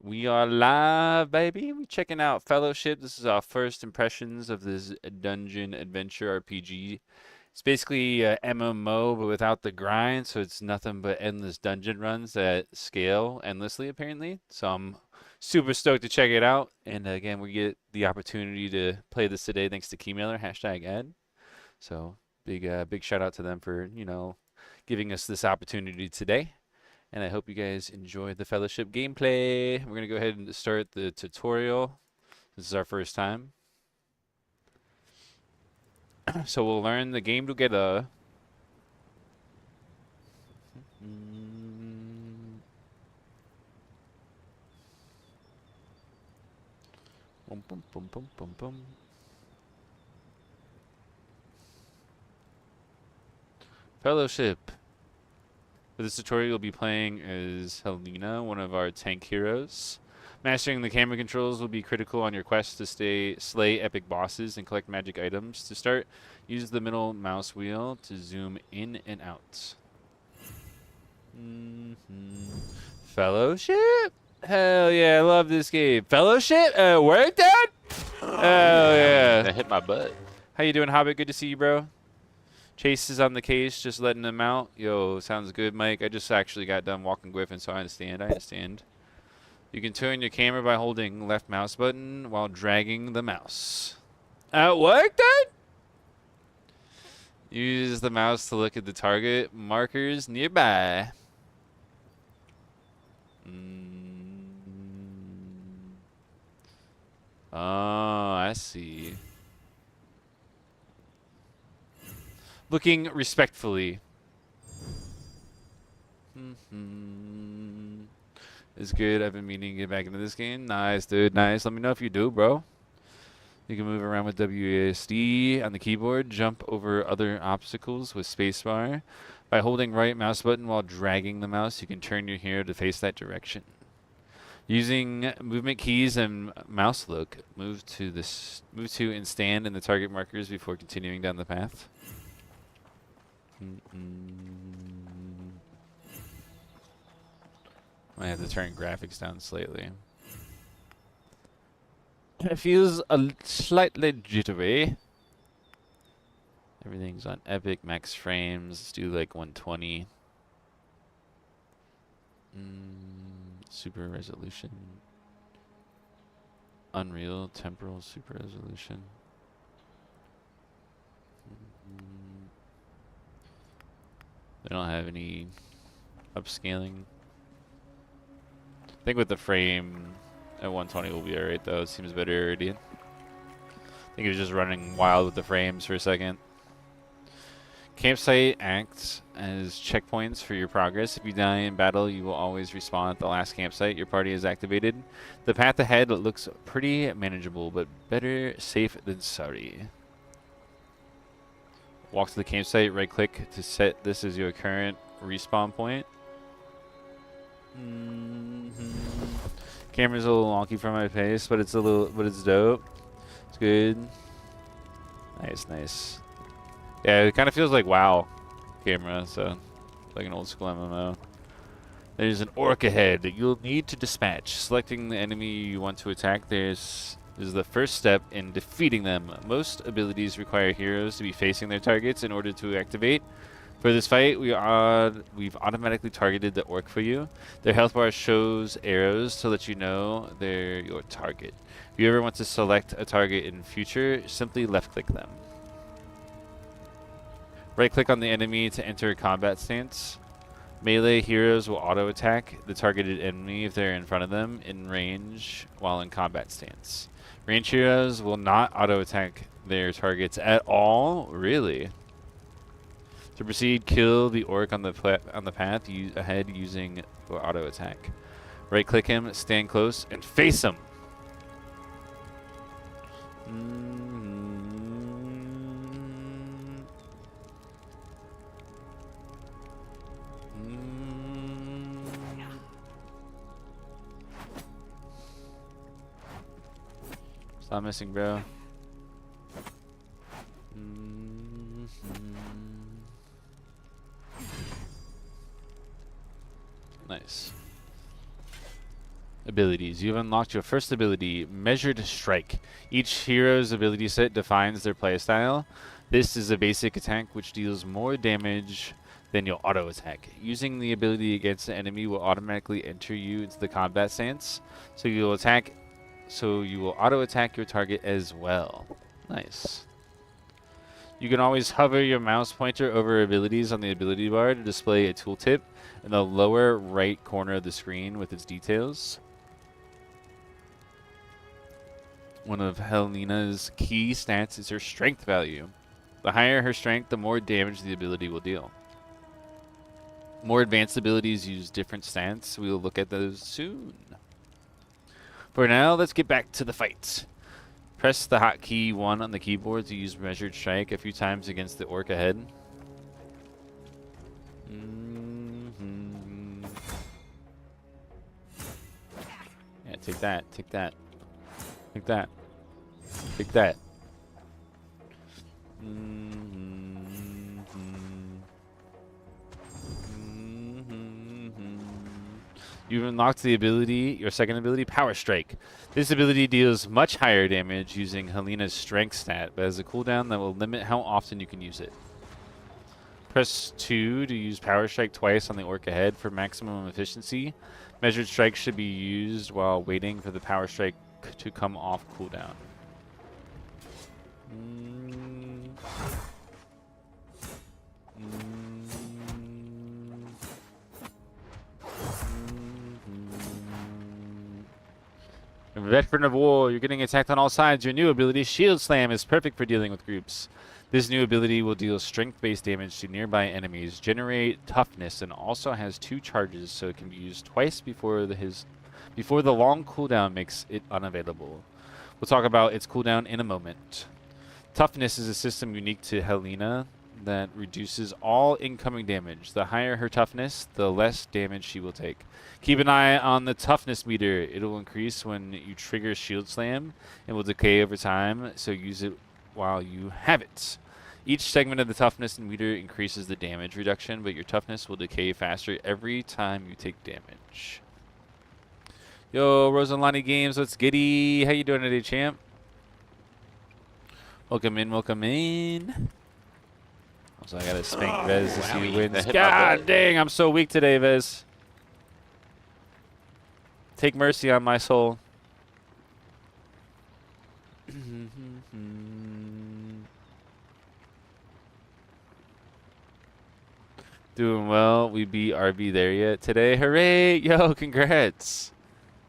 We are live, baby. We checking out Fellowship. This is our first impressions of this dungeon adventure RPG. It's basically a MMO, but without the grind, so it's nothing but endless dungeon runs that scale endlessly, apparently. So I'm super stoked to check it out. And again, we get the opportunity to play this today thanks to Keymailer, #ad. So big shout out to them for, giving us this opportunity today. And I hope you guys enjoy the Fellowship gameplay. We're going to go ahead and start the tutorial. This is our first time. So we'll learn the game together. Boom, boom, boom, boom, boom, boom. Fellowship. For this tutorial, you'll be playing as Helena, one of our tank heroes. Mastering the camera controls will be critical on your quest to slay epic bosses and collect magic items. To start, use the middle mouse wheel to zoom in and out. Fellowship? Hell yeah, I love this game. Fellowship? Work, Dad? Oh yeah. That hit my butt. How you doing, Hobbit? Good to see you, bro. Chase is on the case, just letting him out. Yo, sounds good, Mike. I just actually got done walking Griffin, so I understand. You can turn your camera by holding left mouse button while dragging the mouse. What, Dad? Use the mouse to look at the target markers nearby. Oh, I see. Looking respectfully. It's good. I've been meaning to get back into this game. Nice, dude. Nice. Let me know if you do, bro. You can move around with WASD on the keyboard. Jump over other obstacles with spacebar. By holding right mouse button while dragging the mouse, you can turn your hero to face that direction. Using movement keys and mouse look, move to and stand in the target markers before continuing down the path. I have to turn graphics down slightly. It feels slightly jittery. Everything's on epic max frames. Let's do like 120. Super resolution. Unreal temporal super resolution. They don't have any upscaling. I think with the frame at 120 will be alright though. It seems better already. I think it was just running wild with the frames for a second. Campsite acts as checkpoints for your progress. If you die in battle, you will always respawn at the last campsite your party has activated. The path ahead looks pretty manageable, but better safe than sorry. Walk to the campsite, right click to set this as your current respawn point. Camera's a little wonky for my face, but it's dope. It's good. Nice. Yeah, it kind of feels like WoW camera, so like an old school MMO. There's an orc ahead that you'll need to dispatch. Selecting the enemy you want to attack is the first step in defeating them. Most abilities require heroes to be facing their targets in order to activate. For this fight, we've automatically targeted the orc for you. Their health bar shows arrows to let you know they're your target. If you ever want to select a target in future, simply left-click them. Right-click on the enemy to enter a combat stance. Melee heroes will auto-attack the targeted enemy if they're in front of them in range while in combat stance. Range heroes will not auto-attack their targets at all. Really? To proceed, kill the orc on the path ahead using auto attack. Right click him, stand close, and face him. Stop missing, bro. Nice. Abilities. You have unlocked your first ability, Measured Strike. Each hero's ability set defines their playstyle. This is a basic attack which deals more damage than your auto attack. Using the ability against the enemy will automatically enter you into the combat stance. So you will auto attack your target as well. Nice. You can always hover your mouse pointer over abilities on the ability bar to display a tooltip in the lower right corner of the screen with its details. One of Helena's key stats is her strength value. The higher her strength, the more damage the ability will deal. More advanced abilities use different stats. We will look at those soon. For now, let's get back to the fight. Press the hotkey 1 on the keyboard to use Measured Strike a few times against the orc ahead. Yeah, take that, take that. Take that. Take that. You've unlocked the ability, your second ability, Power Strike. This ability deals much higher damage using Helena's strength stat, but has a cooldown that will limit how often you can use it. Press 2 to use Power Strike twice on the orc ahead for maximum efficiency. Measured Strike should be used while waiting for the Power Strike to come off cooldown. Veteran of War, you're getting attacked on all sides. Your new ability, Shield Slam, is perfect for dealing with groups. This new ability will deal strength-based damage to nearby enemies, generate toughness, and also has 2 charges, so it can be used twice before the long cooldown makes it unavailable. We'll talk about its cooldown in a moment. Toughness is a system unique to Helena that reduces all incoming damage. The higher her toughness, the less damage she will take. Keep an eye on the toughness meter. It will increase when you trigger Shield Slam and will decay over time, so use it while you have it. Each segment of the toughness meter increases the damage reduction, but your toughness will decay faster every time you take damage. Yo, Rosalani Games, what's giddy? How you doing today, champ? Welcome in, welcome in. Also, I gotta spank Vez to see who wins. God dang, I'm so weak today, Vez. Take mercy on my soul. Doing well. We beat RB there yet today. Hooray! Yo, congrats.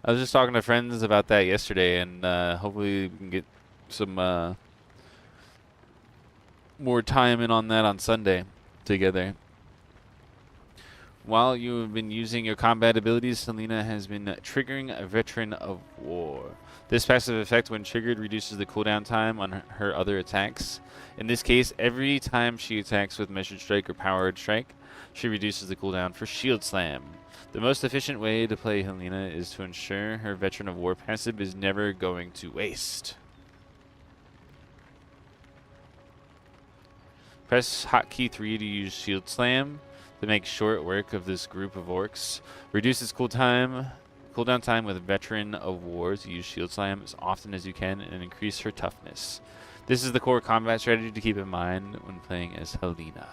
I was just talking to friends about that yesterday, and hopefully we can get some more time in on that on Sunday together. While you have been using your combat abilities, Selena has been triggering a Veteran of War. This passive effect, when triggered, reduces the cooldown time on her other attacks. In this case, every time she attacks with Measured Strike or Powered Strike, she reduces the cooldown for Shield Slam. The most efficient way to play Helena is to ensure her Veteran of War passive is never going to waste. Press hotkey 3 to use Shield Slam to make short work of this group of orcs. Reduces cooldown time with Veteran of War to use Shield Slam as often as you can and increase her toughness. This is the core combat strategy to keep in mind when playing as Helena.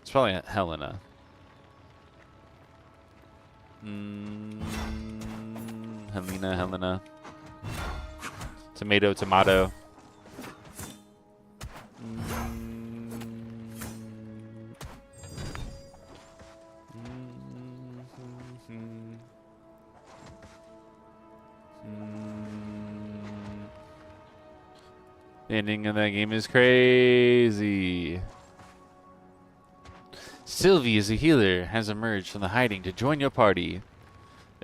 It's probably Helena. Helena. Tomato. The ending of that game is crazy. Sylvie is a healer, has emerged from the hiding to join your party.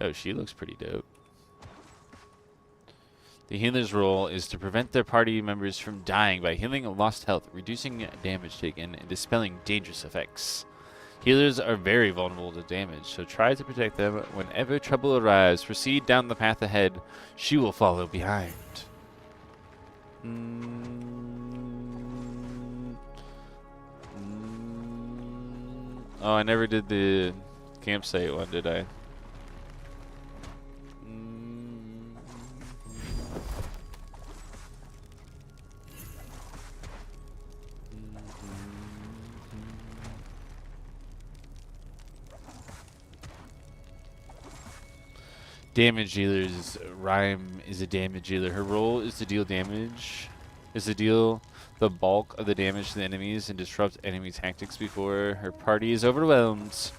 Oh, she looks pretty dope. The healer's role is to prevent their party members from dying by healing lost health, reducing damage taken, and dispelling dangerous effects. Healers are very vulnerable to damage, so try to protect them whenever trouble arrives. Proceed down the path ahead. She will follow behind. Oh, I never did the campsite one, did I? Damage dealers. Rhyme is a damage dealer. Her role is to deal damage. Is to deal the bulk of the damage to the enemies and disrupt enemy tactics before her party is overwhelmed.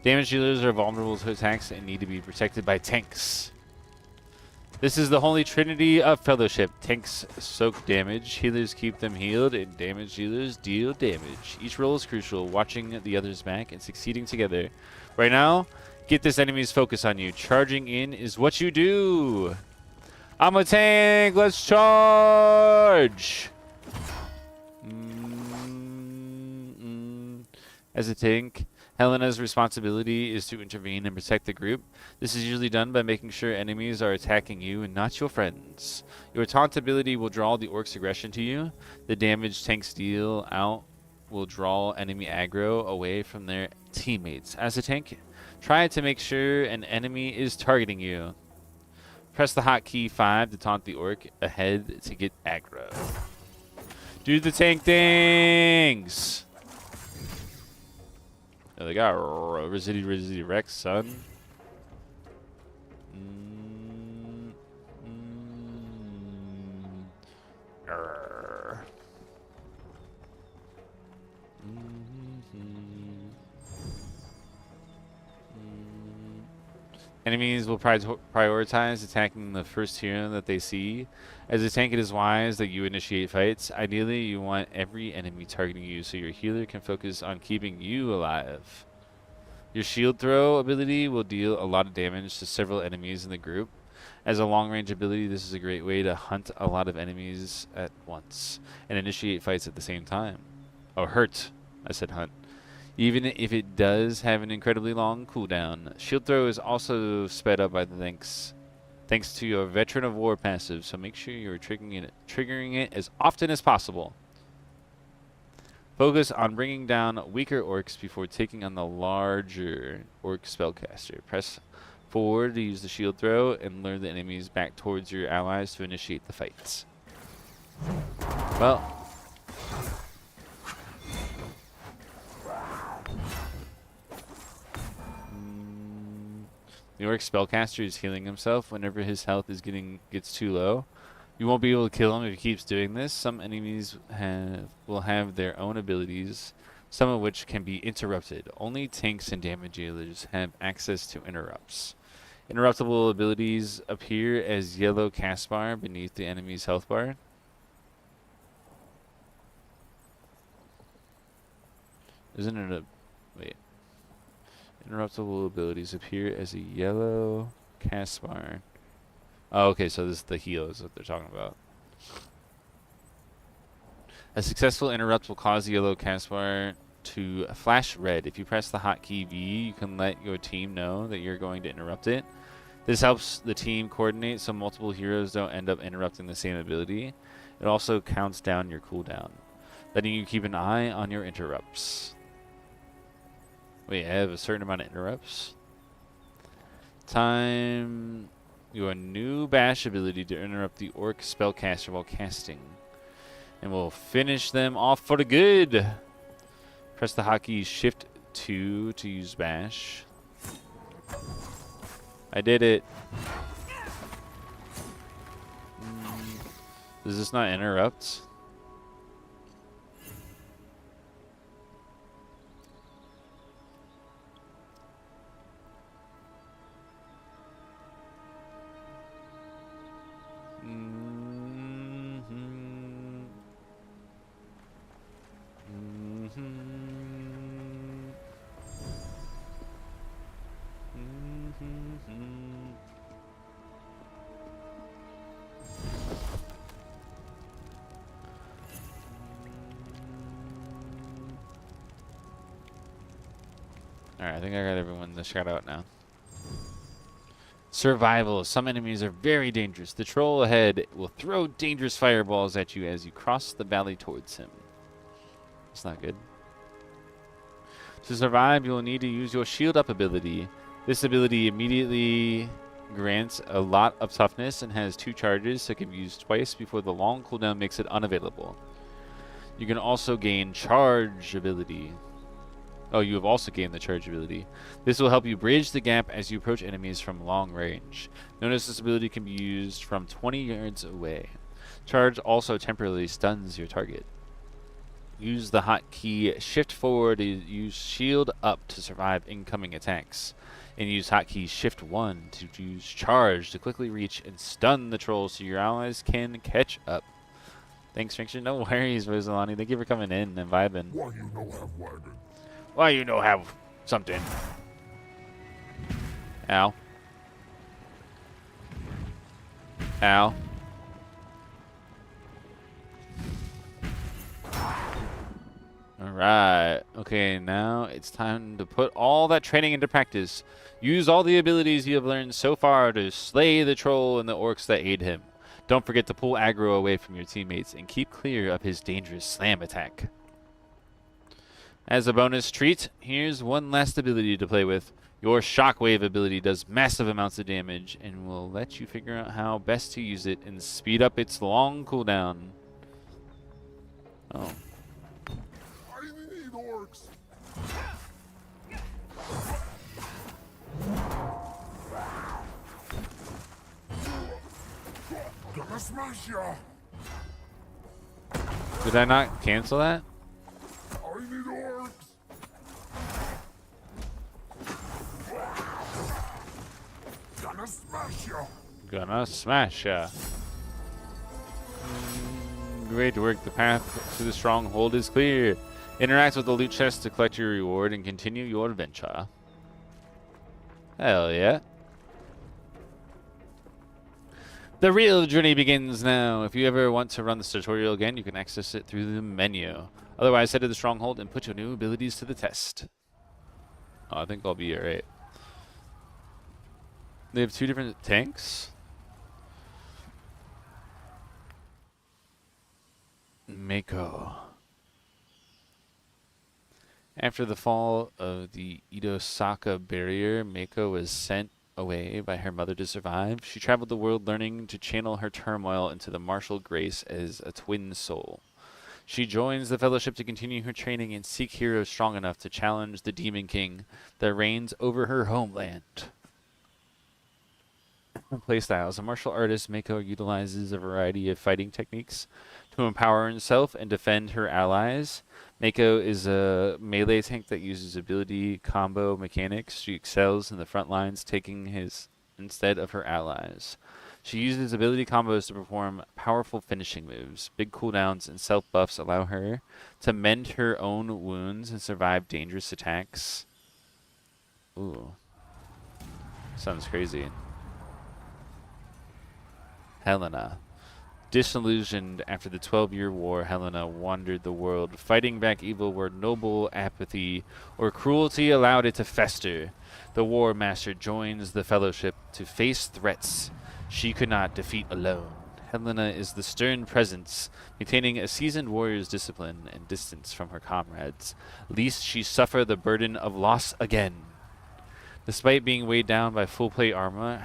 Damage dealers are vulnerable to attacks and need to be protected by tanks. This is the holy trinity of fellowship. Tanks soak damage, healers keep them healed, and damage dealers deal damage. Each role is crucial, watching the others back and succeeding together. Right now, get this enemy's focus on you. Charging in is what you do. I'm a tank, let's charge! As a tank, Helena's responsibility is to intervene and protect the group. This is usually done by making sure enemies are attacking you and not your friends. Your taunt ability will draw the orc's aggression to you. The damage tanks deal out will draw enemy aggro away from their teammates. As a tank, try to make sure an enemy is targeting you. Press the hotkey 5 to taunt the orc ahead to get aggro. Do the tank things! Oh, they got Rizzy Rex, son. Enemies will prioritize attacking the first hero that they see. As a tank, it is wise that you initiate fights. Ideally, you want every enemy targeting you so your healer can focus on keeping you alive. Your shield throw ability will deal a lot of damage to several enemies in the group. As a long-range ability, this is a great way to hunt a lot of enemies at once and initiate fights at the same time. Oh, hurt. I said hunt. Even if it does have an incredibly long cooldown. Shield throw is also sped up by the thanks to your Veteran of War passive, so make sure you're triggering it as often as possible. Focus on bringing down weaker orcs before taking on the larger orc spellcaster. Press forward to use the shield throw and lure the enemies back towards your allies to initiate the fights. Well, the orc spellcaster is healing himself whenever his health gets too low. You won't be able to kill him if he keeps doing this. Some enemies will have their own abilities, some of which can be interrupted. Only tanks and damage dealers have access to interrupts. Interruptible abilities appear as yellow cast bar beneath the enemy's health bar. Isn't it a... wait. Interruptible abilities appear as a yellow cast bar. Oh, okay, so this is the heal is what they're talking about. A successful interrupt will cause the yellow cast bar to flash red. If you press the hotkey V, you can let your team know that you're going to interrupt it. This helps the team coordinate so multiple heroes don't end up interrupting the same ability. It also counts down your cooldown, letting you keep an eye on your interrupts. Wait, I have a certain amount of interrupts? Time your new bash ability to interrupt the orc spellcaster while casting. And we'll finish them off for the good. Press the hotkey shift 2 to use bash. I did it. Does this not interrupt? Alright, I think I got everyone in the shout out now. Survival. Some enemies are very dangerous. The troll ahead will throw dangerous fireballs at you as you cross the valley towards him. It's not good. To survive, you will need to use your shield up ability. This ability immediately grants a lot of toughness and has 2 charges, so it can be used twice before the long cooldown makes it unavailable. You can also gain charge ability. Oh, you have also gained the charge ability. This will help you bridge the gap as you approach enemies from long range. Notice this ability can be used from 20 yards away. Charge also temporarily stuns your target. Use the hotkey Shift Forward to use Shield Up to survive incoming attacks. And use hotkey Shift 1 to use Charge to quickly reach and stun the troll so your allies can catch up. Thanks, Rankster. No worries, Rosalani. Thank you for coming in and vibing. Why you no have wagon? Why you no have something? Ow. Ow. Alright. Okay, now it's time to put all that training into practice. Use all the abilities you have learned so far to slay the troll and the orcs that aid him. Don't forget to pull aggro away from your teammates and keep clear of his dangerous slam attack. As a bonus treat, here's one last ability to play with. Your Shockwave ability does massive amounts of damage and will let you figure out how best to use it and speed up its long cooldown. Oh. I need orcs. Gonna smash ya. Did I not cancel that? I need orcs. Gonna smash ya. Gonna smash ya. Great work. The path to the stronghold is clear. Interact with the loot chest to collect your reward and continue your adventure. Hell yeah. The real journey begins now. If you ever want to run this tutorial again, you can access it through the menu. Otherwise, head to the stronghold and put your new abilities to the test. Oh, I think I'll be alright. They have 2 different tanks? Mako. After the fall of the Idosaka barrier, Mako was sent away by her mother to survive. She traveled the world learning to channel her turmoil into the martial grace as a twin soul. She joins the Fellowship to continue her training and seek heroes strong enough to challenge the Demon King that reigns over her homeland. Playstyles. A martial artist, Mako utilizes a variety of fighting techniques to empower herself and defend her allies. Mako is a melee tank that uses ability combo mechanics. She excels in the front lines, taking his instead of her allies. She uses ability combos to perform powerful finishing moves. Big cooldowns and self buffs allow her to mend her own wounds and survive dangerous attacks. Ooh. Sounds crazy. Helena. Disillusioned after the 12-year war, Helena wandered the world, fighting back evil where noble apathy or cruelty allowed it to fester. The War Master joins the Fellowship to face threats she could not defeat alone. Helena is the stern presence, maintaining a seasoned warrior's discipline and distance from her comrades, lest she suffer the burden of loss again. Despite being weighed down by full plate armor,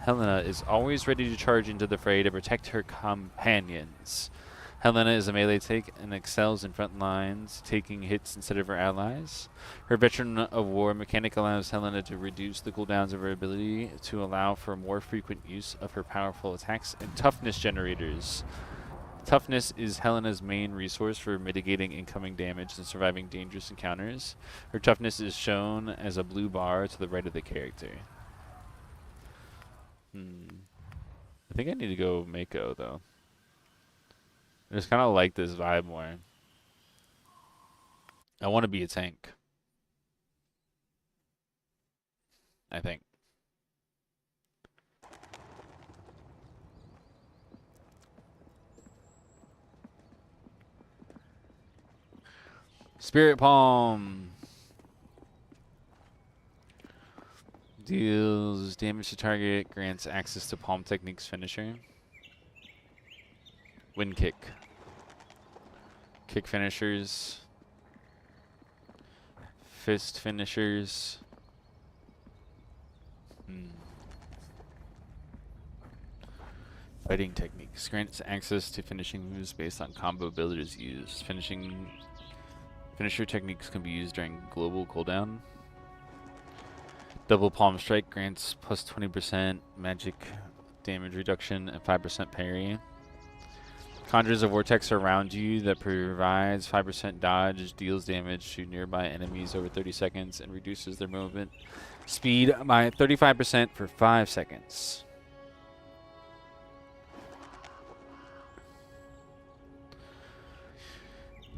Helena is always ready to charge into the fray to protect her companions. Helena is a melee tank and excels in front lines, taking hits instead of her allies. Her Veteran of War mechanic allows Helena to reduce the cooldowns of her ability to allow for more frequent use of her powerful attacks and toughness generators. Toughness is Helena's main resource for mitigating incoming damage and surviving dangerous encounters. Her toughness is shown as a blue bar to the right of the character. I think I need to go Mako, though. I just kind of like this vibe more. I want to be a tank. I think. Spirit Palm. Deals damage to target, grants access to Palm Technique's finisher. Wind Kick. Kick finishers. fist finishers. Fighting techniques. Grants access to finishing moves based on combo abilities used. Finisher techniques can be used during global cooldown. Double palm strike grants plus 20% magic damage reduction and 5% parry. Conjures a vortex around you that provides 5% dodge, deals damage to nearby enemies over 30 seconds, and reduces their movement speed by 35% for 5 seconds.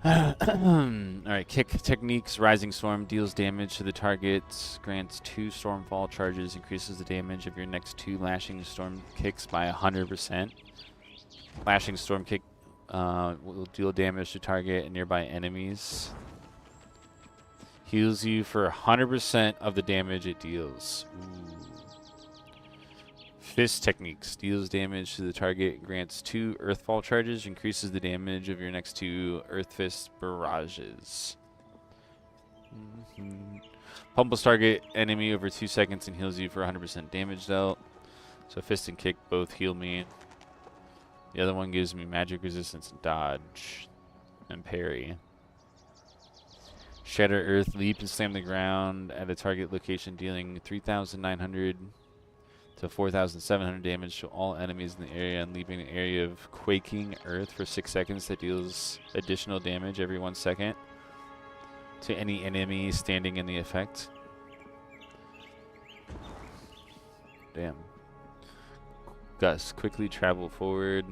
Alright, kick techniques. Rising Storm deals damage to the target, grants 2 Stormfall charges, increases the damage of your next 2 Lashing Storm kicks by 100%. Lashing Storm kick will deal damage to target and nearby enemies. Heals you for 100% of the damage it deals. Ooh. Fist techniques. Deals damage to the target, grants 2 Earthfall charges, increases the damage of your next 2 Earth Fist barrages. Pummels target enemy over 2 seconds and heals you for 100% damage dealt. So fist and kick both heal me. The other one gives me magic resistance and dodge and parry. Shatter Earth, leap and slam the ground at a target location, dealing 3,900 to 4,700 damage to all enemies in the area, and leaving an area of quaking earth for 6 seconds that deals additional damage every 1 second to any enemy standing in the effect. Damn. Gust, quickly travel forward.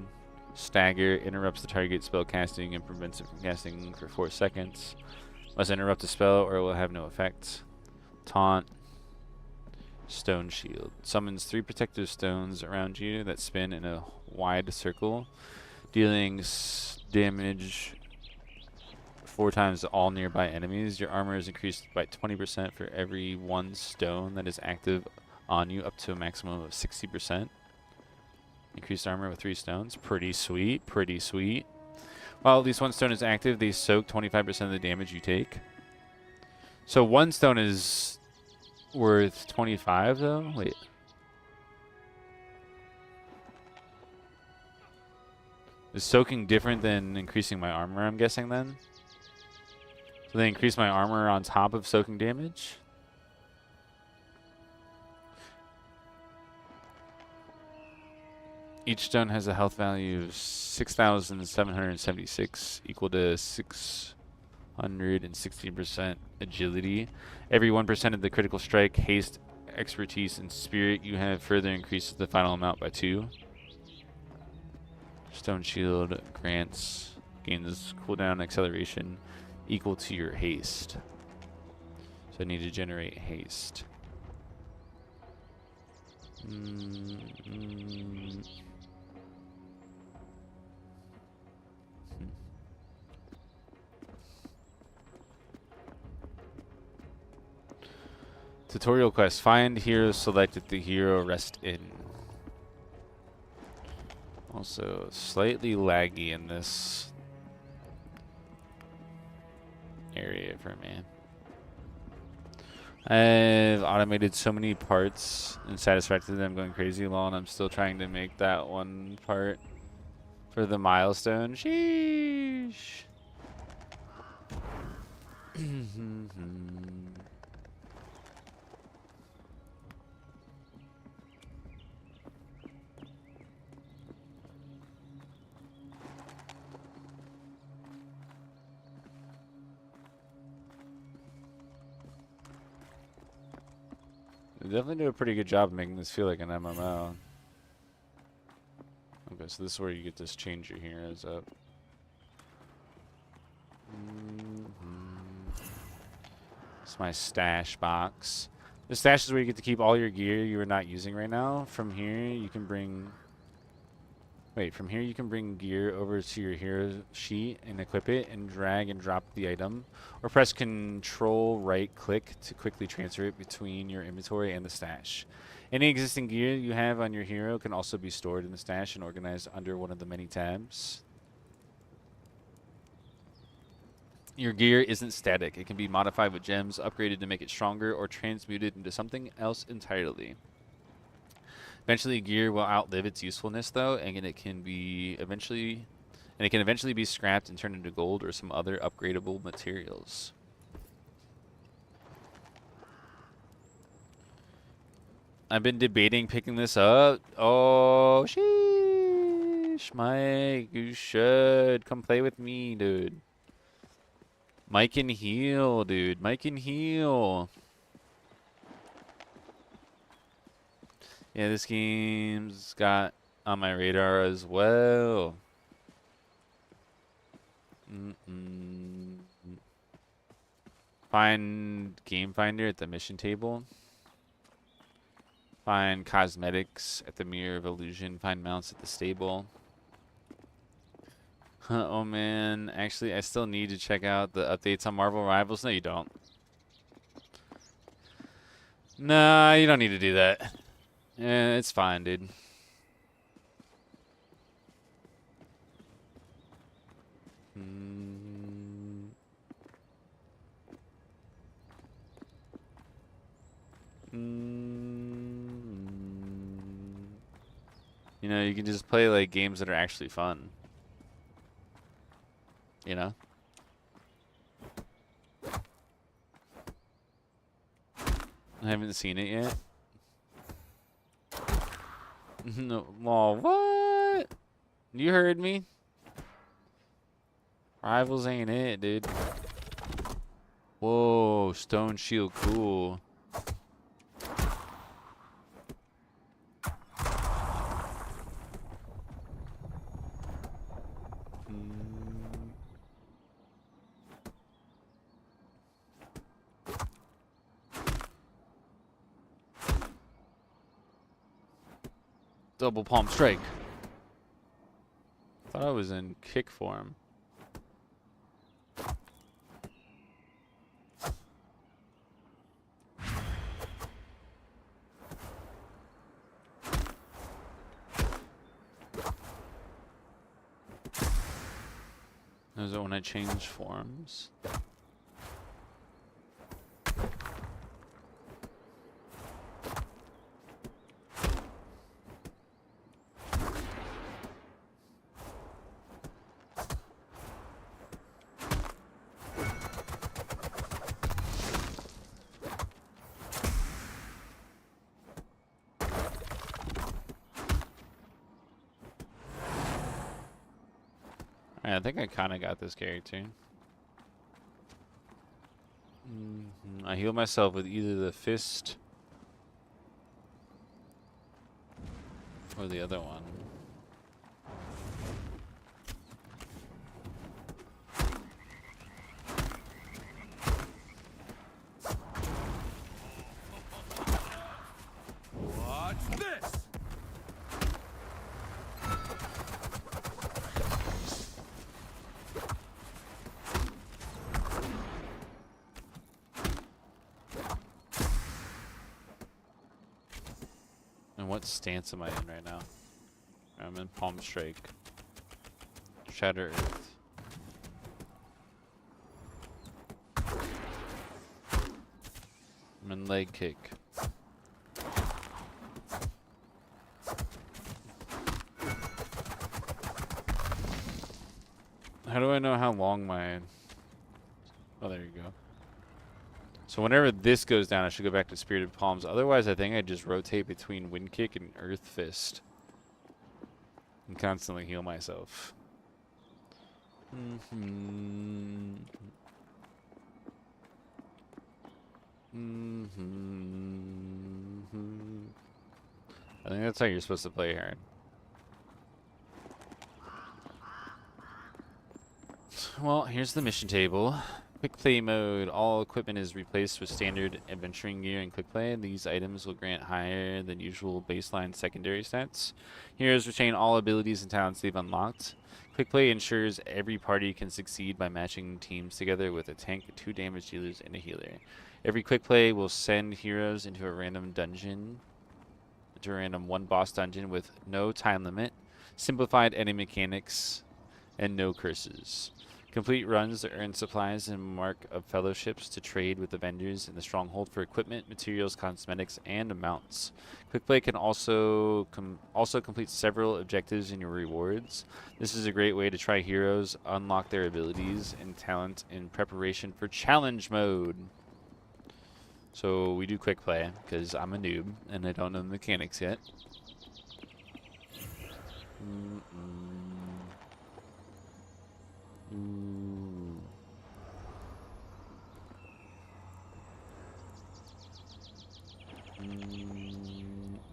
Stagger, interrupts the target spell casting and prevents it from casting for 4 seconds. Must interrupt the spell or it will have no effect. Taunt. Stone Shield. Summons 3 protective stones around you that spin in a wide circle, dealing damage 4 times to all nearby enemies. Your armor is increased by 20% for every 1 stone that is active on you, up to a maximum of 60%. Increased armor with 3 stones. Pretty sweet. Pretty sweet. While at least 1 stone is active, they soak 25% of the damage you take. So 1 stone is worth 25 though? Wait. Is soaking different than increasing my armor, I'm guessing then? So they increase my armor on top of soaking damage? Each stone has a health value of 6,776, equal to 660% agility. Every 1% of the critical strike, haste, expertise, and spirit you have further increases the final amount by 2. Stone Shield gains cooldown acceleration equal to your haste. So I need to generate haste. Tutorial quest. Find hero selected the hero rest in. Also, slightly laggy in this area for me. I've automated so many parts in Satisfactory that I'm going crazy along. I'm still trying to make that one part for the milestone. Sheesh. They definitely do a pretty good job of making this feel like an MMO. Okay, so this is where you get to change your heroes up. It's my stash box. The stash is where you get to keep all your gear you are not using right now. From here, you can bring... Wait, from here you can bring gear over to your hero sheet and equip it and drag and drop the item. Or press Control right click to quickly transfer it between your inventory and the stash. Any existing gear you have on your hero can also be stored in the stash and organized under one of the many tabs. Your gear isn't static. It can be modified with gems, upgraded to make it stronger, or transmuted into something else entirely. Eventually, gear will outlive its usefulness, though, and it can eventually be scrapped and turned into gold or some other upgradable materials. I've been debating picking this up. Oh, sheesh, Mike, you should come play with me, dude. Mike can heal, dude. Mike can heal. Yeah, this game's got on my radar as well. Find game finder at the mission table. Find cosmetics at the Mirror of Illusion. Find mounts at the stable. Oh man, actually I still need to check out the updates on Marvel Rivals. No, you don't. Nah, you don't need to do that. Yeah, it's fine, dude. You know, you can just play like games that are actually fun. You know? I haven't seen it yet. No, oh, what? You heard me? Rivals ain't it, dude. Whoa, stone shield, cool. Double palm strike. Thought I was in kick form. Is it when I change forms? I think I kind of got this character. I heal myself with either the fist or the other one. Watch this! And what stance am I in right now? I'm in palm strike. Shatter Earth. I'm in leg kick. How do I know how long my... Oh, there you go. So whenever this goes down, I should go back to Spirited Palms. Otherwise, I think I just rotate between Wind Kick and Earth Fist. And constantly heal myself. I think that's how you're supposed to play here. Well, here's the mission table. Quick play mode. All equipment is replaced with standard adventuring gear in quick play. These items will grant higher than usual baseline secondary stats. Heroes retain all abilities and talents they've unlocked. Quick play ensures every party can succeed by matching teams together with a tank, 2 damage dealers, and a healer. Every quick play will send heroes into a random dungeon, into a random one boss dungeon with no time limit, simplified enemy mechanics, and no curses. Complete runs to earn supplies and mark of fellowships to trade with the vendors in the stronghold for equipment, materials, cosmetics, and mounts. Quick play can also complete several objectives in your rewards. This is a great way to try heroes, unlock their abilities and talent in preparation for challenge mode. So we do quick play because I'm a noob and I don't know the mechanics yet. Ooh.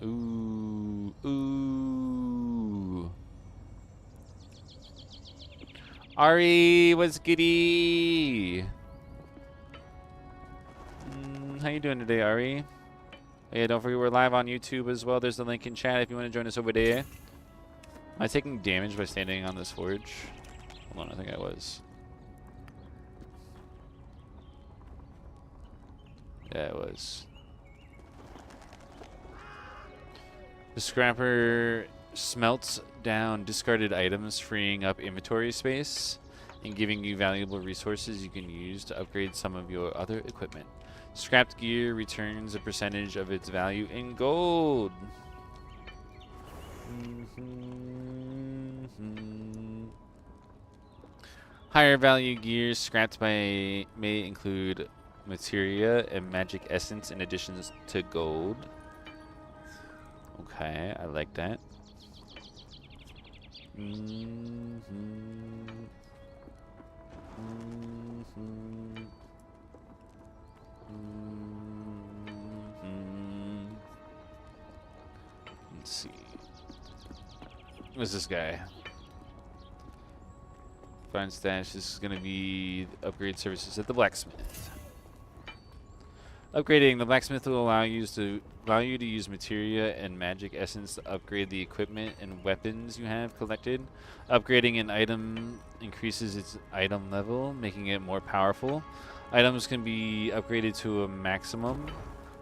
Ooh. Ooh. Ari, what's goody? How you doing today, Ari? Yeah, don't forget we're live on YouTube as well. There's the link in chat if you want to join us over there. Am I taking damage by standing on this forge? Hold on, I think I was. Yeah, it was. The scrapper smelts down discarded items, freeing up inventory space and giving you valuable resources you can use to upgrade some of your other equipment. Scrapped gear returns a percentage of its value in gold. Higher value gear scrapped may include materia and magic essence in addition to gold. Okay, I like that. Let's see. What's this guy? Find stash. This is going to be upgrade services at the blacksmith. Upgrading the blacksmith will allow you to use materia and magic essence to upgrade the equipment and weapons you have collected. Upgrading an item increases its item level, making it more powerful. Items can be upgraded to a maximum.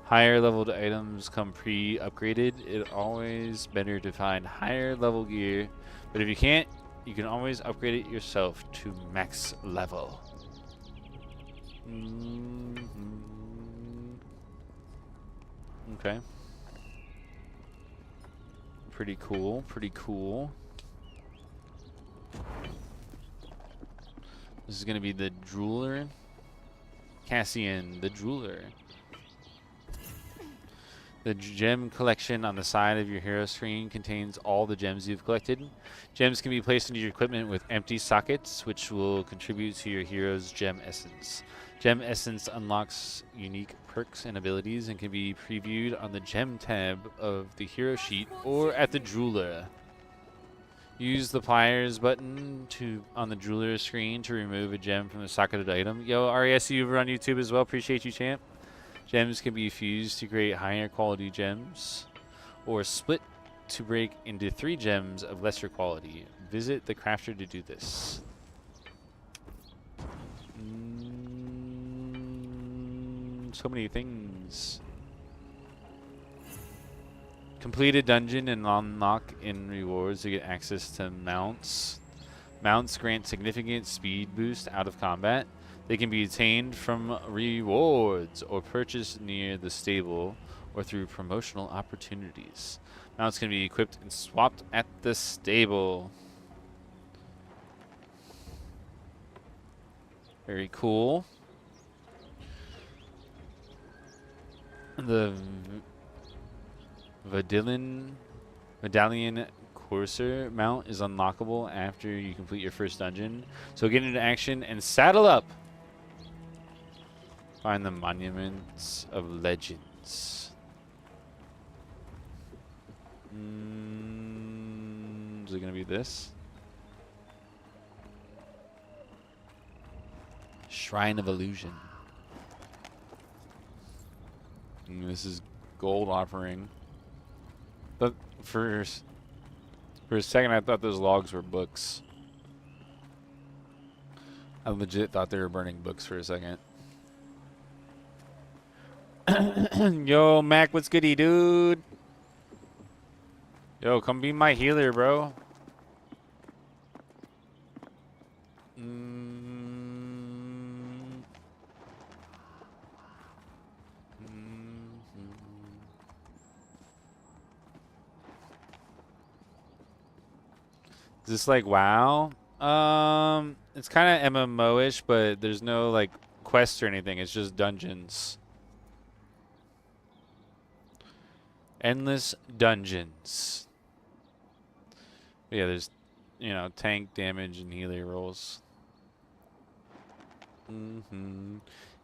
Higher leveled items come pre-upgraded. It's always better to find higher level gear, but if you can't, you can always upgrade it yourself to max level. Okay. Pretty cool, pretty cool. This is going to be the jeweler. Cassian, the jeweler. The gem collection on the side of your hero screen contains all the gems you've collected. Gems can be placed into your equipment with empty sockets, which will contribute to your hero's gem essence. Gem essence unlocks unique perks and abilities and can be previewed on the gem tab of the hero sheet or at the jeweler. Use the pliers button on the jeweler screen to remove a gem from the socketed item. Yo, RESU over on YouTube as well. Appreciate you, champ. Gems can be fused to create higher quality gems or split to break into 3 gems of lesser quality. Visit the crafter to do this. So many things. Complete a dungeon and unlock in rewards to get access to mounts. Mounts grant significant speed boost out of combat. They can be attained from rewards or purchased near the stable or through promotional opportunities. Mounts can be equipped and swapped at the stable. Very cool. The Medallion Courser mount is unlockable after you complete your first dungeon. So get into action and saddle up. Find the Monuments of Legends. Is it going to be this? Shrine of Illusion. This is gold offering. But for a second, I thought those logs were books. I legit thought they were burning books for a second. Yo, Mac, what's goody, dude? Yo, come be my healer, bro. Is this like WoW? It's kind of MMO-ish, but there's no like quests or anything. It's just dungeons. Endless dungeons. But yeah, there's, tank damage and healer rolls.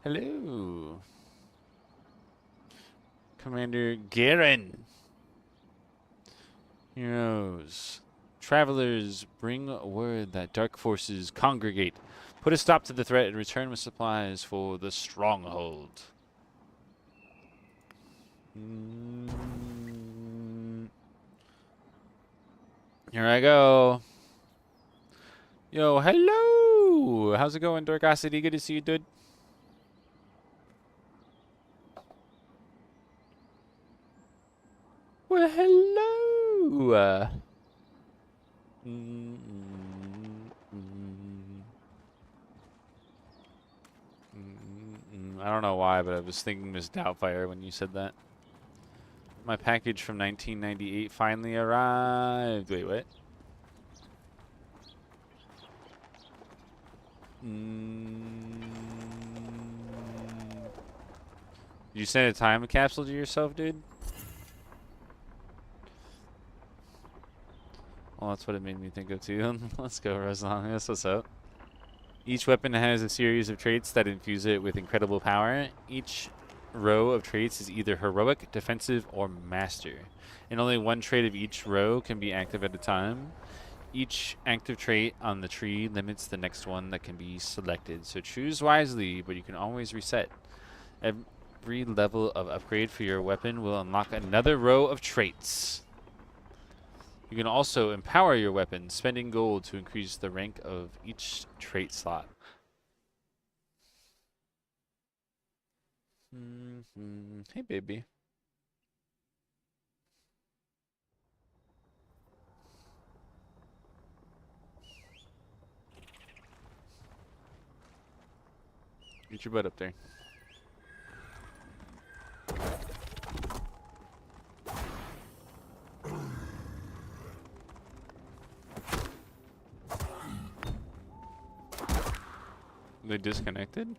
Hello, Commander Garen. Heroes. Travelers, bring word that dark forces congregate. Put a stop to the threat and return with supplies for the stronghold. Here I go. Yo, hello! How's it going, Dorkosity? Good to see you, dude. Well, hello! I don't know why, but I was thinking Miss Doubtfire when you said that. My package from 1998 finally arrived. Wait, what? You sent a time capsule to yourself, dude? Well, that's what it made me think of too. Let's go, Roslan. That's what's up. Each weapon has a series of traits that infuse it with incredible power. Each row of traits is either heroic, defensive, or master. And only one trait of each row can be active at a time. Each active trait on the tree limits the next one that can be selected. So choose wisely, but you can always reset. Every level of upgrade for your weapon will unlock another row of traits. You can also empower your weapon, spending gold to increase the rank of each trait slot. Hey, baby. Get your butt up there. They disconnected?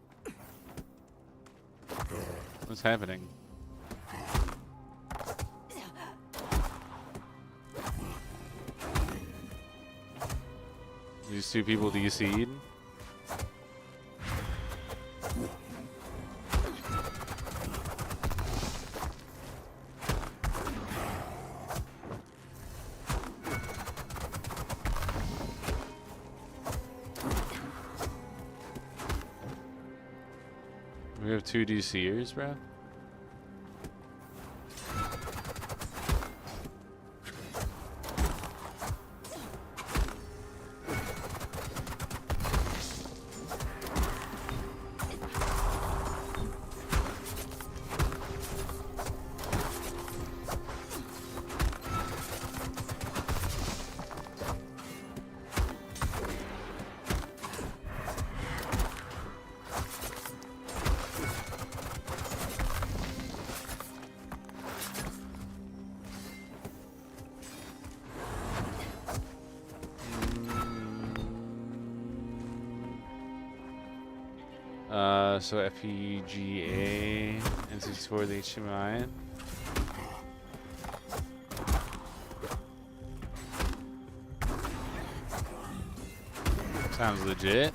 What's happening? These two people DC'd? We have two DCers, bro? So FPGA and 64 the HDMI. Sounds legit.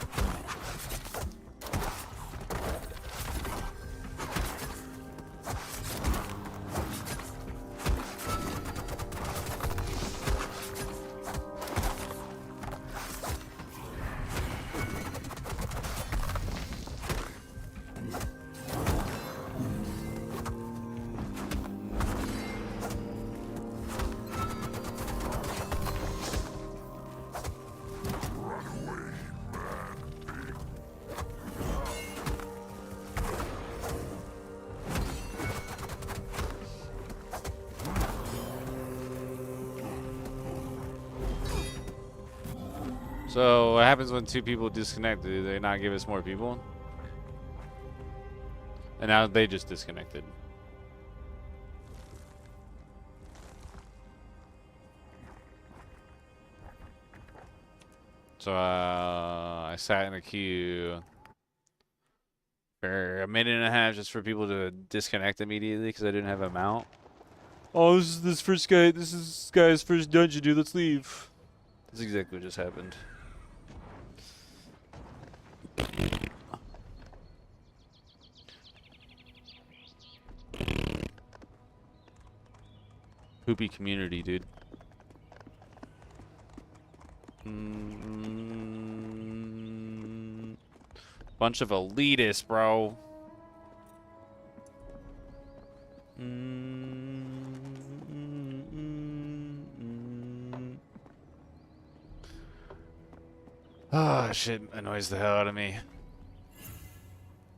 So what happens when two people disconnect? Do they not give us more people? And now they just disconnected. So I sat in a queue for a minute and a half just for people to disconnect immediately because I didn't have a mount. Oh, this is this first guy. This is this guy's first dungeon, dude. Let's leave. That's exactly what just happened. Poopy community, dude. Bunch of elitists, bro. Ah, shit annoys the hell out of me.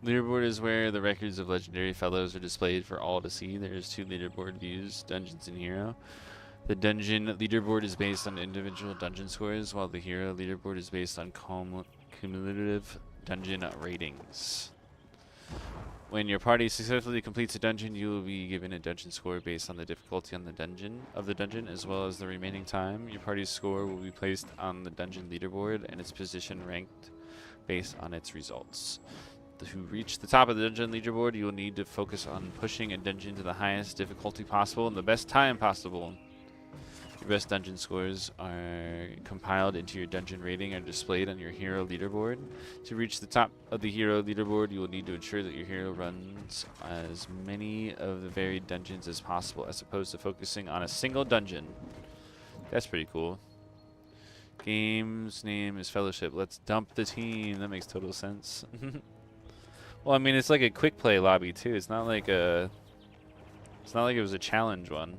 Leaderboard is where the records of legendary fellows are displayed for all to see. There's 2 leaderboard views, Dungeons and Hero. The dungeon leaderboard is based on individual dungeon scores, while the hero leaderboard is based on cumulative dungeon ratings. When your party successfully completes a dungeon, you will be given a dungeon score based on the difficulty on the dungeon as well as the remaining time. Your party's score will be placed on the dungeon leaderboard and its position ranked based on its results. To reach the top of the dungeon leaderboard, you will need to focus on pushing a dungeon to the highest difficulty possible in the best time possible. Your best dungeon scores are compiled into your dungeon rating and displayed on your hero leaderboard. To reach the top of the hero leaderboard, you will need to ensure that your hero runs as many of the varied dungeons as possible, as opposed to focusing on a single dungeon. That's pretty cool. Game's name is Fellowship. Let's dump the team. That makes total sense. Well, I mean, it's like a quick play lobby too. It's not like it was a challenge one.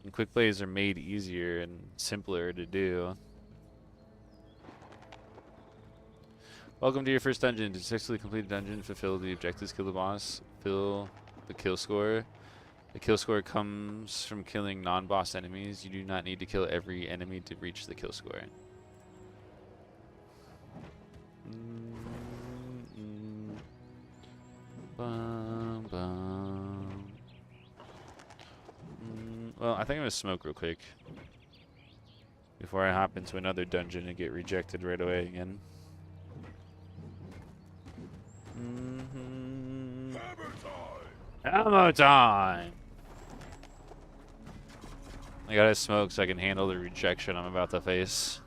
And quick plays are made easier and simpler to do. Welcome to your first dungeon. To successfully complete a dungeon, fulfill the objectives, kill the boss, fill the kill score. The kill score comes from killing non-boss enemies. You do not need to kill every enemy to reach the kill score. Bum, bum. Well, I think I'm gonna smoke real quick before I hop into another dungeon and get rejected right away again. Ammo time! I gotta smoke so I can handle the rejection I'm about to face.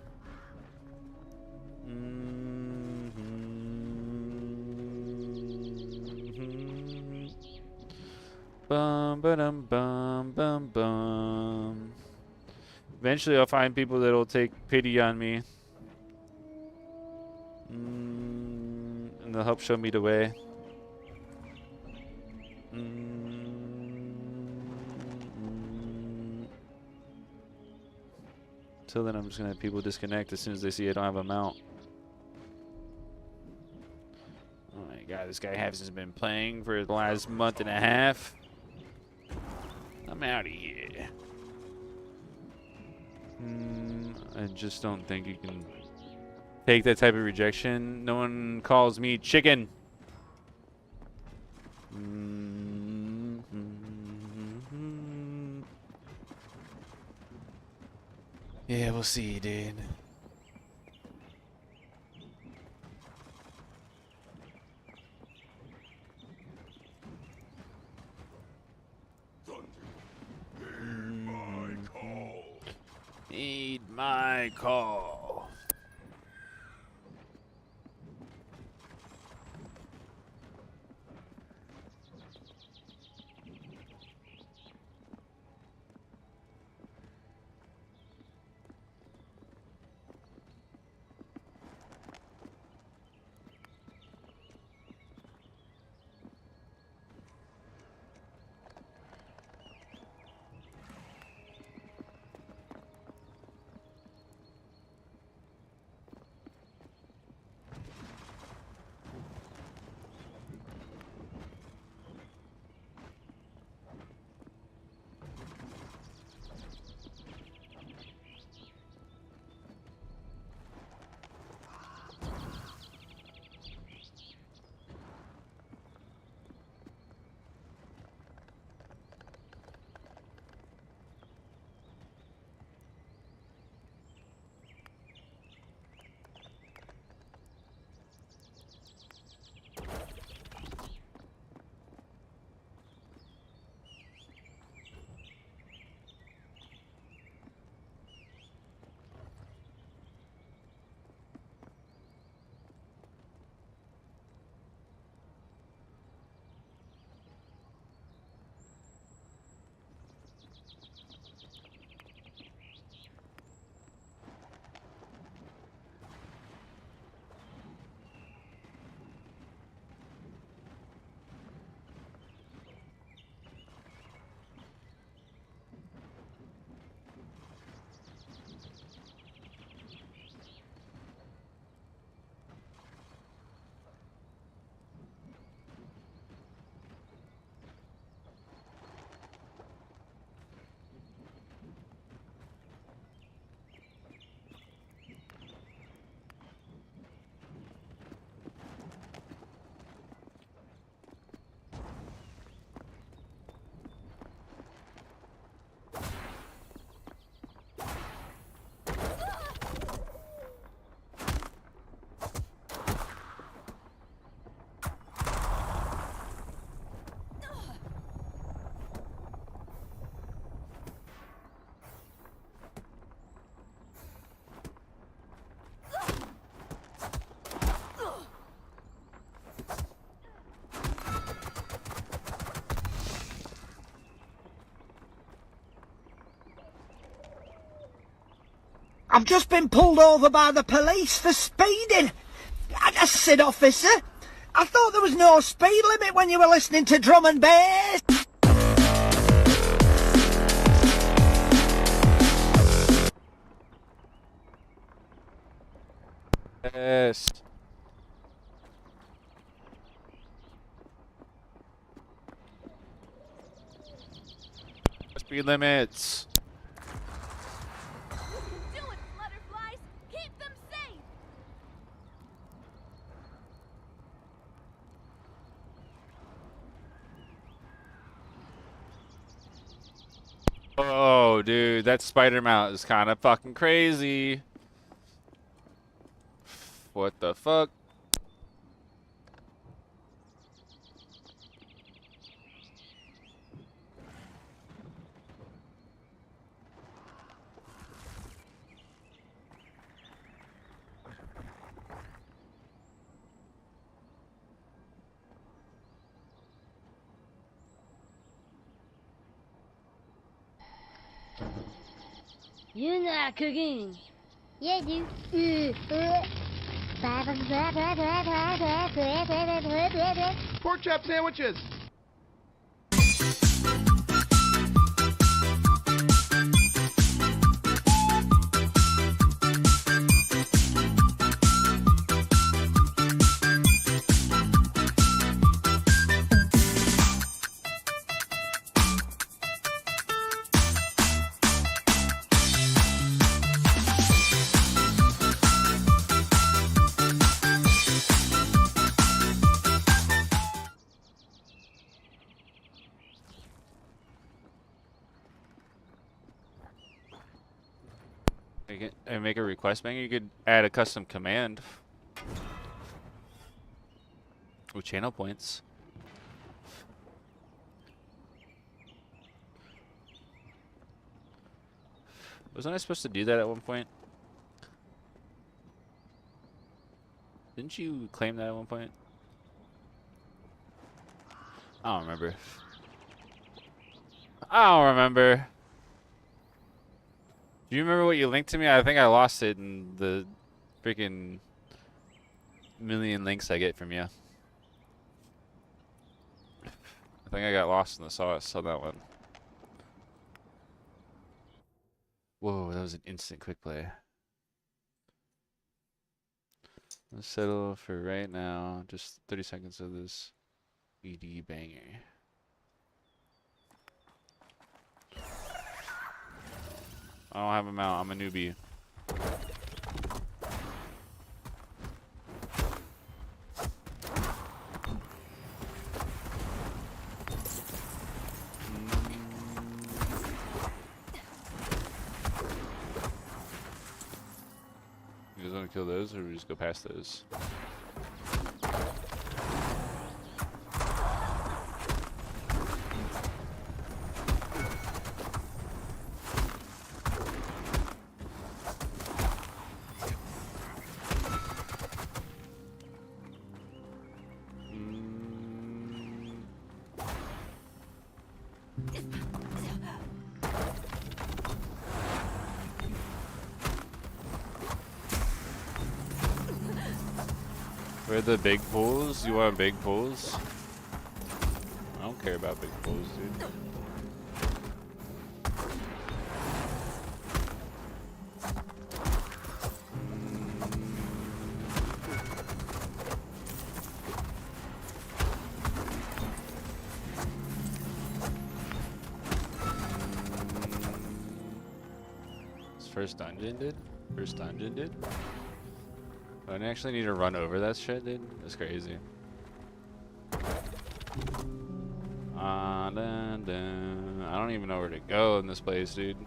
Bum ba-dum bum bum bum. Eventually I'll find people that'll take pity on me. And they'll help show me the way. Till then I'm just gonna have people disconnect as soon as they see I don't have a mount. Oh my god, this guy hasn't been playing for the last month and a half. I'm out of here. I just don't think you can take that type of rejection. No one calls me chicken. Yeah, we'll see, dude. Need my call. I've just been pulled over by the police for speeding. I said, officer, I thought there was no speed limit when you were listening to drum and bass. Yes. Speed limits. Do it, flutterflies! Keep them safe! Oh, dude, that spider mount is kind of fucking crazy. What the fuck? You're not cooking. Yeah, dude. Pork chop sandwiches. And make a request menu. You could add a custom command with channel points. Wasn't I supposed to do that at one point? Didn't you claim that at one point? I don't remember. I don't remember. Do you remember what you linked to me? I think I lost it in the freaking million links I get from you. I think I got lost in the sauce on that one. Whoa, that was an instant quick play. Let's settle for right now. Just 30 seconds of this ED banger. I don't have a mount. I'm a newbie. You guys want to kill those, or we just go past those? Where are the big pools? You want big pools? I don't care about big pools, dude. This first dungeon, dude? First dungeon, dude? Do I actually need to run over that shit, dude? That's crazy. Dun, dun. I don't even know where to go in this place, dude.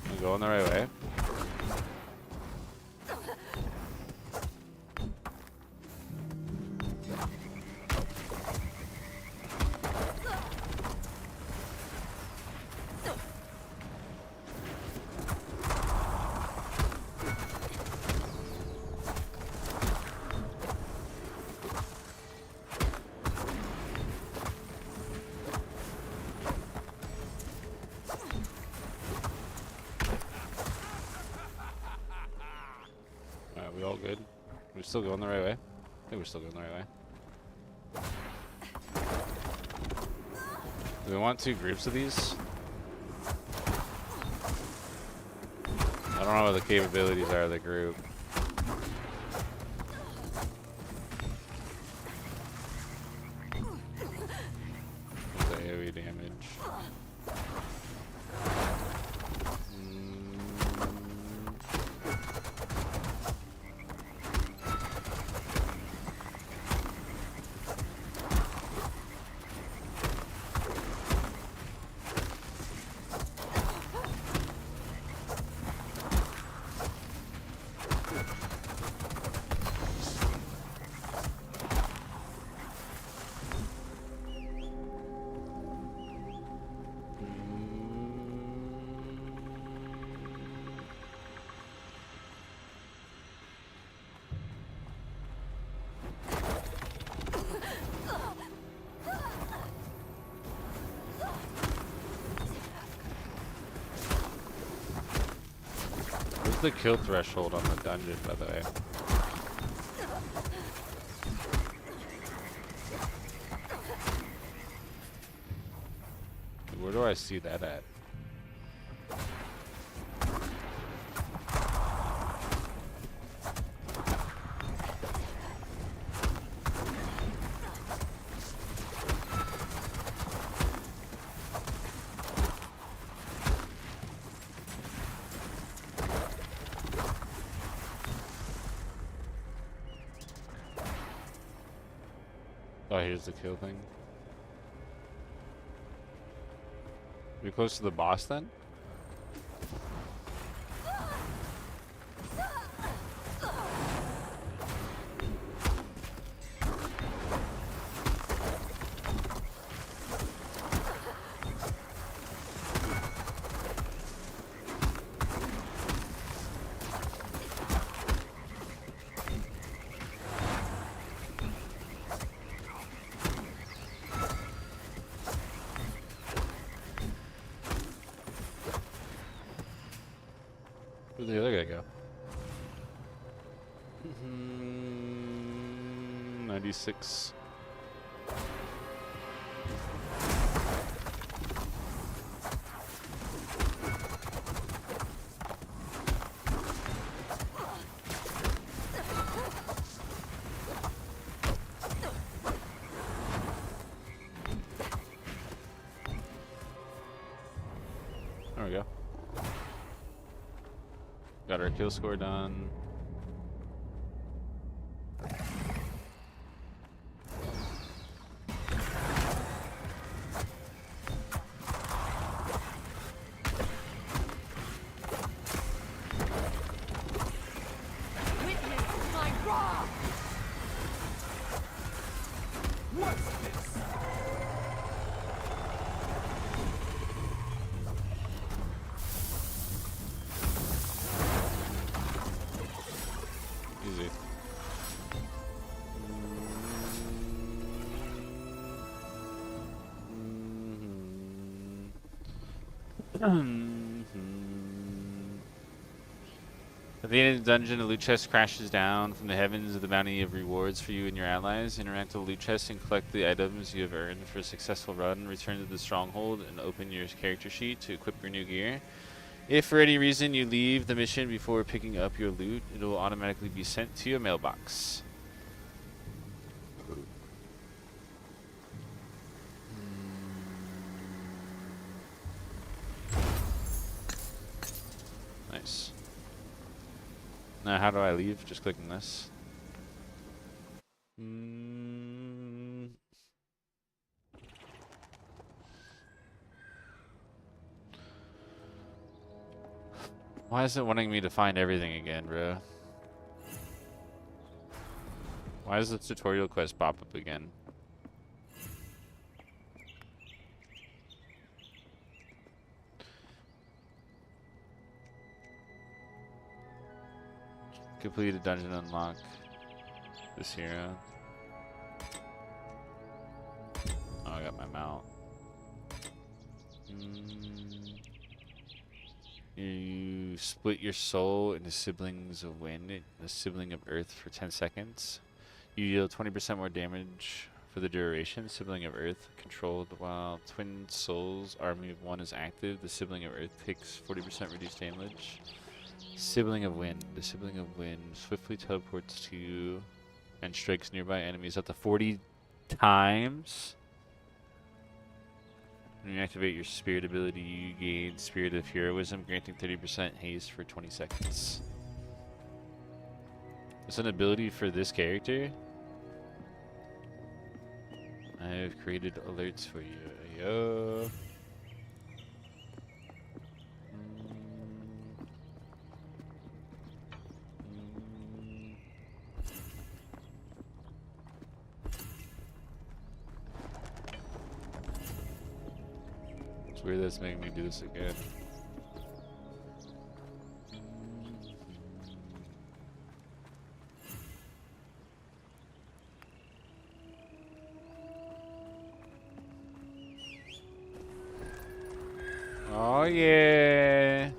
I'm going the right way. we all good? We still going the right way? I think we're still going the right way. Do we want 2 groups of these? I don't know what the capabilities are of the group. The AoE damage. What's the kill threshold on the dungeon, by the way? Where do I see that at? Oh, here's the kill thing. We close to the boss then? Where'd the other guy go? 96. There we go. Got our kill score done. Easy. At the end of the dungeon, a loot chest crashes down from the heavens with a bounty of rewards for you and your allies. Interact with the loot chest and collect the items you have earned for a successful run. Return to the stronghold and open your character sheet to equip your new gear. If for any reason you leave the mission before picking up your loot, it will automatically be sent to your mailbox. Nice. Now how do I leave? Just clicking this. Why is it wanting me to find everything again, bro? Why does the tutorial quest pop up again? Complete a dungeon unlock. This hero. Oh, I got my mount. You split your soul into siblings of wind, a sibling of earth for 10 seconds. You deal 20% more damage for the duration. Sibling of earth controlled while twin souls army of one is active. The sibling of earth takes 40% reduced damage. Sibling of wind. The sibling of wind swiftly teleports to you and strikes nearby enemies up to 40 times. When you activate your spirit ability, you gain Spirit of Heroism, granting 30% haste for 20 seconds. It's an ability for this character. I have created alerts for you. Yo. It's weird that's making me do this again. Oh yeah.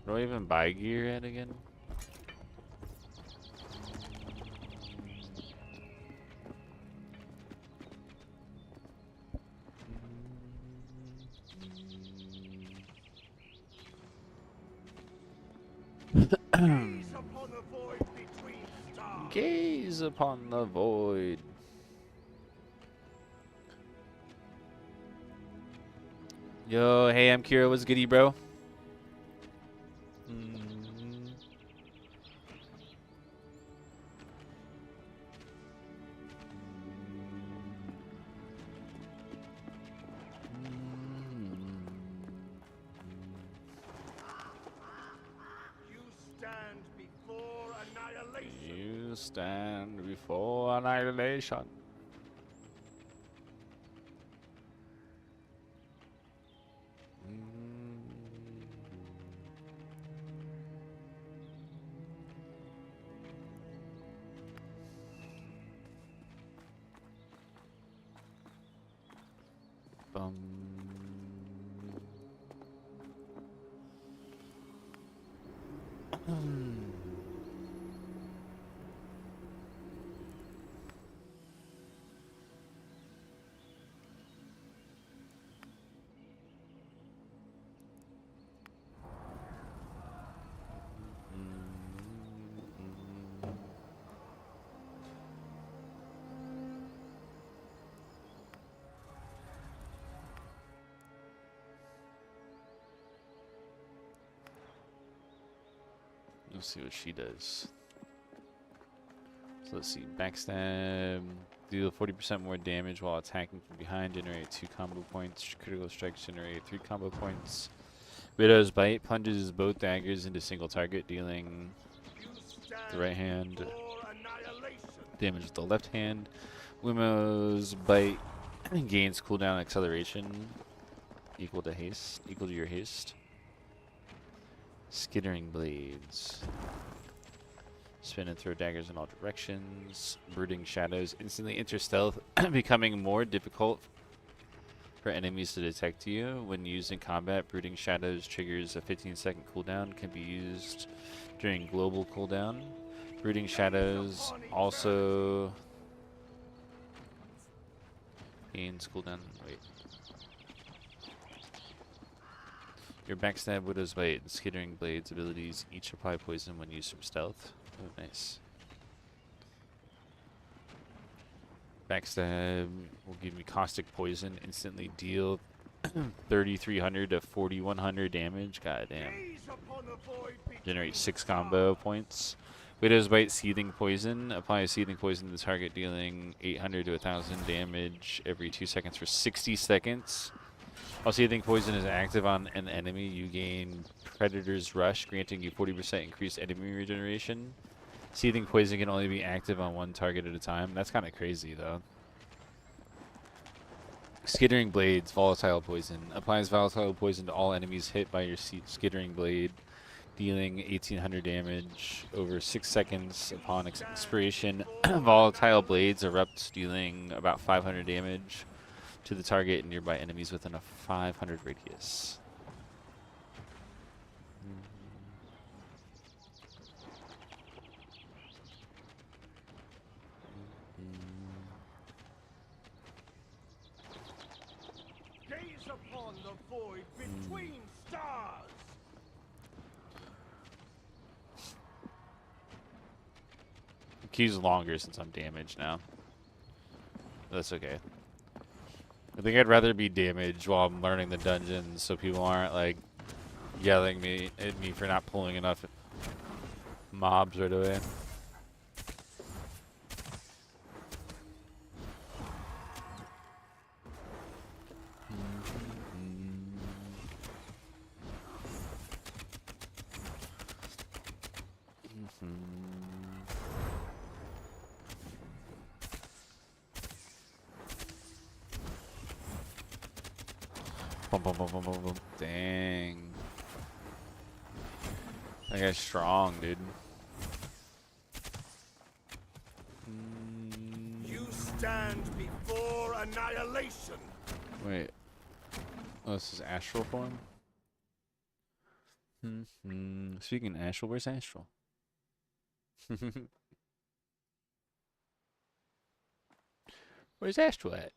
Do I even buy gear yet again? Gaze upon the void. Yo, hey, I'm Kira. What's goody, bro? You stand before annihilation. Bum. Let's see what she does. So let's see. Backstab. Deal 40% more damage while attacking from behind. Generate 2 combo points. Critical strikes generate 3 combo points. Widow's Bite plunges both daggers into single target, dealing the right hand damage with the left hand. Widow's Bite gains cooldown acceleration equal to your haste. Skittering Blades. Spin and throw daggers in all directions. Brooding Shadows instantly enter stealth, becoming more difficult for enemies to detect you. When used in combat, Brooding Shadows triggers a 15-second cooldown, can be used during global cooldown. Brooding Shadows also gains cooldown. Wait. Your Backstab, Widow's Bite, and Skittering Blades abilities each apply poison when used from stealth. Oh, nice. Backstab will give me Caustic Poison, instantly deal 3,300 to 4,100 damage. God damn. Generate 6 combo points. Widow's Bite Seething Poison. Apply a Seething Poison to the target, dealing 800 to 1,000 damage every 2 seconds for 60 seconds. While Seething Poison is active on an enemy, you gain Predator's Rush, granting you 40% increased enemy regeneration. Seething Poison can only be active on one target at a time. That's kind of crazy, though. Skittering Blades, Volatile Poison. Applies Volatile Poison to all enemies hit by your Skittering Blade, dealing 1,800 damage over 6 seconds upon expiration. Volatile Blades erupt, dealing about 500 damage to the target and nearby enemies within a 500 radius. Gaze upon the void between stars. The queue's longer since I'm damaged now. That's okay. I think I'd rather be damaged while I'm learning the dungeons so people aren't like yelling at me for not pulling enough mobs right away. Boom, boom, boom, boom, boom, boom. Dang. That guy's strong, dude. You stand before annihilation. Wait. Oh, this is astral form? Speaking of astral, where's astral? Where's astral at?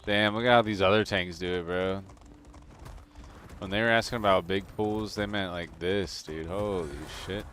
Damn, look at how these other tanks do it, bro. When they were asking about big pools, they meant like this, dude. Holy shit.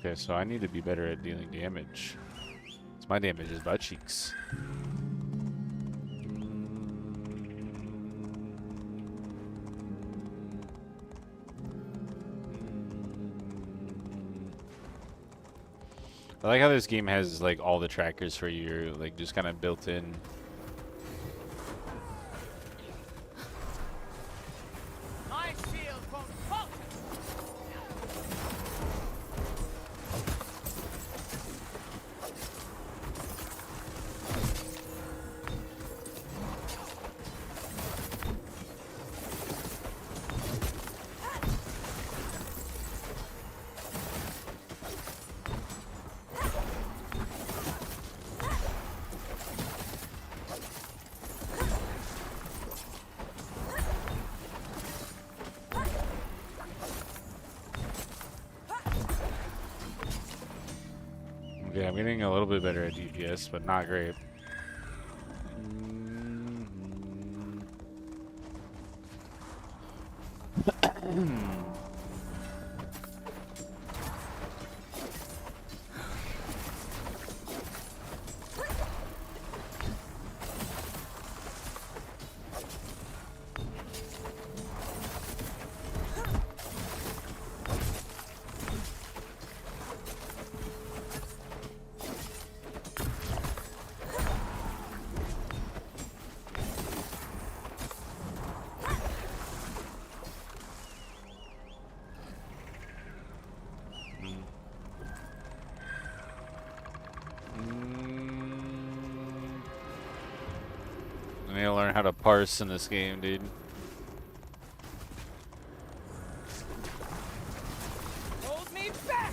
Okay, so I need to be better at dealing damage. So my damage is butt cheeks. I like how this game has like all the trackers for you, like just kind of built in. My shield won't falter. Okay, I'm getting a little bit better at DPS, but not great. I need to learn how to parse in this game, dude. Hold me back.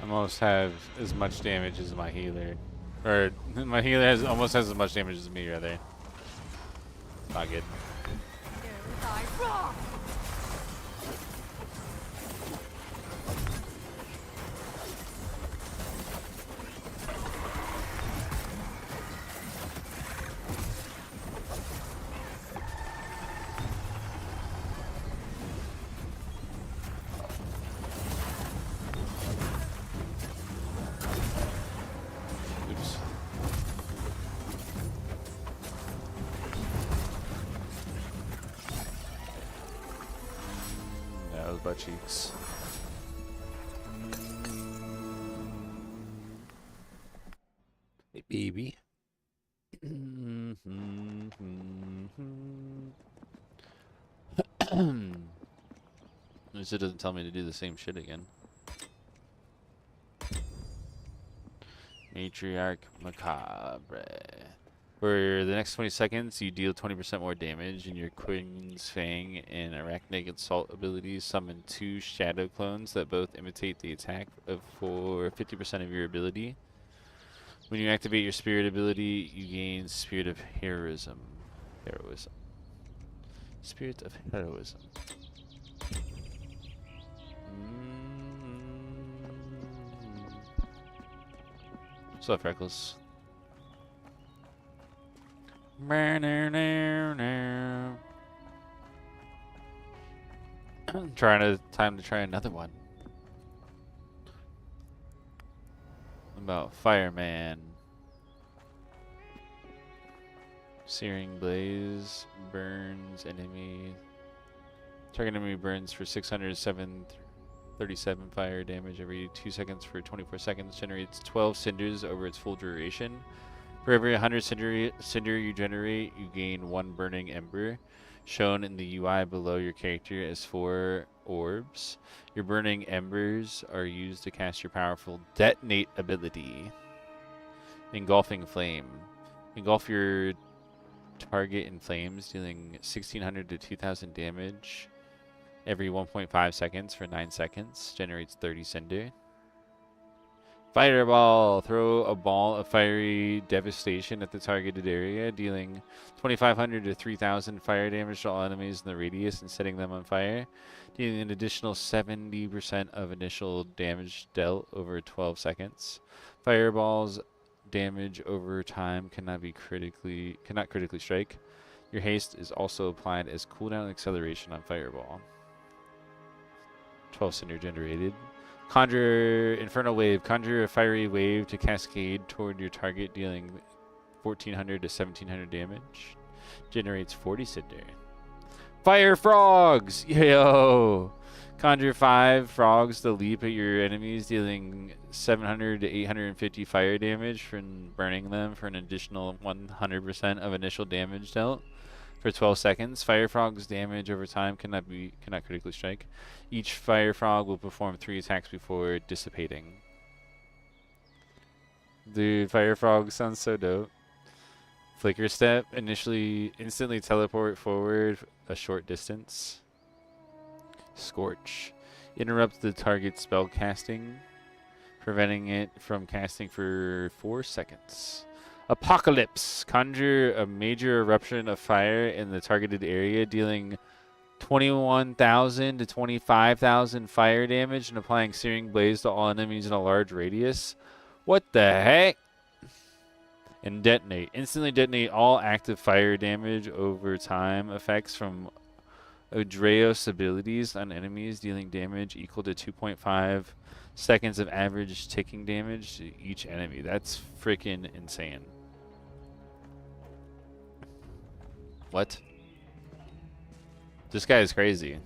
almost have as much damage as my healer. Or my healer has almost has as much damage as me, rather. It's not good. Oops. That was butt cheeks. Hey, baby. At least it doesn't tell me to do the same shit again. Matriarch Macabre. For the next 20 seconds, you deal 20% more damage, and your Queen's Fang and Arachnic Assault abilities summon 2 Shadow Clones that both imitate the attack for 50% of your ability. When you activate your Spirit ability, you gain Spirit of Heroism. Spirit of Heroism. What's up, Freckles? Time to try another one. About Fireman. Searing Blaze burns enemy. Target enemy burns for 637 fire damage every 2 seconds for 24 seconds. Generates 12 cinders over its full duration. For every 100 cinder you generate, you gain 1 burning ember. Shown in the UI below your character as 4 orbs. Your burning embers are used to cast your powerful detonate ability. Engulfing Flame. Engulf your target in flames, dealing 1600 to 2000 damage every 1.5 seconds for 9 seconds. Generates 30 cinder. Fireball. Throw a ball of fiery devastation at the targeted area, dealing 2500 to 3000 fire damage to all enemies in the radius and setting them on fire, dealing an additional 70% of initial damage dealt over 12 seconds. Fireball's damage over time cannot critically strike. Your haste is also applied as cooldown acceleration on Fireball. 12 cinder generated. Conjure Infernal Wave. Conjure a fiery wave to cascade toward your target, dealing 1400 to 1700 damage. Generates 40 cinder. Fire Frogs! Yo! Conjure 5 frogs to leap at your enemies, dealing 700 to 850 fire damage from burning them for an additional 100% of initial damage dealt. For 12 seconds, Fire Frog's damage over time cannot critically strike. Each Fire Frog will perform 3 attacks before dissipating. Dude, Fire Frog sounds so dope. Flicker Step, instantly teleport forward a short distance. Scorch. Interrupt the target spell casting, preventing it from casting for 4 seconds. Apocalypse. Conjure a major eruption of fire in the targeted area, dealing 21,000 to 25,000 fire damage and applying Searing Blaze to all enemies in a large radius. What the heck? And detonate. Instantly detonate all active fire damage over time effects from Odreos abilities on enemies, dealing damage equal to 2.5 seconds of average ticking damage to each enemy. That's freaking insane. What? This guy is crazy.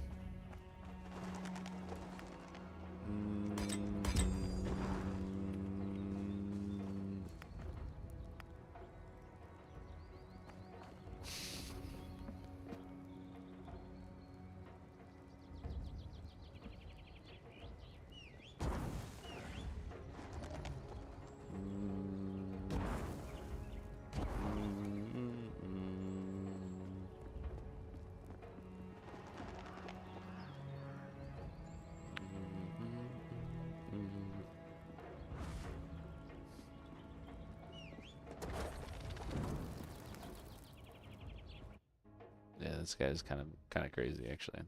This guy's kind of crazy, actually.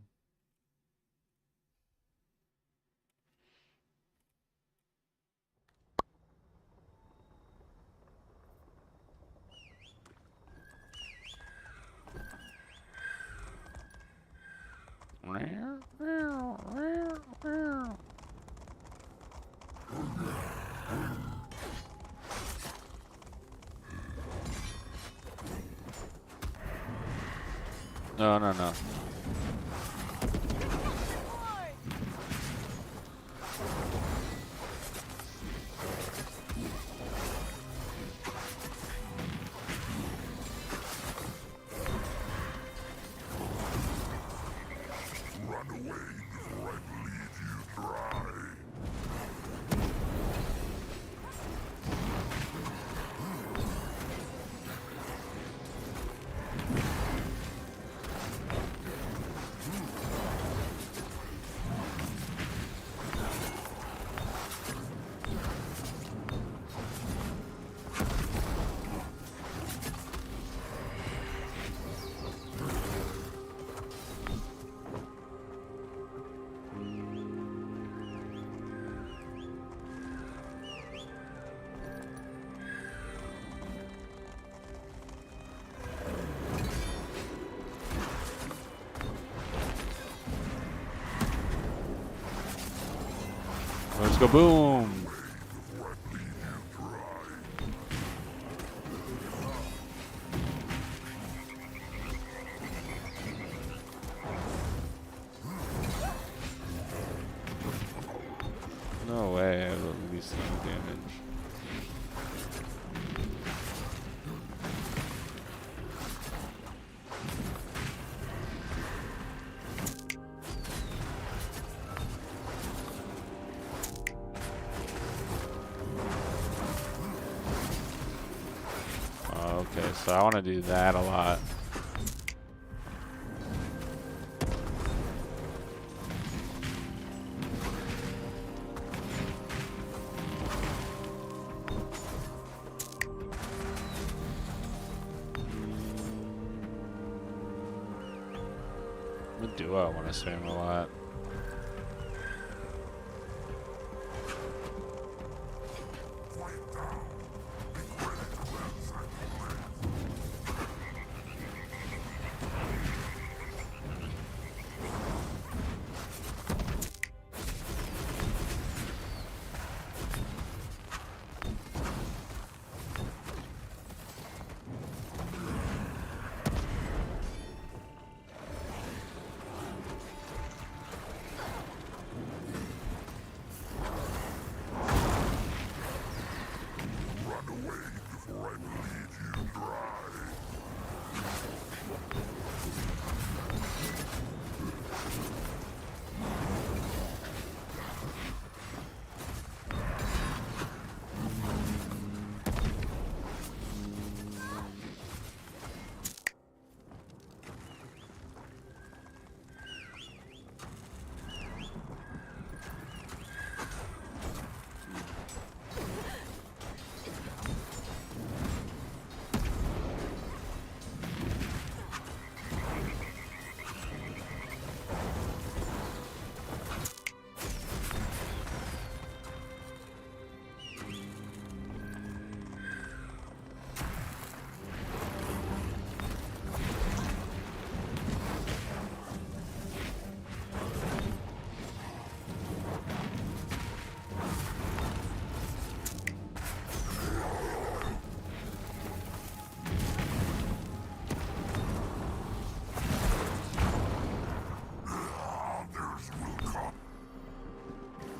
No, no, no. Run away before I bleed you dry. Let's go, boom. No way, I have at least no damage. Okay, so I want to do that a lot. What do I want to spam a lot?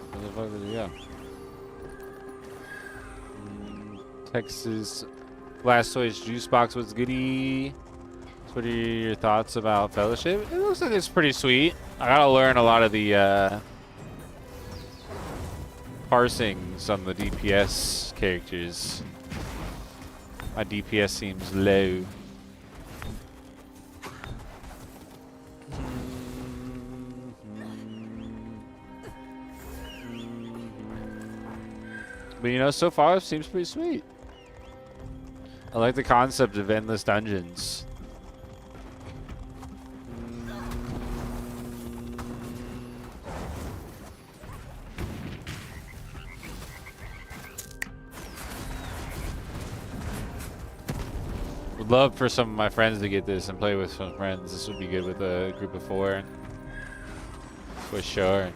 Where the fuck did he go? Texas Blastoise Juice Box was goody. So what are your thoughts about Fellowship? It looks like it's pretty sweet. I gotta learn a lot of the parsings on the DPS characters. My DPS seems low. But you know, so far it seems pretty sweet. I like the concept of endless dungeons. would love for some of my friends to get this and play with some friends. This would be good with a group of 4. For sure.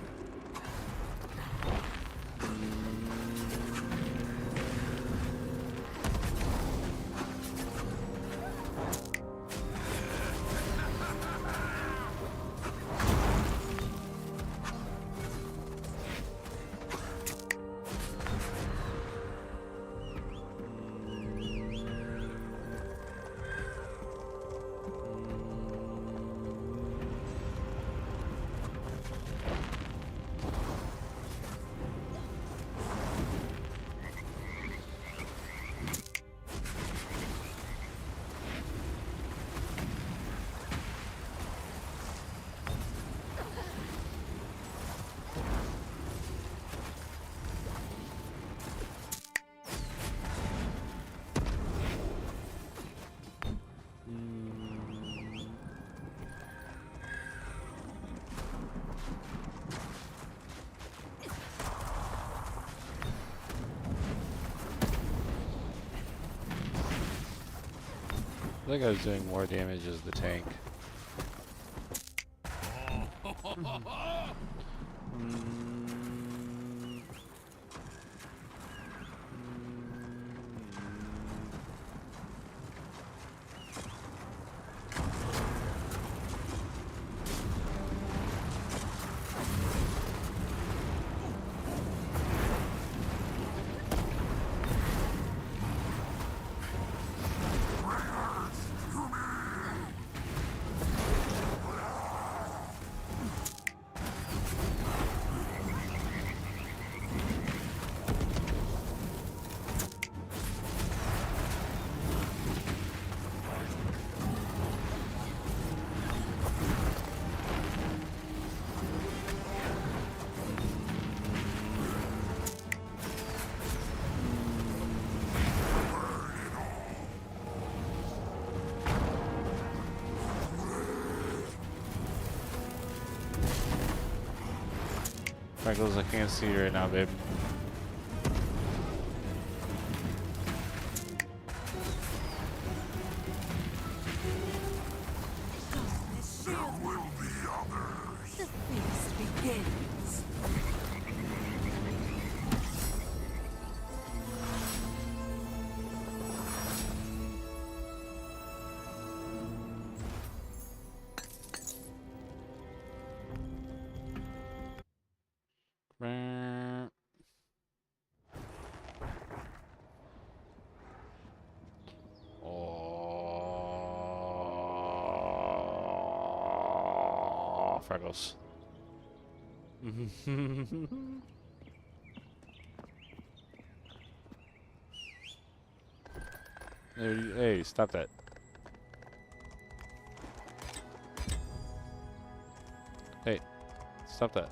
I think I was doing more damage as the tank. Freckles, I can't see you right now, babe. The feast begins. Oh, Freckles. Hey, stop that. Hey, stop that.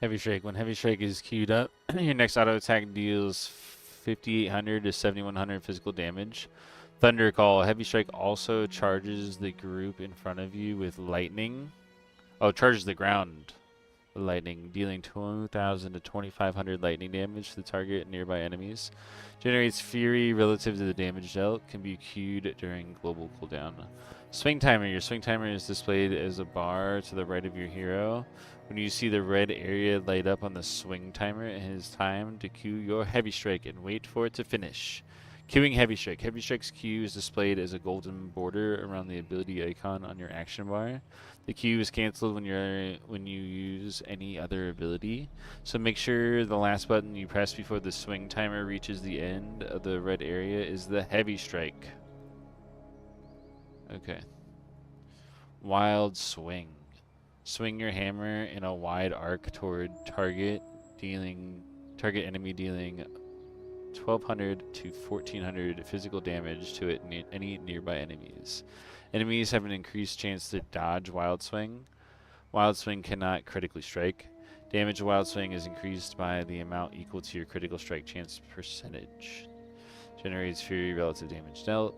Heavy Strike. When Heavy Strike is queued up, your next auto attack deals 5,800 to 7,100 physical damage. Thunder Call. Heavy Strike also charges the group in front of you with lightning. Oh, charges the ground with lightning, dealing 2,000 to 2,500 lightning damage to the target and nearby enemies. Generates fury relative to the damage dealt. Can be queued during global cooldown. Swing Timer. Your swing timer is displayed as a bar to the right of your hero. When you see the red area light up on the swing timer, it is time to queue your Heavy Strike and wait for it to finish. Queuing Heavy Strike. Heavy Strike's queue is displayed as a golden border around the ability icon on your action bar. The queue is cancelled when you use any other ability. So make sure the last button you press before the swing timer reaches the end of the red area is the Heavy Strike. Okay. Wild Swing. Swing your hammer in a wide arc toward target enemy, dealing 1,200 to 1,400 physical damage to it any nearby enemies. Enemies have an increased chance to dodge Wild Swing. Wild Swing cannot critically strike. Damage of Wild Swing is increased by the amount equal to your critical strike chance percentage. Generates fury relative damage dealt.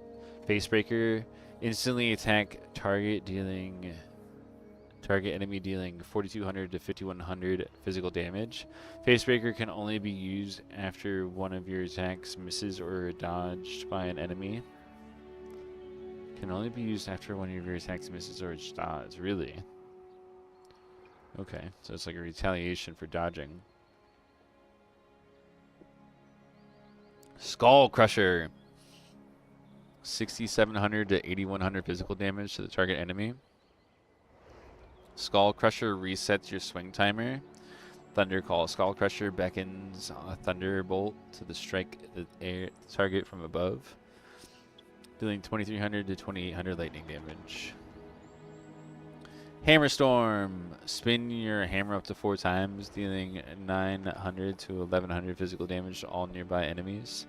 Facebreaker. Instantly attack target enemy dealing 4,200 to 5,100 physical damage. Facebreaker can only be used after one of your attacks misses or dodged by an enemy. Can only be used after one of your attacks misses or it's dodged. Really? Okay, so it's like a retaliation for dodging. Skull Crusher. 6,700 to 8,100 physical damage to the target enemy. Skull Crusher resets your swing timer. Thunder Call. Skull Crusher beckons a thunderbolt to the strike the target from above, dealing 2,300 to 2,800 lightning damage. Hammer Storm. Spin your hammer up to 4 times, dealing 900 to 1,100 physical damage to all nearby enemies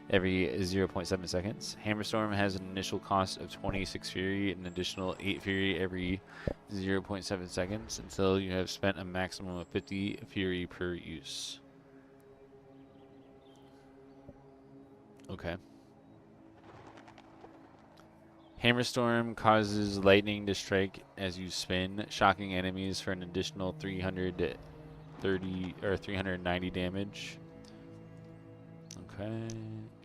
every 0.7 seconds. Hammer Storm has an initial cost of 26 Fury and an additional 8 Fury every 0.7 seconds until you have spent a maximum of 50 Fury per use. Okay. Hammer Storm causes lightning to strike as you spin, shocking enemies for an additional 330 or 390 damage. Okay.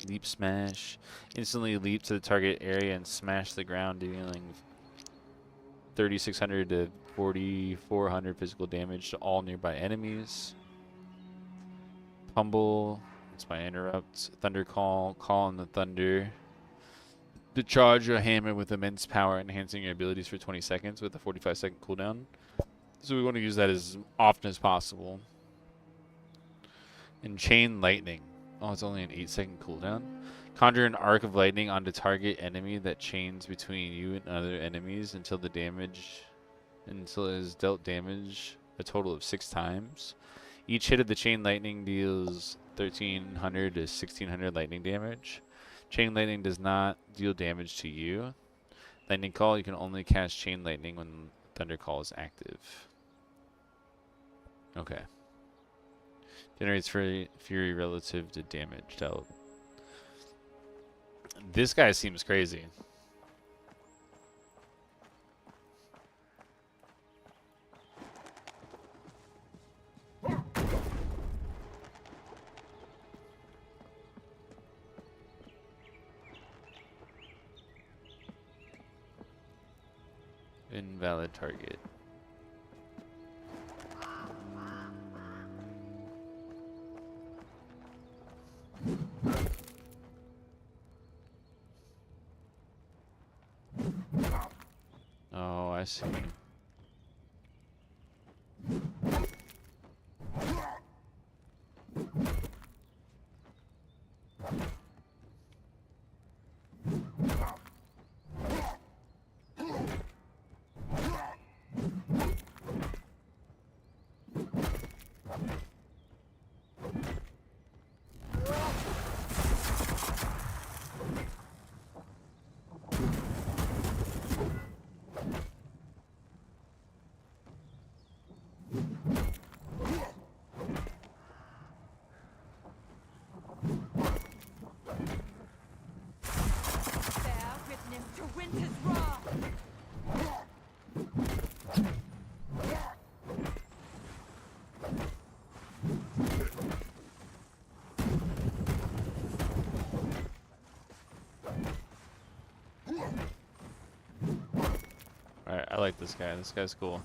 Leap Smash. Instantly leap to the target area and smash the ground, dealing 3,600 to 4,400 physical damage to all nearby enemies. Pummel. That's my interrupt. Thunder Call. Call on the thunder. To charge a hammer with immense power, enhancing your abilities for 20 seconds with a 45-second cooldown. So we want to use that as often as possible. And Chain Lightning. Oh, it's only an 8-second cooldown. Conjure an arc of lightning onto target enemy that chains between you and other enemies until it is dealt damage a total of 6 times. Each hit of the chain lightning deals 1,300 to 1,600 lightning damage. Chain lightning does not deal damage to you. Lightning Call, you can only cast chain lightning when Thunder Call is active. Okay. Generates fury relative to damage dealt. This guy seems crazy. Invalid target. Oh, I see. Alright, I like this guy. This guy's cool.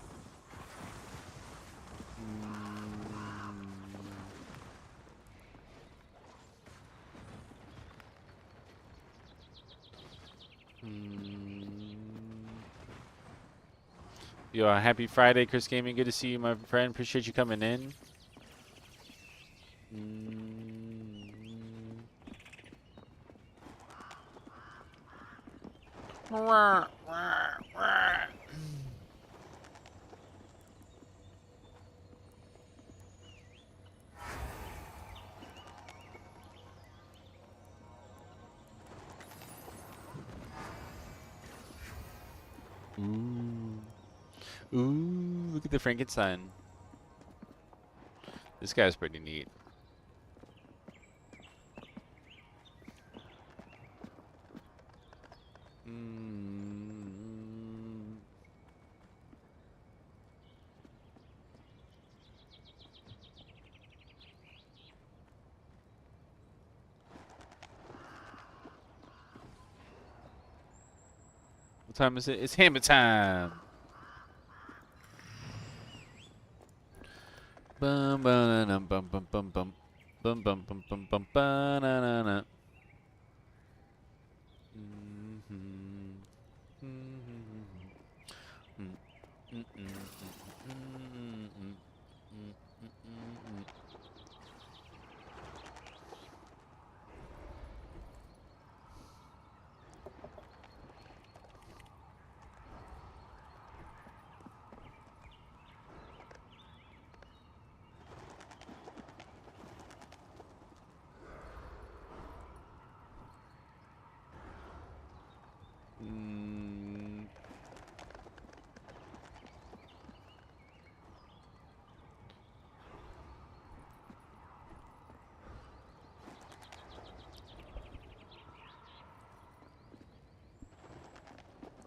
Yo, happy Friday, Chris Gaming. Good to see you, my friend. Appreciate you coming in. Ooh, look at the Frankenstein. This guy's pretty neat. Mm. What time is it? It's hammer time. Bum bum bum bum bum bum bum bum bum bum bum ba na na na.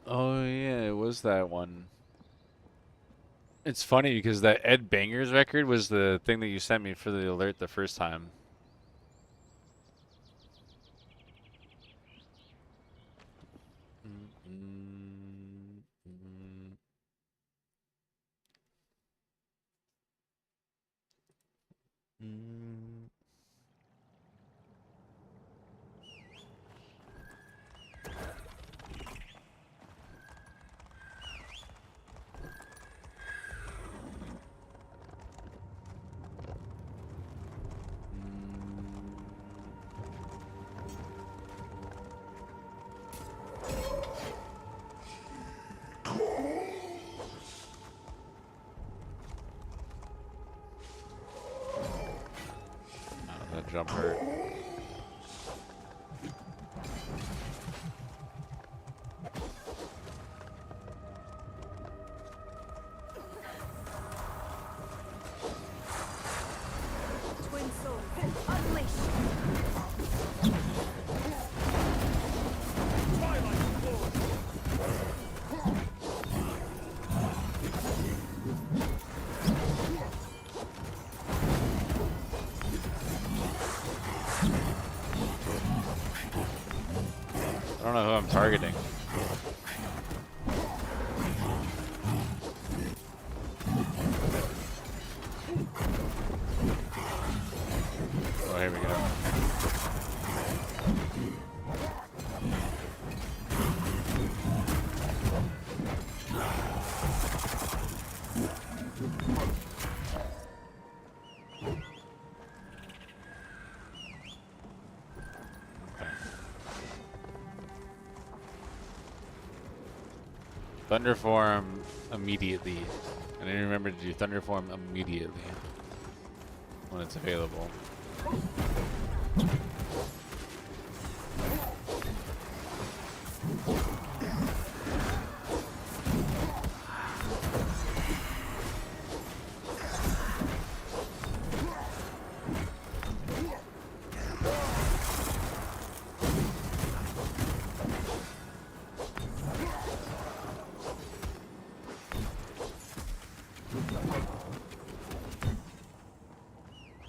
Oh yeah, it was that one. It's funny because that Ed Banger's record was the thing that you sent me for the alert the first time. That jump hurt. Twin swords, unleash. I don't know who I'm targeting. Oh, here we go. Thunderform immediately. And then remember to do Thunderform immediately when it's available.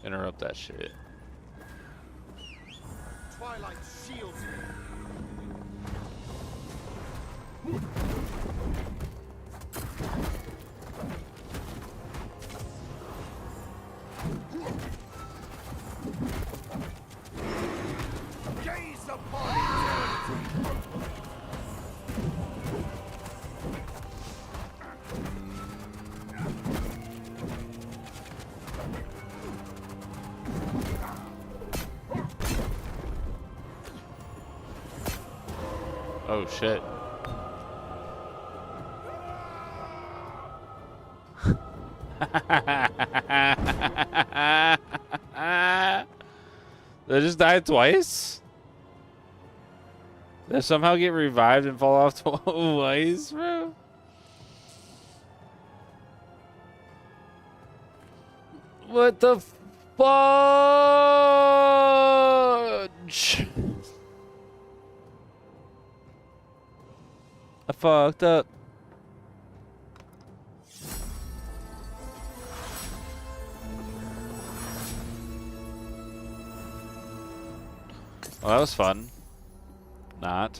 Interrupt that shit. Twilight shields me. Gaze upon eternity. Oh shit. They just died twice? They somehow get revived and fall off twice, bro? What the fudge? I fucked up. Well, that was fun. Not.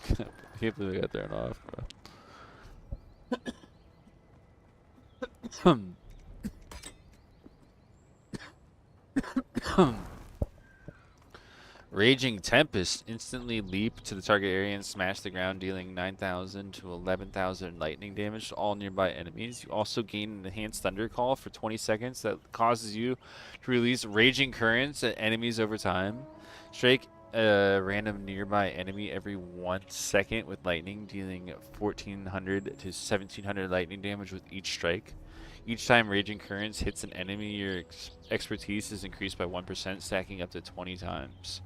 I can't believe I got thrown off, bro. Raging Tempest. Instantly leap to the target area and smash the ground, dealing 9,000 to 11,000 lightning damage to all nearby enemies. You also gain an enhanced Thunder Call for 20 seconds that causes you to release Raging Currents at enemies over time. Strike a random nearby enemy every 1 second with lightning, dealing 1,400 to 1,700 lightning damage with each strike. Each time Raging Currents hits an enemy, your expertise is increased by 1%, stacking up to 20 times.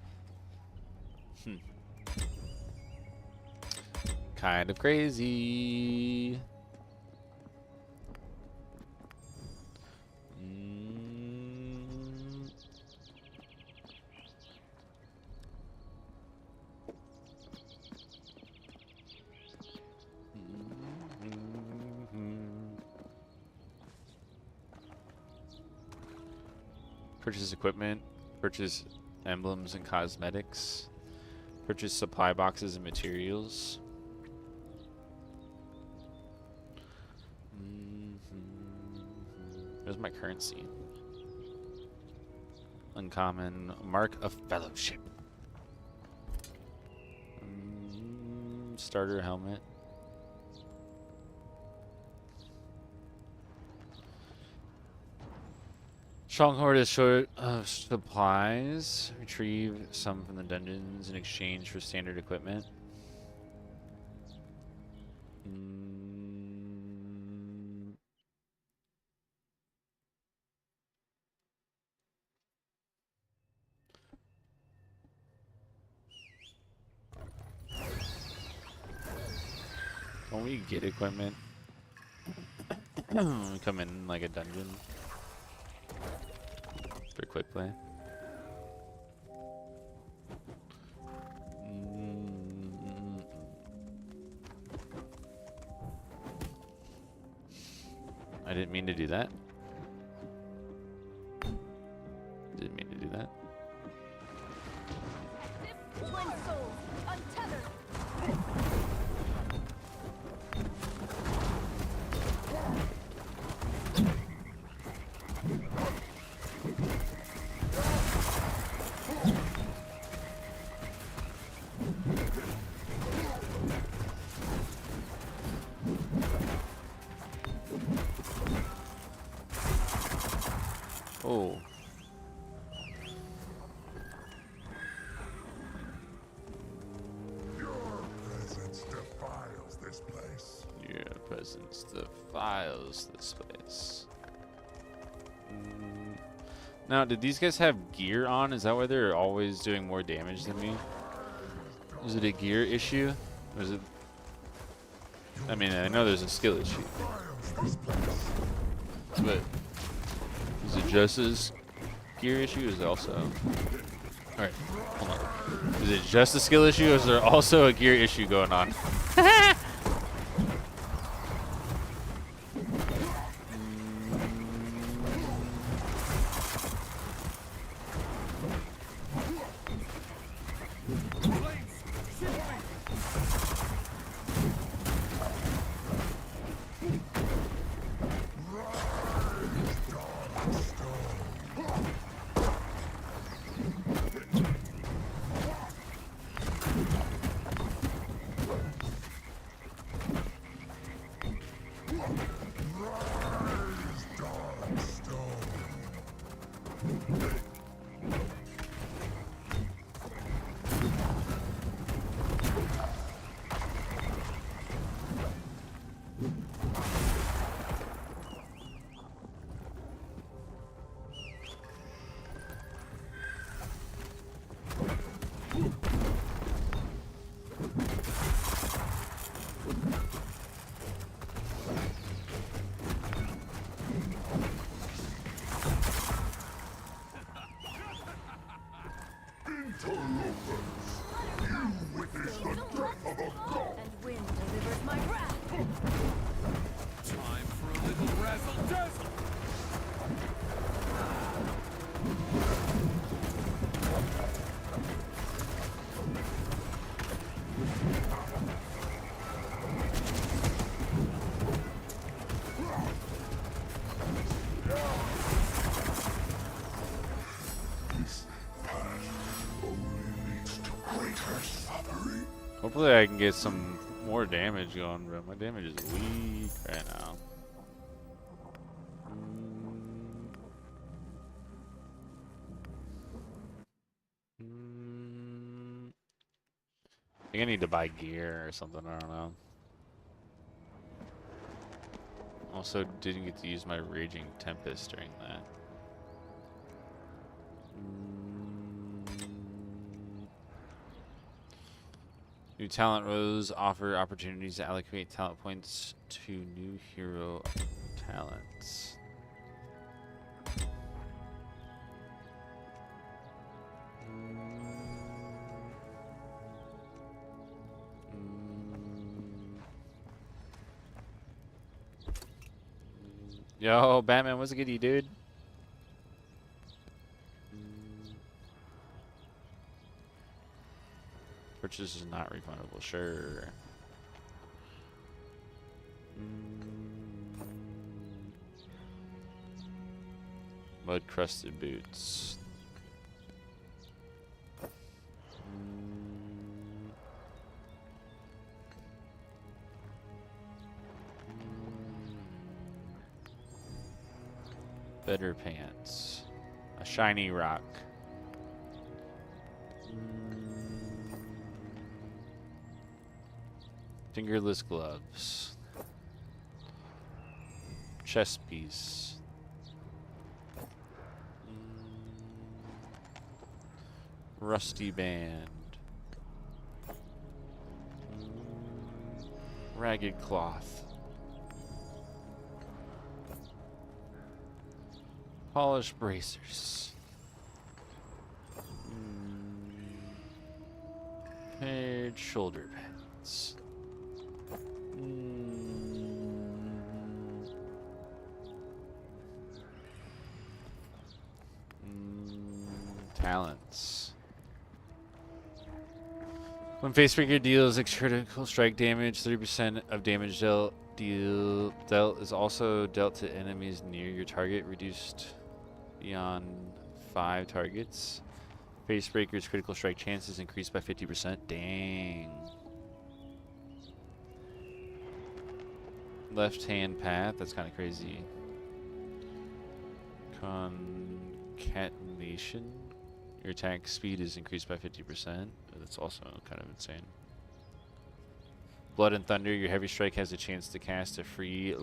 Kind of crazy. Purchase equipment, purchase emblems and cosmetics, purchase supply boxes and materials. Where's my currency? Uncommon, Mark of Fellowship. Starter helmet. Stronghold is short of supplies. Retrieve some from the dungeons in exchange for standard equipment. When we get equipment, we come in like a dungeon for quick play. I didn't mean to do that. Didn't mean to do that. Twin souls, untethered. Oh. Your presence defiles this place. Your presence defiles this place. Now, did these guys have gear on? Is that why they're always doing more damage than me? Is it a gear issue? Or is it... I mean, I know there's a skill issue. But is it just as gear issue? Is it also... Alright, hold on. Is it just a skill issue or is there also a gear issue going on? Hopefully I can get some more damage going, bro. My damage is weak right now. I think I need to buy gear or something, I don't know. Also didn't get to use my Raging Tempest during that. New talent rows offer opportunities to allocate talent points to new hero talents. Yo, Batman, what's a goodie, dude? Purchase is not refundable, sure. Mud crusted boots. Better pants. A shiny rock. Fingerless gloves. Chest piece. Rusty band. Ragged cloth. Polished bracers. Paired shoulder pads. Talents. When Facebreaker deals critical strike damage, 30% of damage dealt is also dealt to enemies near your target, reduced beyond 5 targets. Facebreaker's critical strike chances increased by 50%. Dang. Left hand path, that's kind of crazy. Concatenation. Your attack speed is increased by 50%. That's also kind of insane. Blood and Thunder. Your heavy strike has a chance to cast a free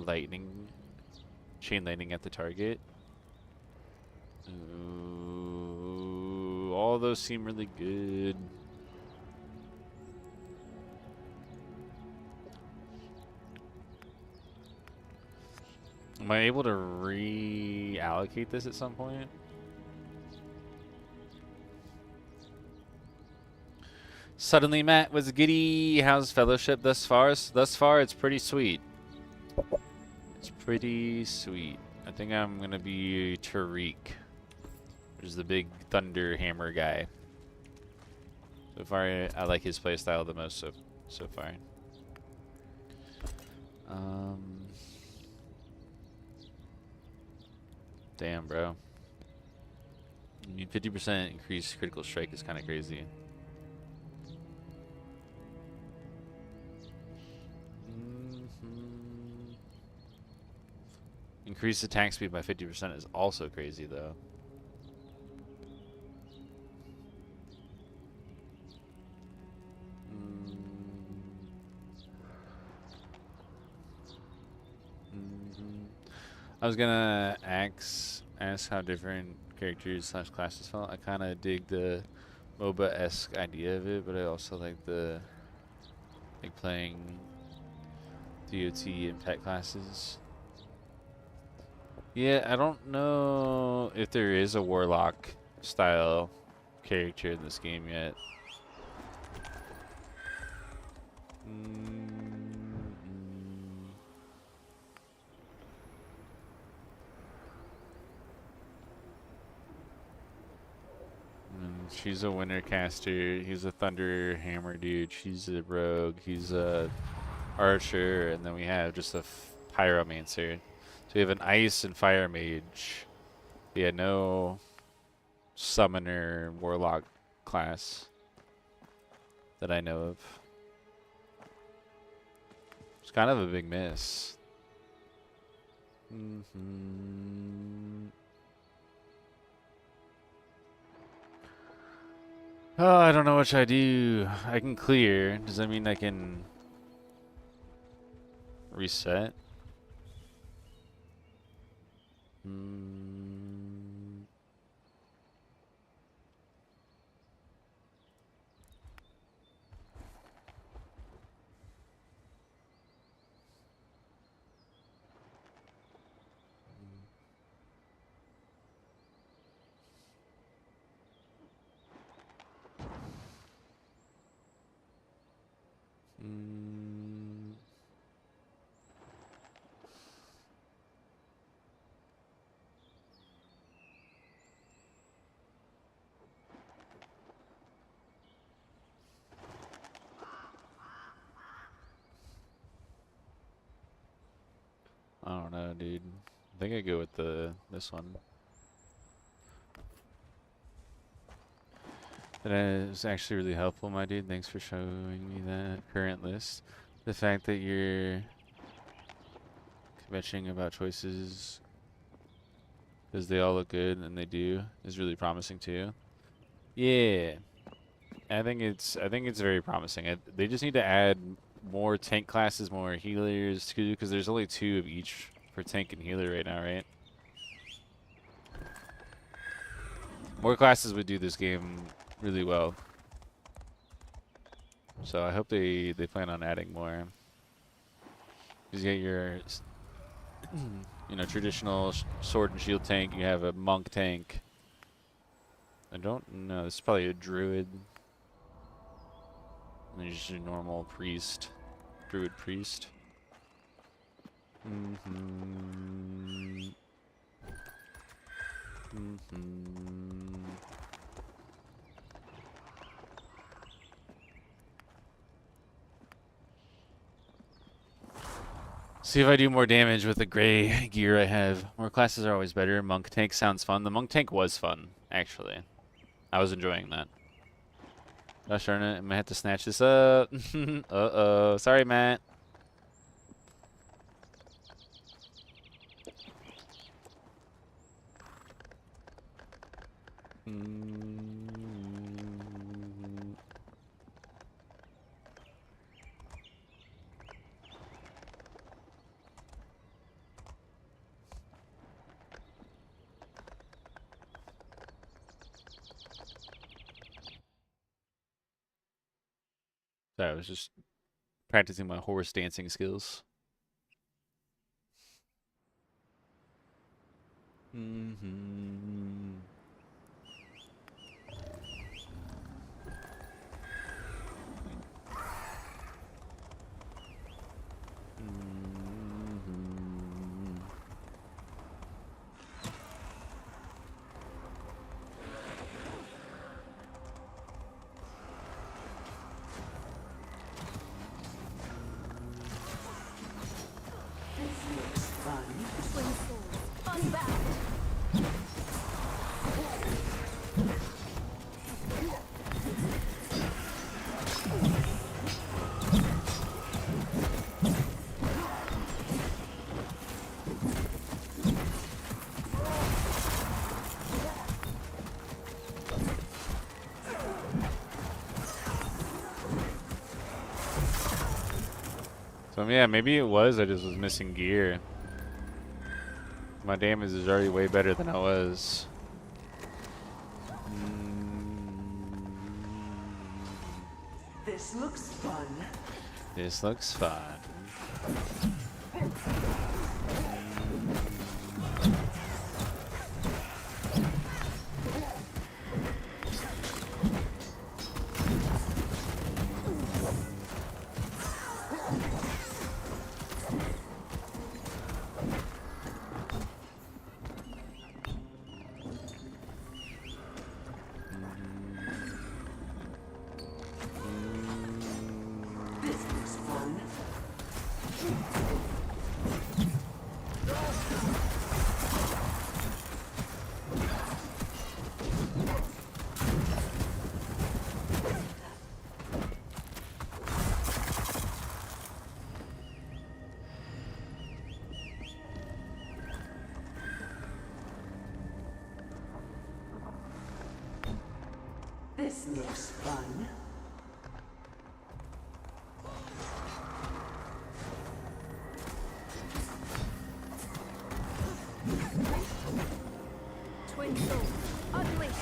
chain lightning at the target. Ooh, all those seem really good. Am I able to reallocate this at some point? Suddenly, Matt was giddy. How's Fellowship thus far? Thus far, it's pretty sweet. It's pretty sweet. I think I'm gonna be Tariq, which is the big thunder hammer guy. So far, I like his playstyle the most so far. Damn, bro. I mean, 50% increased critical strike is kind of crazy. Increased attack speed by 50% is also crazy, though. I was gonna ask how different characters / classes felt. I kind of dig the MOBA-esque idea of it, but I also like playing DOT and pet classes. Yeah, I don't know if there is a Warlock style character in this game yet. She's a winter caster. He's a thunder hammer dude. She's a rogue. He's a archer, and then we have just a pyromancer. So we have an ice and fire mage. Yeah, no summoner warlock class that I know of. It's kind of a big miss. Mm-hmm. Oh, I don't know what should I do. I can clear. Does that mean I can reset? Mm. Mm. I don't know, dude. I think I go with this one. That is actually really helpful, my dude. Thanks for showing me that current list. The fact that you're mentioning about choices because they all look good and they do is really promising too. Yeah, I think it's very promising. They just need to add more tank classes, more healers too, because there's only 2 of each for tank and healer right now, right? More classes would do this game really well. So I hope they plan on adding more. Because you get your traditional sword and shield tank. You have a monk tank. I don't know. This is probably a druid. And then just a normal priest, druid priest. Mm-hmm. Mm-hmm. See if I do more damage with the gray gear I have. More classes are always better. Monk tank sounds fun. The monk tank was fun, actually. I was enjoying that. Gosh darn it, I might have to snatch this up. Uh-oh. Sorry, Matt. Sorry, I was just practicing my horse dancing skills. Mm-hmm. Mm-hmm. Twin souls, unbound. So yeah, maybe it was I just was missing gear. My damage is already way better than I was. This looks fun. This looks fun. This looks fun. looks fun. Twin souls. Unleash.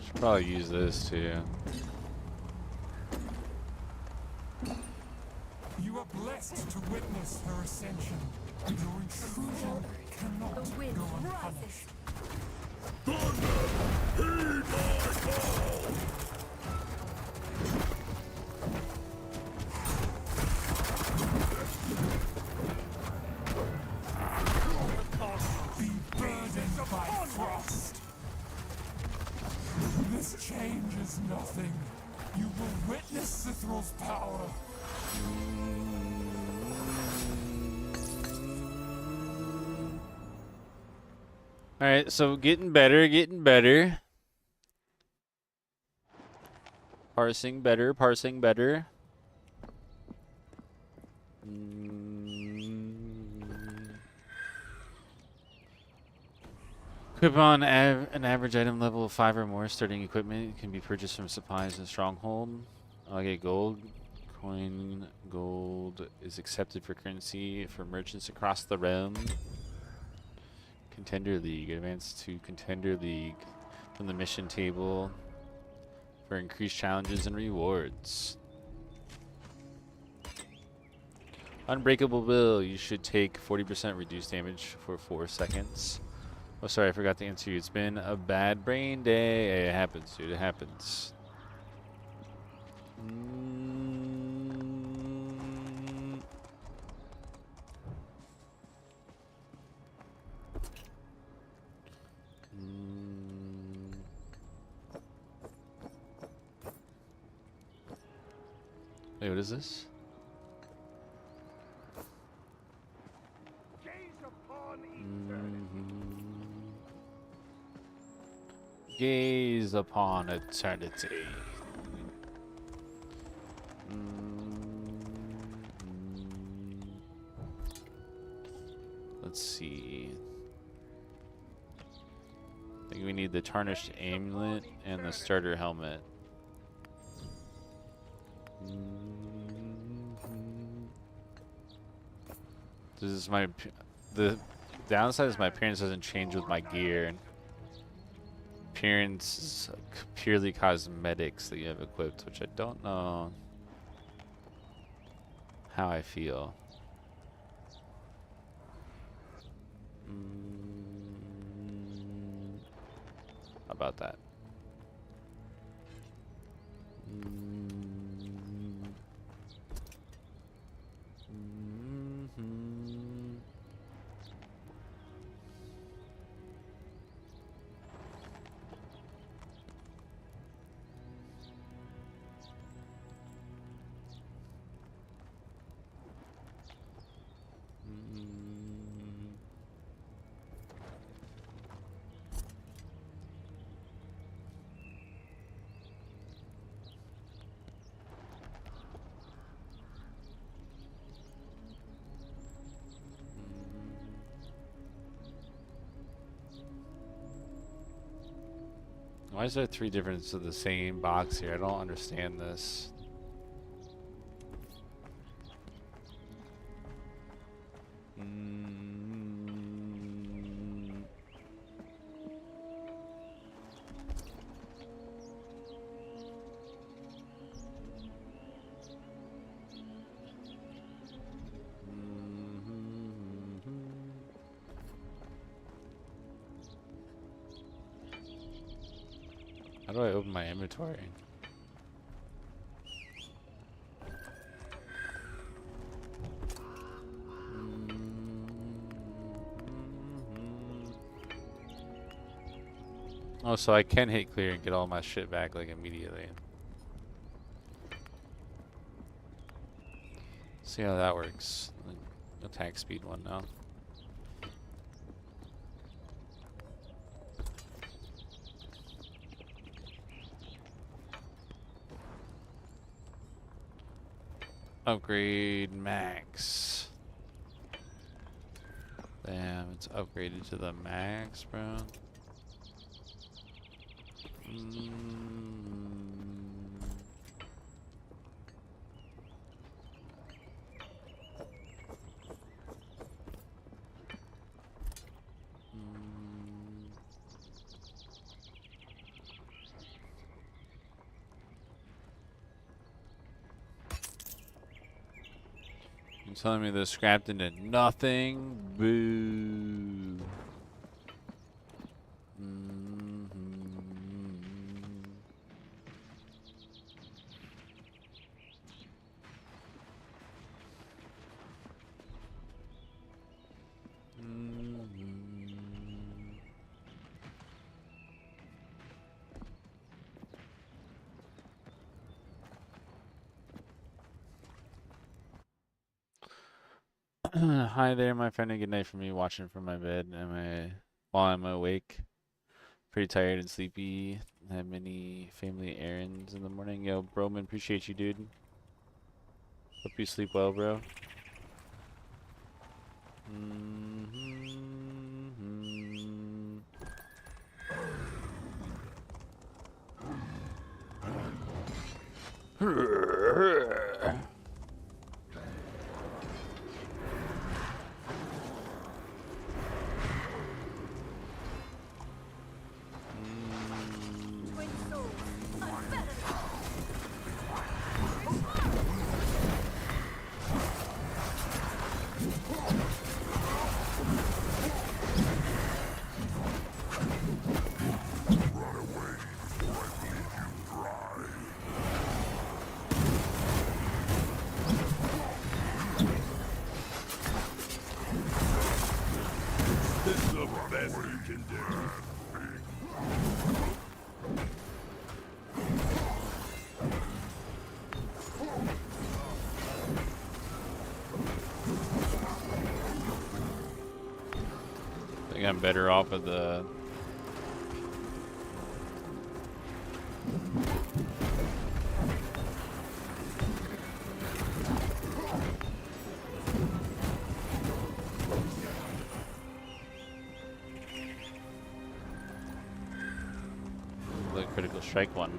Should probably use this too. You are blessed to witness her ascension. Your intrusion cannot The wind go rises. unpunished. Be burdened by frost. This changes nothing. You will witness Cithral's power. Alright, so getting better, getting better. Parsing better, parsing better. Equip on an average item level of 5 or more. Starting equipment can be purchased from supplies and stronghold. I'll get gold. Coin gold is accepted for currency for merchants across the realm. Contender League. Advance to Contender League from the mission table for increased challenges and rewards. Unbreakable Will. You should take 40% reduced damage for 4 seconds. Oh, sorry, I forgot to answer you. It's been a bad brain day. It happens, dude. It happens. Wait, what is this? Gaze upon eternity. Gaze upon eternity. Let's see. I think we need the tarnished amulet and the starter helmet. This is the downside is my appearance doesn't change with my gear. Appearance is purely cosmetics that you have equipped, which I don't know how I feel. How about that? Why is there 3 different of the same box here? I don't understand this. How do I open my inventory? Oh, so I can hit clear and get all my shit back like immediately. See how that works. Attack speed one now. Upgrade max. Damn, it's upgraded to the max, bro. You're telling me they're scrapped into nothing? Boo. Hi there, my friend, and good night from me watching from my bed. While I'm awake, pretty tired and sleepy. Have many family errands in the morning. Yo, Broman, appreciate you, dude. Hope you sleep well, bro. Twin souls, unfettered. This is the best you can do. I think I'm better off with the. The critical strike one.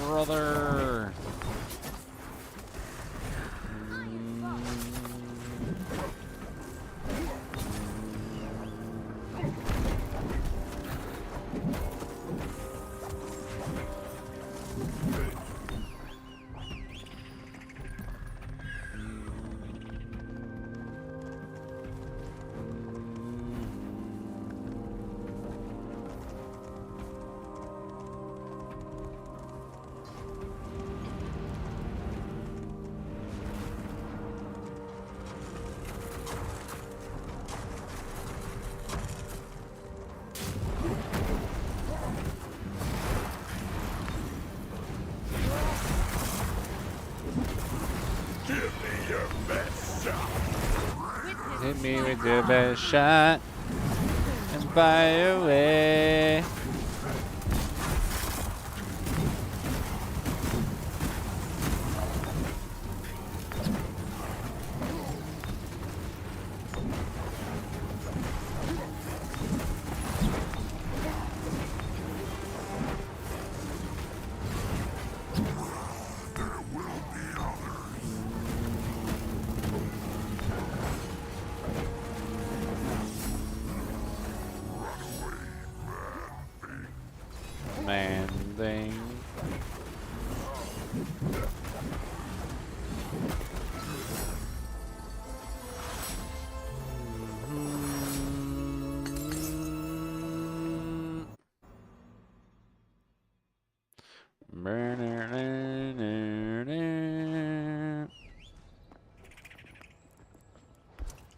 Brother. Hit me with your best shot and fire away.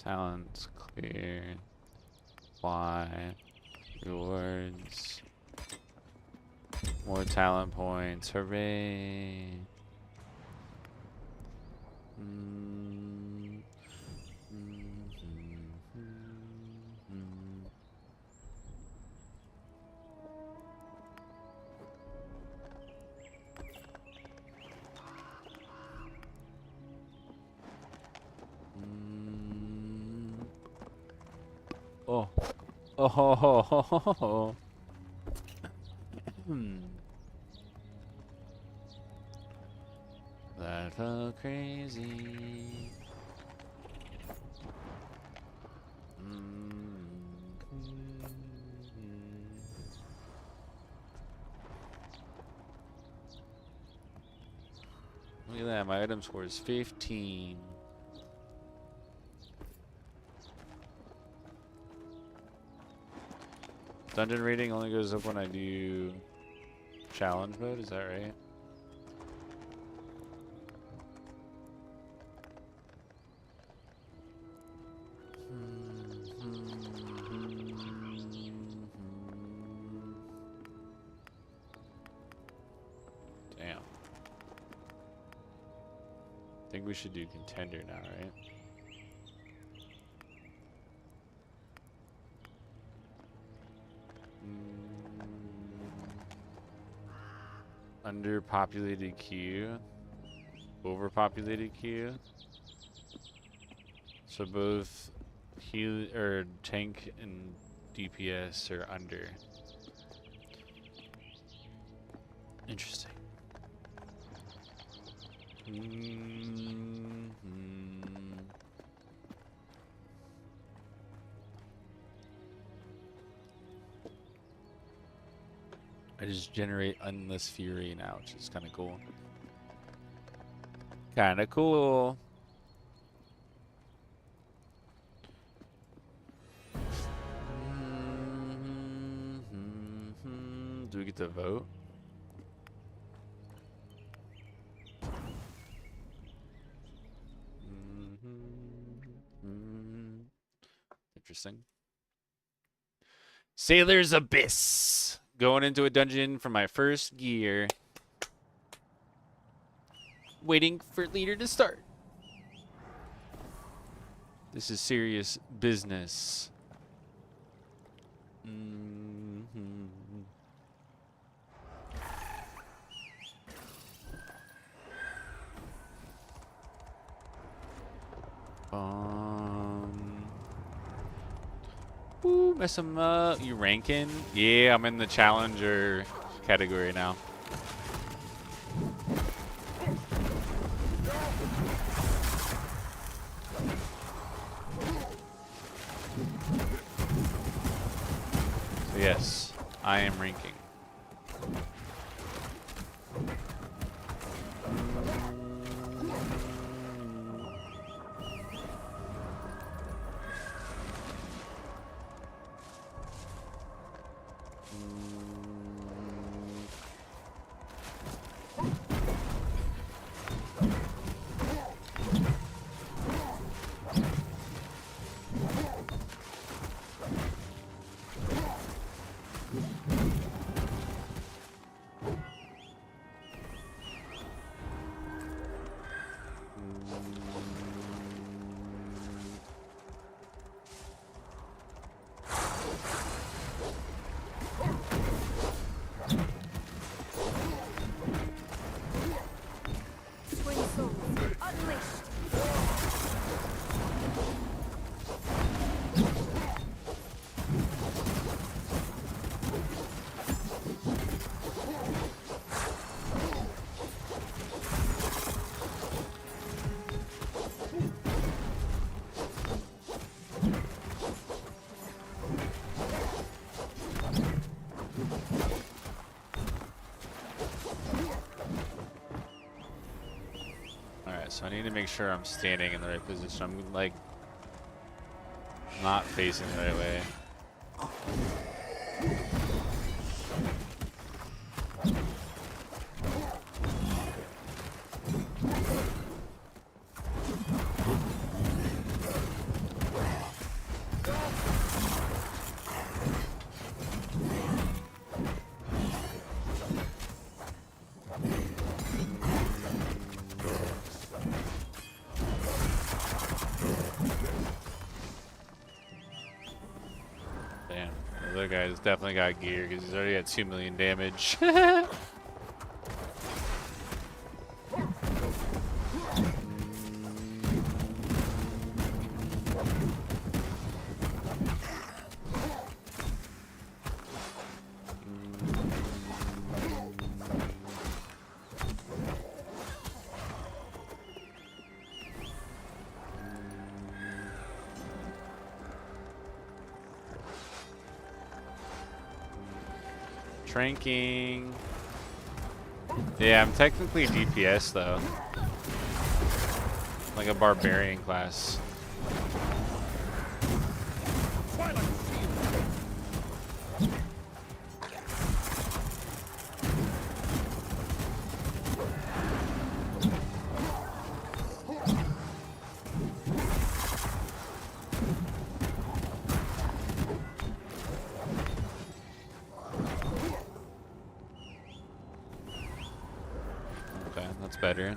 Talents clear. Why? Rewards. More talent points. Hooray. Oh. Oh ho ho ho ho ho. That felt crazy. Look at that, my item score is 15. Dungeon rating only goes up when I do challenge mode, is that right? Damn. I think we should do contender now, right? Underpopulated queue, overpopulated queue. So both heal or tank and DPS are under. Interesting. I just generate endless fury now, which is kind of cool. Kind of cool. Do we get to vote? Interesting. Sailor's Abyss. Going into a dungeon for my first gear. Waiting for leader to start. This is serious business. Ooh, mess him up. You ranking? Yeah, I'm in the challenger category now. So yes, I am ranking. So I need to make sure I'm standing in the right position. I'm like not facing the right way. other guy's definitely got gear because he's already got 2 million damage. Tranking. Yeah, I'm technically DPS though. Like a barbarian class. Okay, that's better.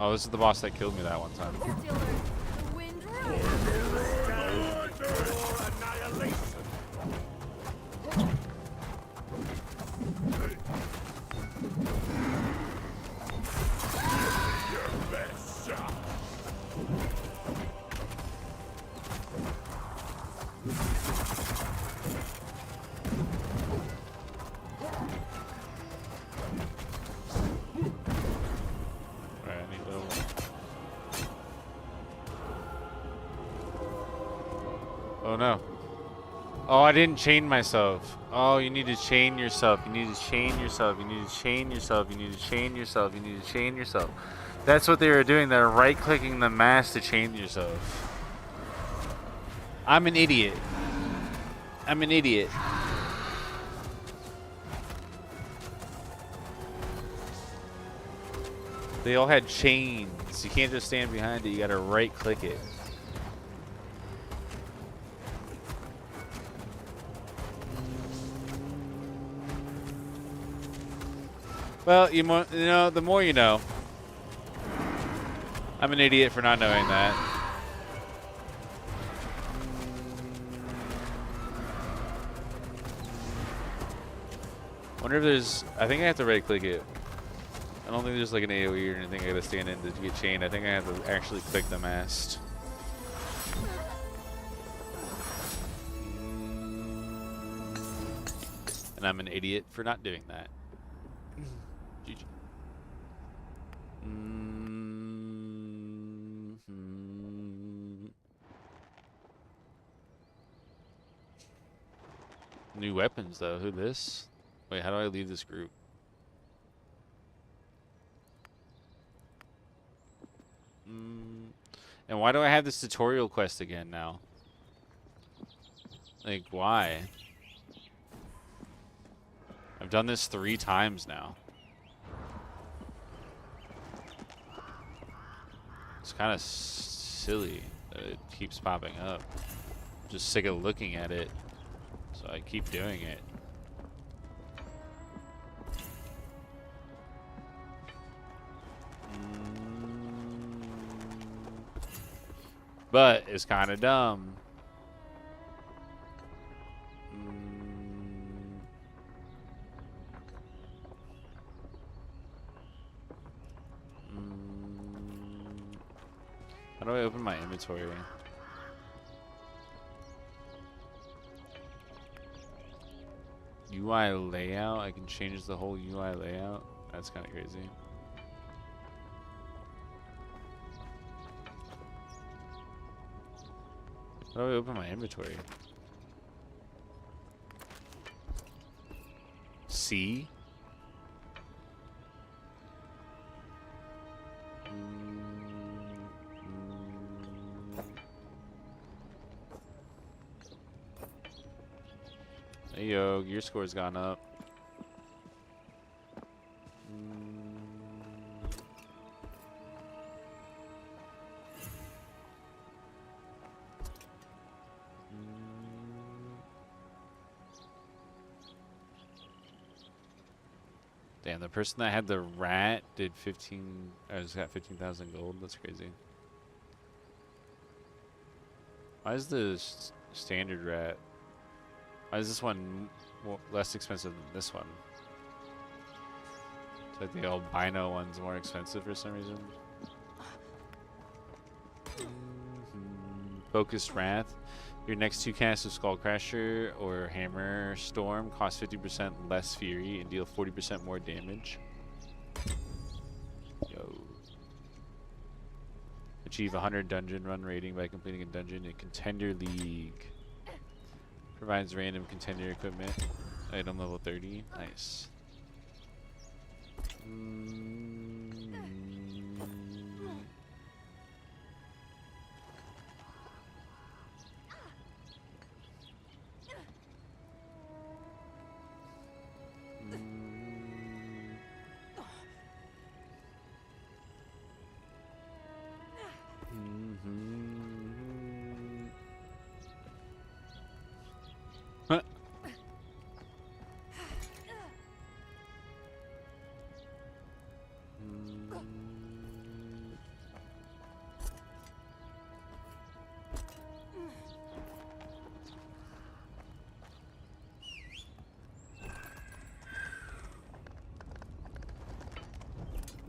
Oh, this is the boss that killed me that one time. Stiller, the wind rules. Alright, I need to... Oh no. Oh, I didn't chain myself. Oh, you need to chain yourself. You need to chain yourself. You need to chain yourself. You need to chain yourself. You need to chain yourself. That's what they were doing. They're right-clicking the mask to chain yourself. I'm an idiot. I'm an idiot. They all had chains. You can't just stand behind it. You gotta right-click it. Well, you know, the more you know. I'm an idiot for not knowing that. Wonder if there's... I think I have to right-click it. I don't think there's like an AoE or anything I gotta stand in to get chained. I think I have to actually click the mast. And I'm an idiot for not doing that. GG. New weapons though. Who this? Wait, how do I leave this group? And why do I have this tutorial quest again now? Like, why? I've done this 3 times now. It's kind of silly that it keeps popping up. I'm just sick of looking at it, so I keep doing it. But it's kind of dumb. How do I open my inventory? UI layout? I can change the whole UI layout? That's kind of crazy. How do I open my inventory? C? your score's gone up. Damn, the person that had the rat did 15. I just got 15,000 gold. That's crazy. Why is the standard rat? Why is this one less expensive than this one? It's like the albino one's more expensive for some reason. Focused Wrath. Your next 2 casts of Skullcrasher or Hammer Storm cost 50% less Fury and deal 40% more damage. Yo. Achieve 100 dungeon run rating by completing a dungeon in Contender League. Provides random contender equipment. Item level 30. Nice. Huh.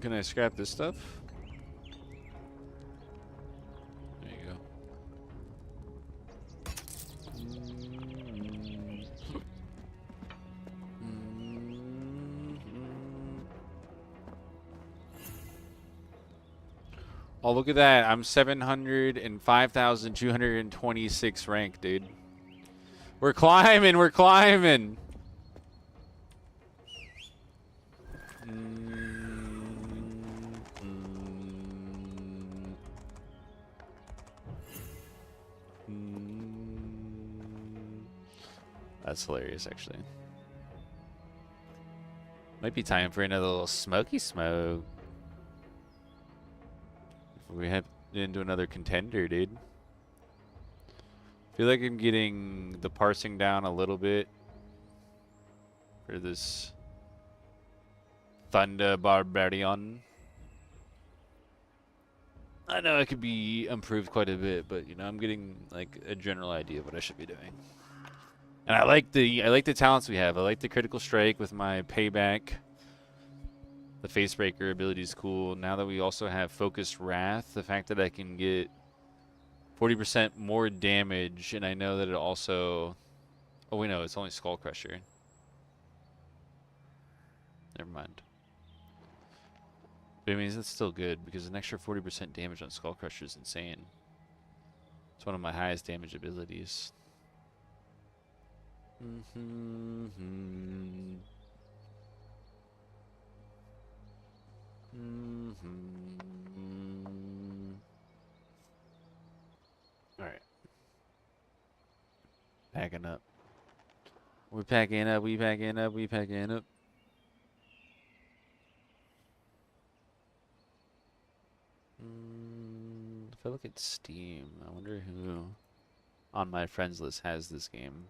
Can I scrap this stuff? There you go. Oh, look at that. I'm 705,226 rank, dude. We're climbing. We're climbing. That's hilarious, actually. Might be time for another little smoky smoke. If we head into another contender, dude. Feel like I'm getting the parsing down a little bit for this Thunder Barbarian. I know it could be improved quite a bit, but you know, I'm getting like a general idea of what I should be doing. And I like the talents we have. I like the critical strike with my payback. The facebreaker ability is cool. Now that we also have focused wrath, the fact that I can get 40% more damage, and I know that it also. Oh wait, no, it's only Skull Crusher. Never mind. But it means it's still good because an extra 40% damage on Skull Crusher is insane. It's one of my highest damage abilities. Alright. Packing up. We're packing up, we packing up, we packing up. If I look at Steam, I wonder who on my friends list has this game.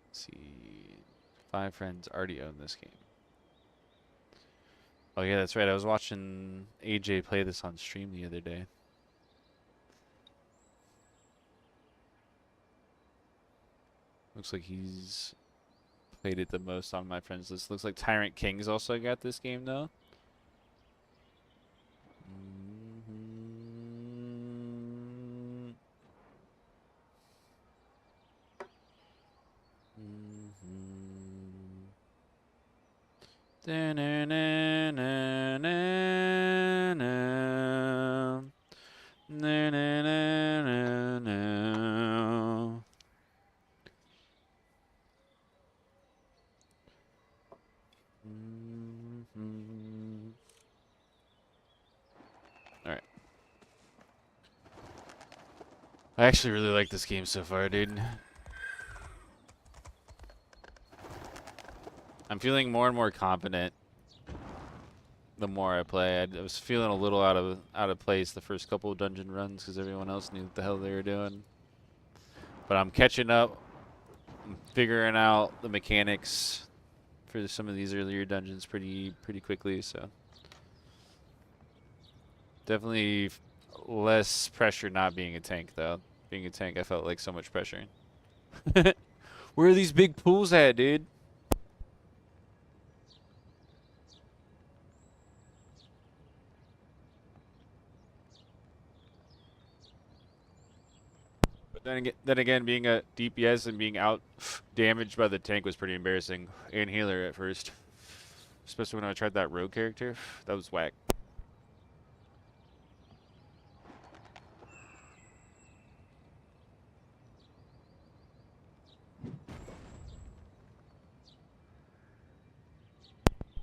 Let's see. 5 friends already own this game. Oh yeah, that's right. I was watching AJ play this on stream the other day. Looks like he's played it the most on my friends list. Looks like Tyrant King's also got this game though. I actually really like this game so far, dude. I'm feeling more and more confident the more I play. I was feeling a little out of place the first couple of dungeon runs because everyone else knew what the hell they were doing. But I'm catching up. I'm figuring out the mechanics for some of these earlier dungeons pretty quickly. So definitely less pressure not being a tank though. Being a tank, I felt like so much pressure. Where are these big pools at, dude? But then again, being a DPS and being out damaged by the tank was pretty embarrassing. And healer at first. Especially when I tried that rogue character. That was whack.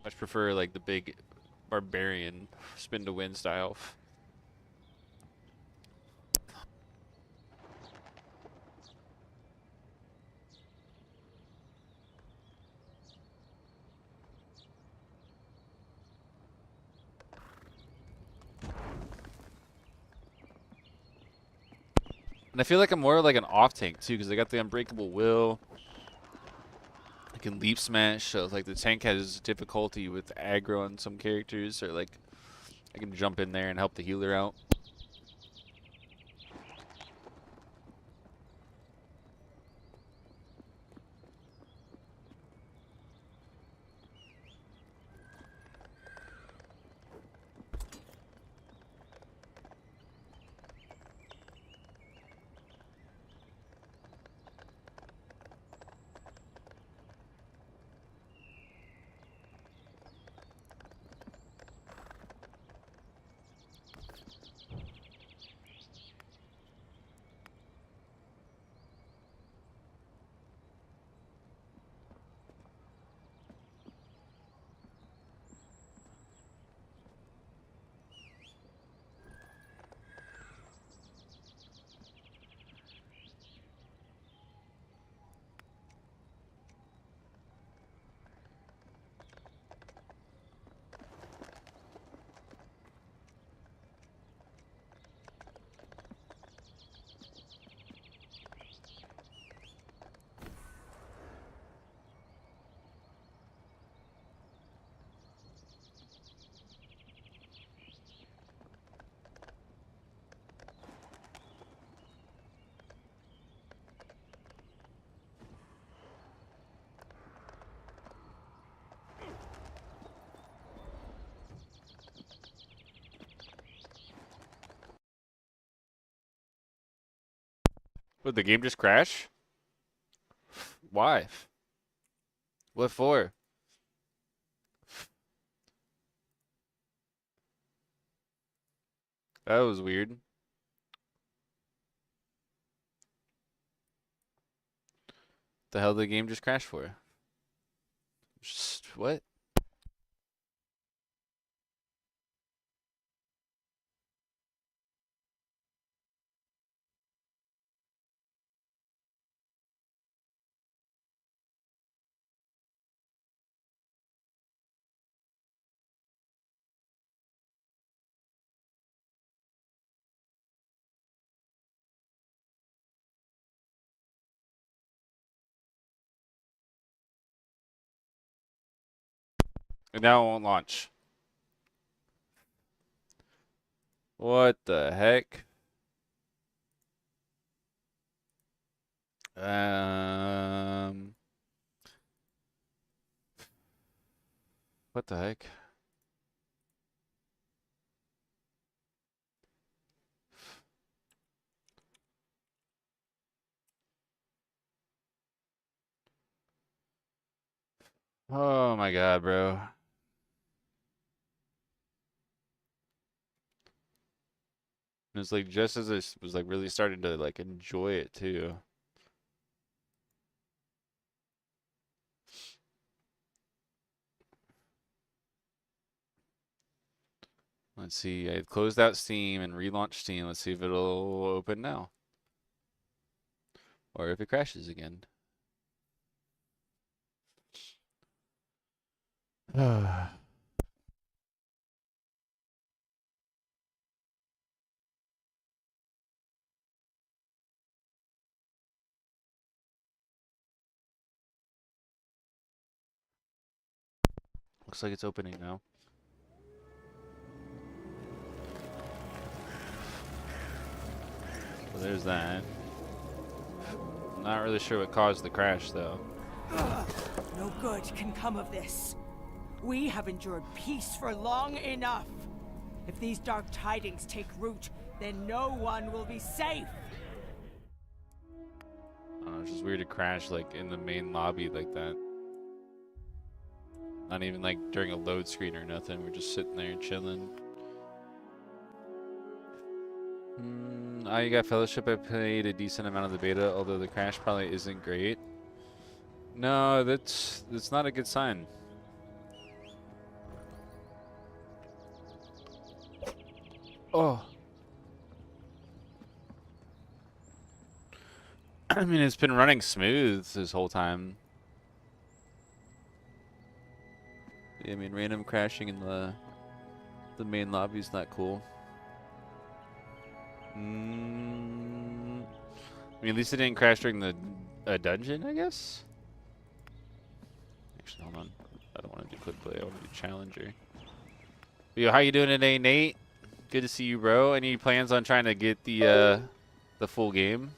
Much prefer like the big barbarian spin to win style. And I feel like I'm more like an off tank too, because I got the unbreakable will. I can leap smash, so like the tank has difficulty with aggro on some characters, or like I can jump in there and help the healer out. Would the game just crash? Why? What for? That was weird. The hell did the game just crash for? Just, what? And now it won't launch. What the heck? Um, what the heck? Oh my god, bro. It was like just as I was like really starting to like enjoy it too. Let's see. I closed out Steam and relaunched Steam. Let's see if it'll open now. or if it crashes again. Looks like it's opening now. So there's that. Not really sure what caused the crash though. No good can come of this. We have endured peace for long enough. If these dark tidings take root, then no one will be safe. I don't know, it's just weird to crash like in the main lobby like that. Not even like during a load screen or nothing. We're just sitting there chilling. You got Fellowship. I played a decent amount of the beta, although the crash probably isn't great. No, that's not a good sign. Oh. I mean, it's been running smooth this whole time. Yeah, I mean, random crashing in the main lobby is not cool. I mean, at least it didn't crash during the dungeon, I guess? Actually, hold on. I don't want to do quick play. I want to do challenger. Yo, how you doing today, Nate? Good to see you, bro. Any plans on trying to get the full game?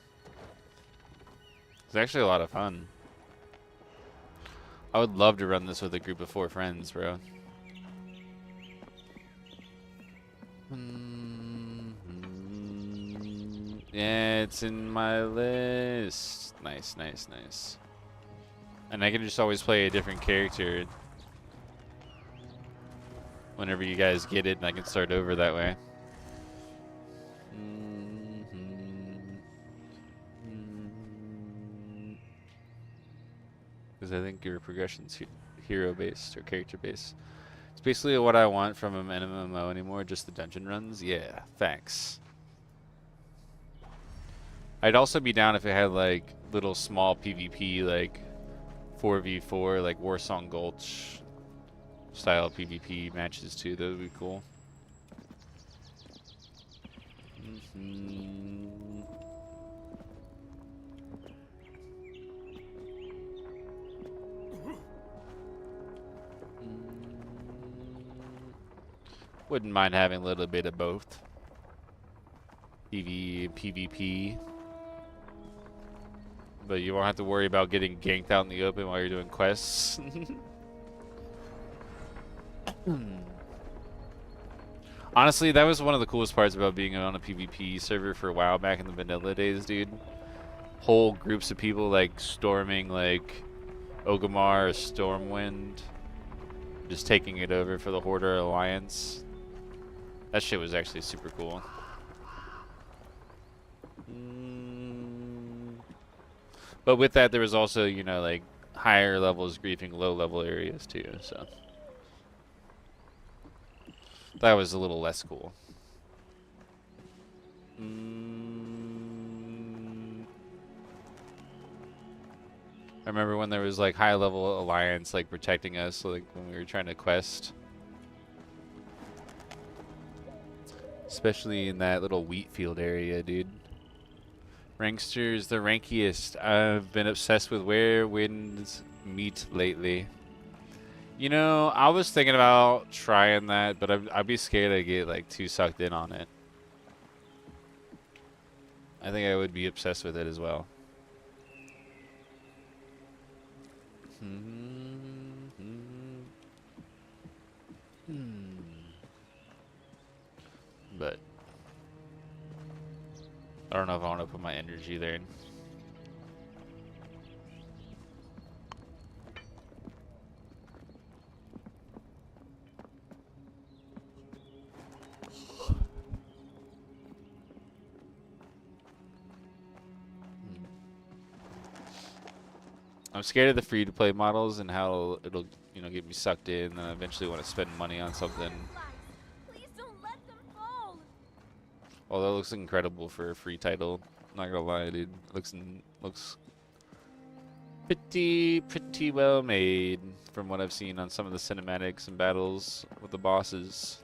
It's actually a lot of fun. I would love to run this with a group of 4 friends, bro. Yeah, it's in my list. Nice, nice, nice. And I can just always play a different character whenever you guys get it, and I can start over that way. Because I think your progression's hero-based or character-based. It's basically what I want from an MMO anymore, just the dungeon runs. Yeah, thanks. I'd also be down if it had like little small PvP, like 4v4, like Warsong Gulch style PvP matches too. That would be cool. Wouldn't mind having a little bit of both. PvE and PvP. But you won't have to worry about getting ganked out in the open while you're doing quests. Honestly, that was one of the coolest parts about being on a PvP server for a while back in the vanilla days, dude. Whole groups of people like storming like Ogamar or Stormwind. Just taking it over for the Hoarder Alliance. That shit was actually super cool. But with that, there was also, you know, like higher levels griefing low level areas too, so that was a little less cool. I remember when there was like high level alliance like protecting us, like when we were trying to quest. Especially in that little wheat field area, dude. Rankster is the rankiest. I've been obsessed with where winds meet lately. You know, I was thinking about trying that, but I'd be scared I'd get like too sucked in on it. I think I would be obsessed with it as well. But I don't know if I want to put my energy there. I'm scared of the free-to-play models and how it'll, you know, get me sucked in, and I eventually want to spend money on something. Please don't let them fall. Although it looks incredible for a free title. Not gonna lie, dude. Looks pretty well made from what I've seen on some of the cinematics and battles with the bosses.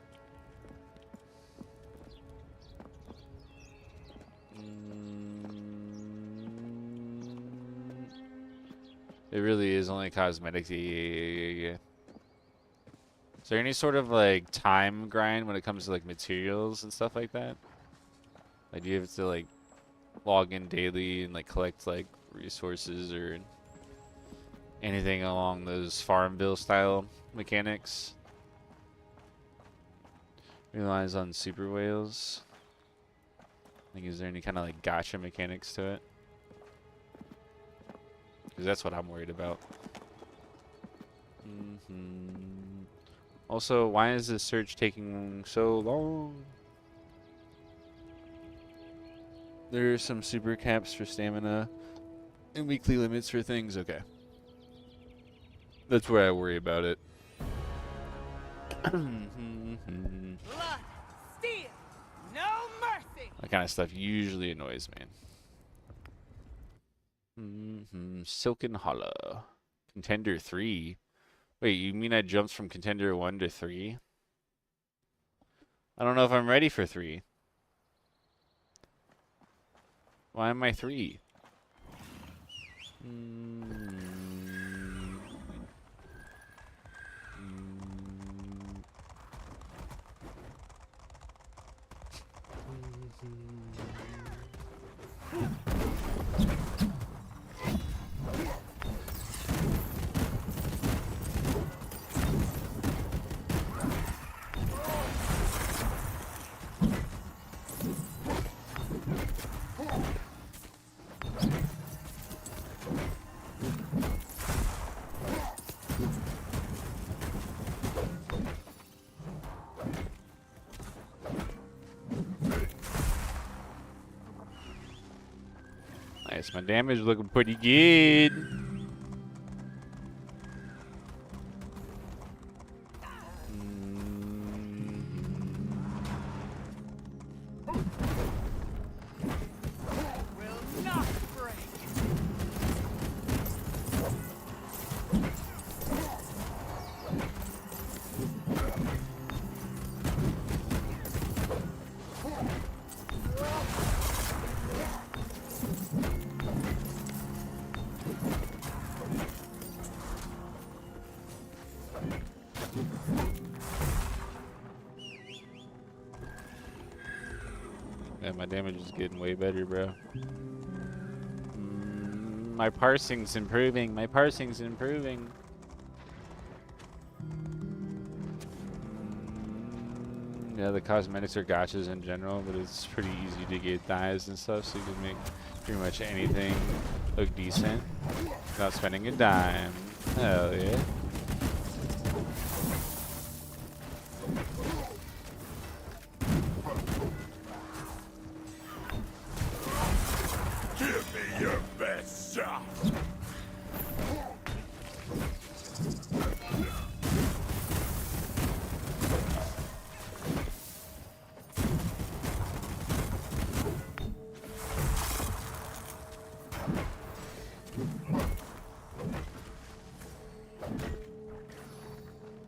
It really is only cosmetic. Yeah. Is there any sort of like time grind when it comes to like materials and stuff like that? Like, do you have to like log in daily and like collect like resources or anything along those Farmville style mechanics? Relies on super whales. Like, is there any kind of like gotcha mechanics to it? Because that's what I'm worried about. Also, why is this search taking so long? There are some super caps for stamina and weekly limits for things. Okay. That's where I worry about it. Blood, steel, no mercy. That kind of stuff usually annoys me. Silken Hollow. Contender 3. Wait, you mean I jumped from Contender 1 to 3? I don't know if I'm ready for 3. Why am I 3? Nice, my damage is looking pretty good. Will not break. Yeah, my damage is getting way better, bro. My parsing's improving. My parsing's improving. Yeah, the cosmetics are gotchas in general, but it's pretty easy to get dyes and stuff, so you can make pretty much anything look decent without spending a dime. Hell yeah. Give me your best shot.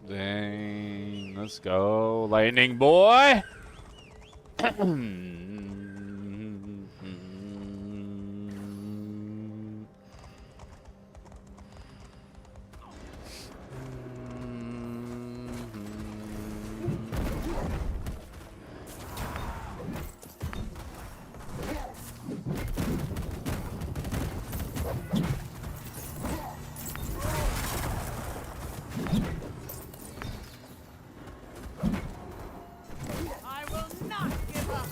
Dang, let's go, lightning boy. I will not give up.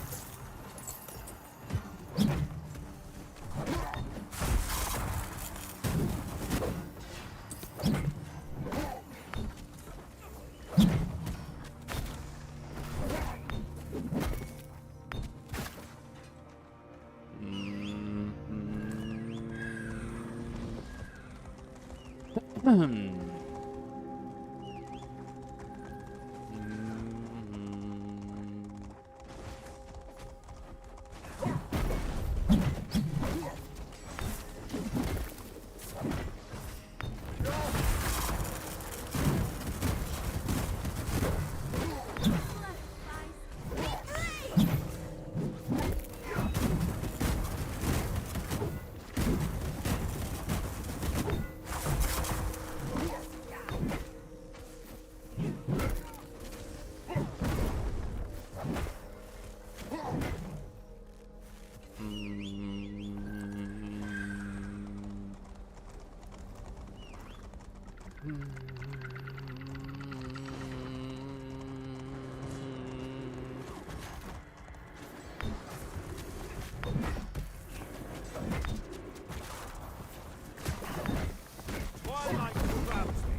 Twilight surrounds me.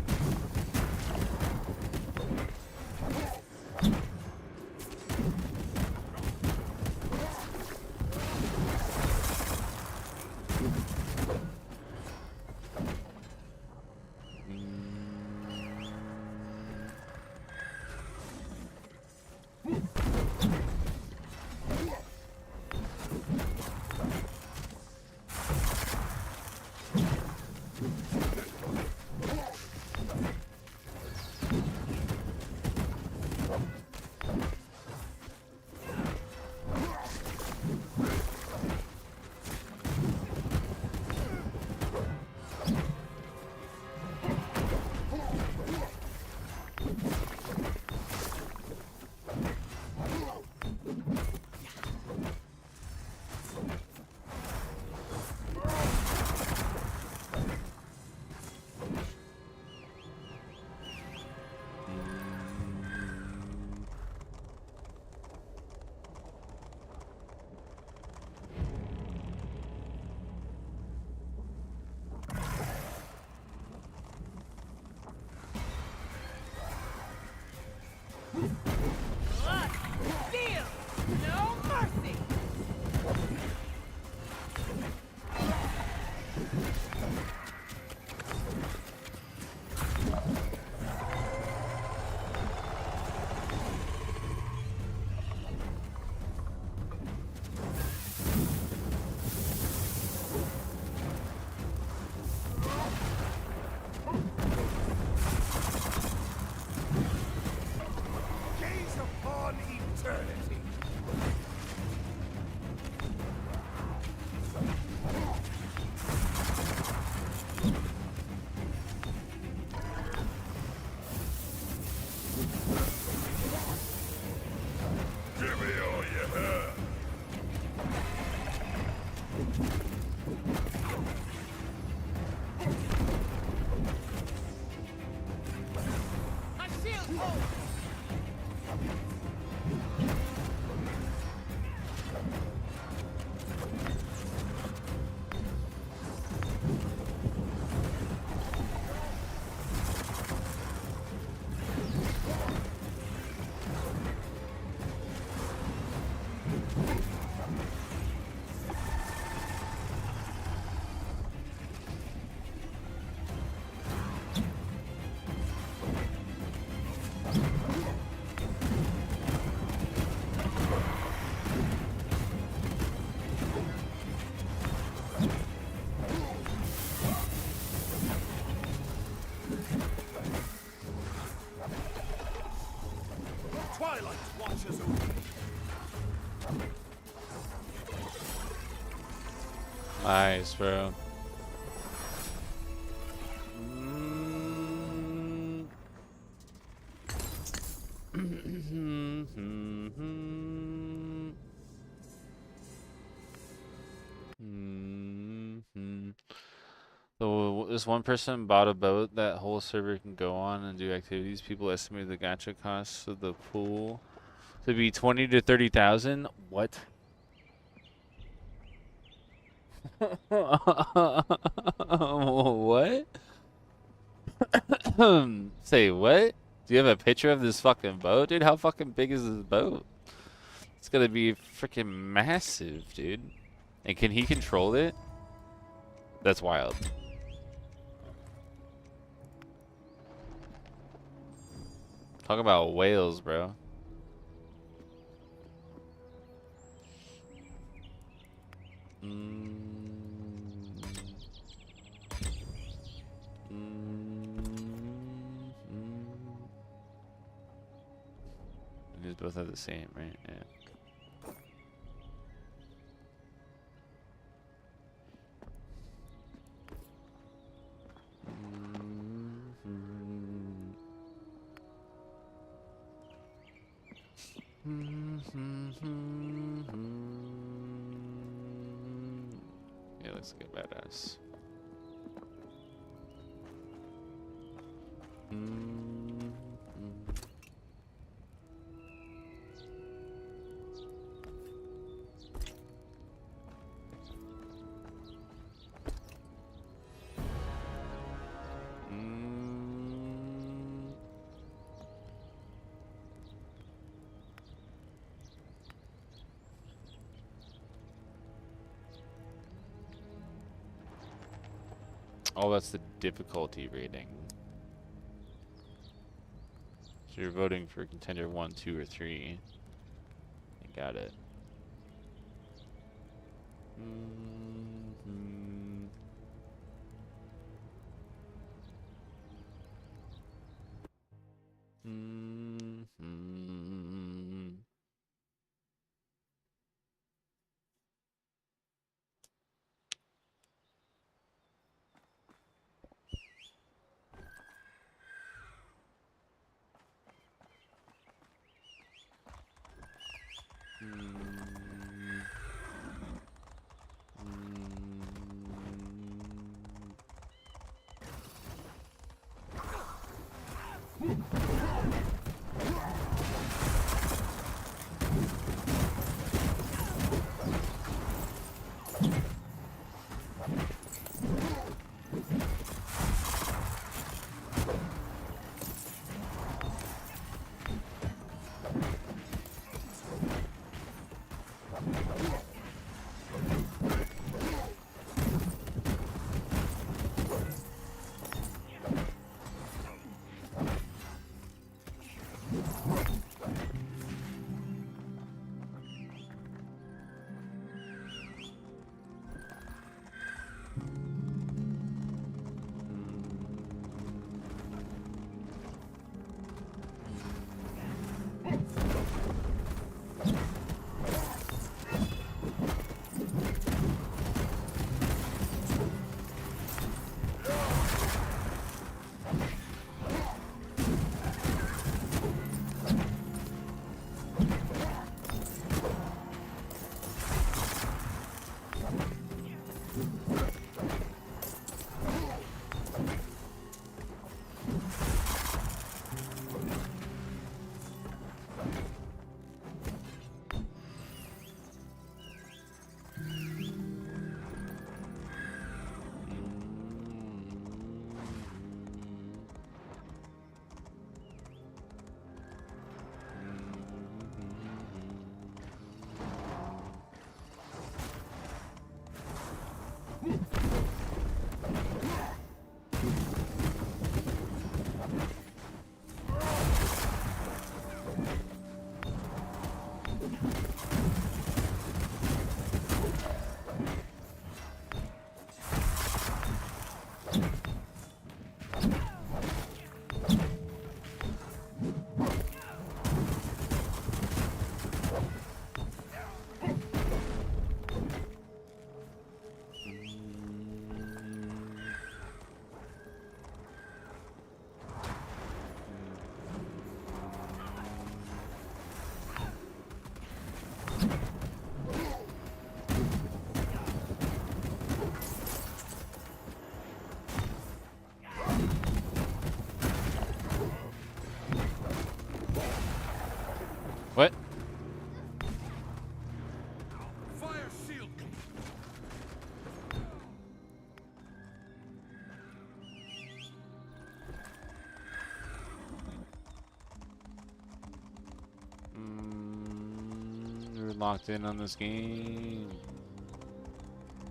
Feel no mercy. Gaze upon eternity. Give me all you have. My shield holds. Twilight watches over me. Nice, bro. So this one person bought a boat that whole server can go on and do activities. People estimate the gacha costs of the pool to be 20 to 30,000. What? What? Say what? Do you have a picture of this fucking boat, dude? How fucking big is this boat? It's gonna be freaking massive, dude. And can he control it? That's wild. Talk about whales, bro. These both have the same, right? Yeah. Yeah, looks like a badass. Mm, mm. Mm. Oh, that's the difficulty rating. So you're voting for contender 1, 2, or 3. I got it. Mm-hmm. Mm-hmm. What? Fire shield me. We're locked in on this game.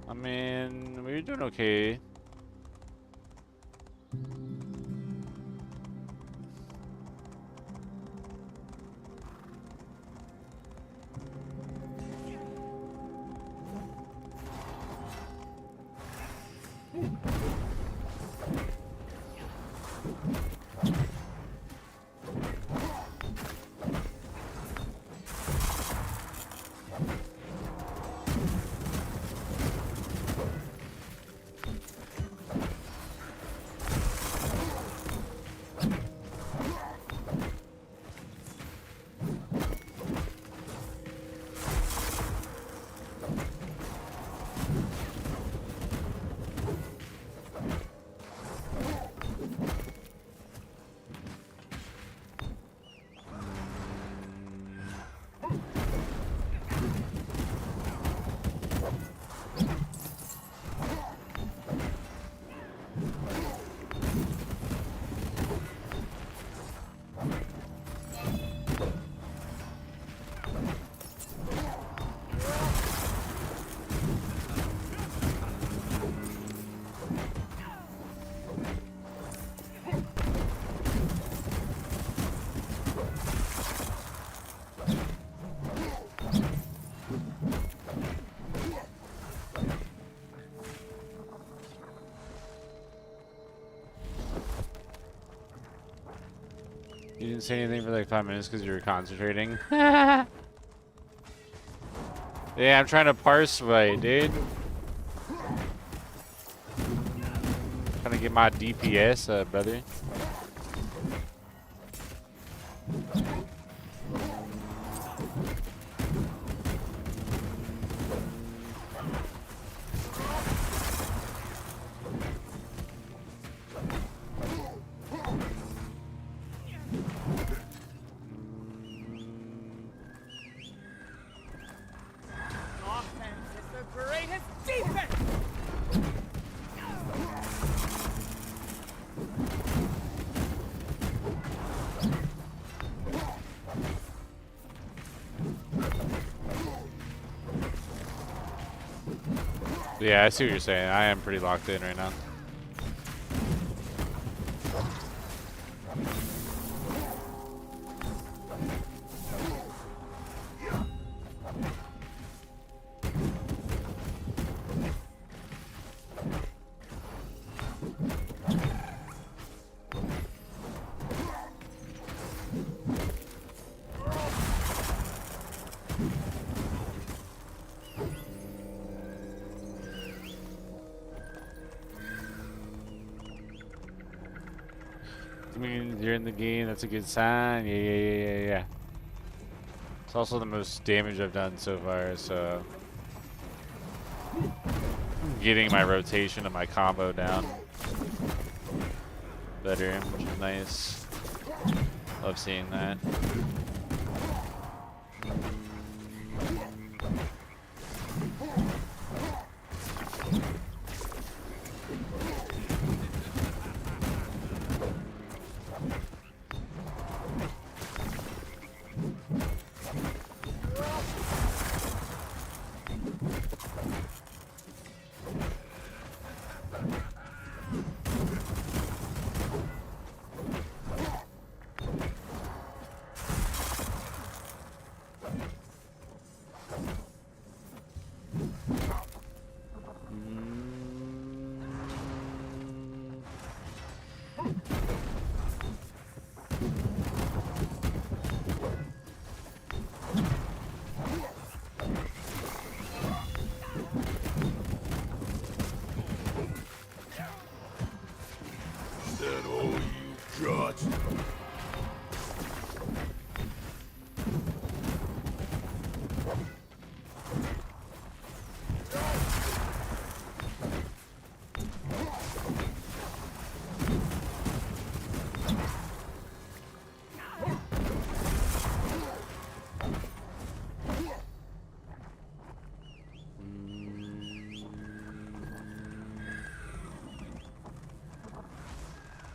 I mean, we're doing okay. You didn't say anything for like 5 minutes because you were concentrating. Yeah, I'm trying to parse right, dude. Trying to get my DPS, brother. Offense is the greatest defense! Yeah, I see what you're saying. I am pretty locked in right now. Means you're in the game. That's a good sign. Yeah. It's also the most damage I've done so far, so I'm getting my rotation and my combo down better, which is nice. Love seeing that. That all you got?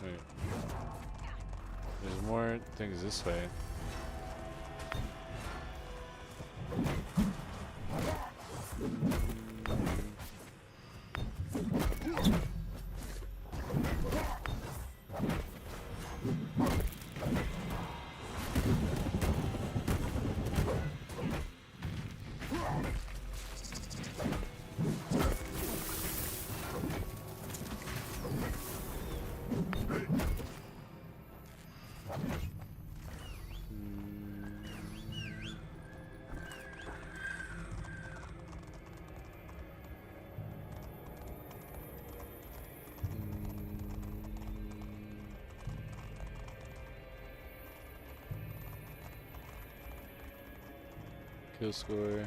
Wait. There's more things this way. Kill score.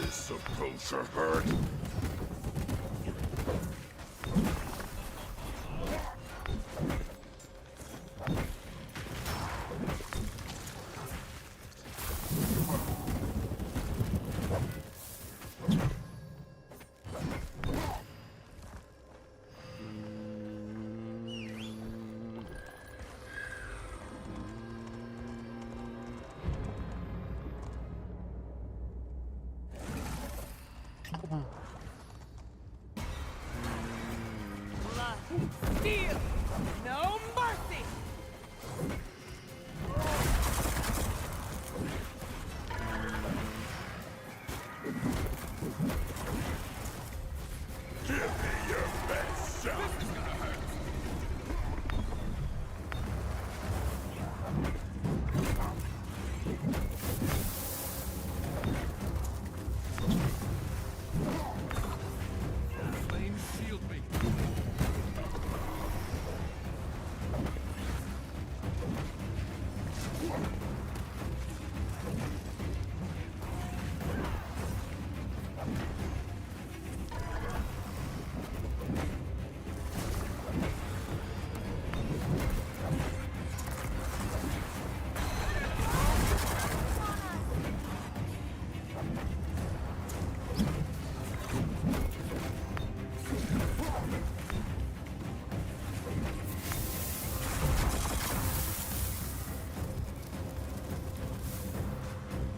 This supposed to hurt? Blood, steel, no mercy. Give me your best shot. Flames shield me.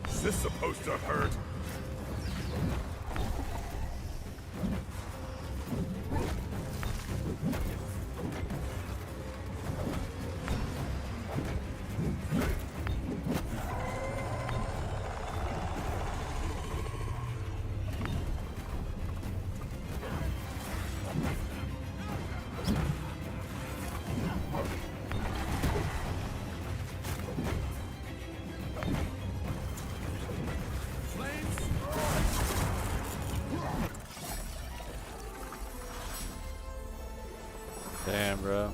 Is this supposed to hurt? Damn, bro.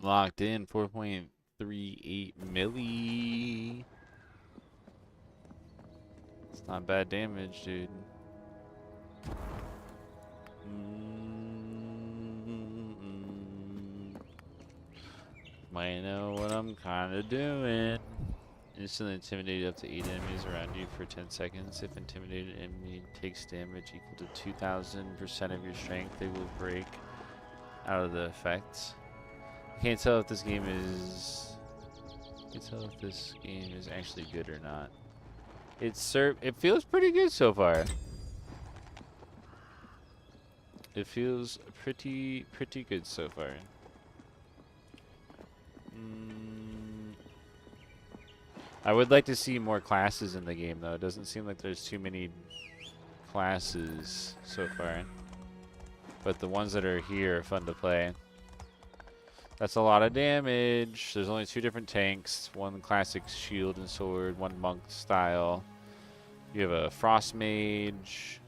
Locked in 4.38 milli. It's not bad damage, dude. Might know what I'm kind of doing. Instantly intimidate up to 8 enemies around you for 10 seconds. If intimidated enemy takes damage equal to 2000% of your strength, they will break out of the effects. I can't tell if this game is. Actually good or not. It feels pretty good so far. It feels pretty good so far. I would like to see more classes in the game, though. It doesn't seem like there's too many classes so far. But the ones that are here are fun to play. That's a lot of damage. There's only 2 different tanks. One classic shield and sword, one monk style. You have a frost mage.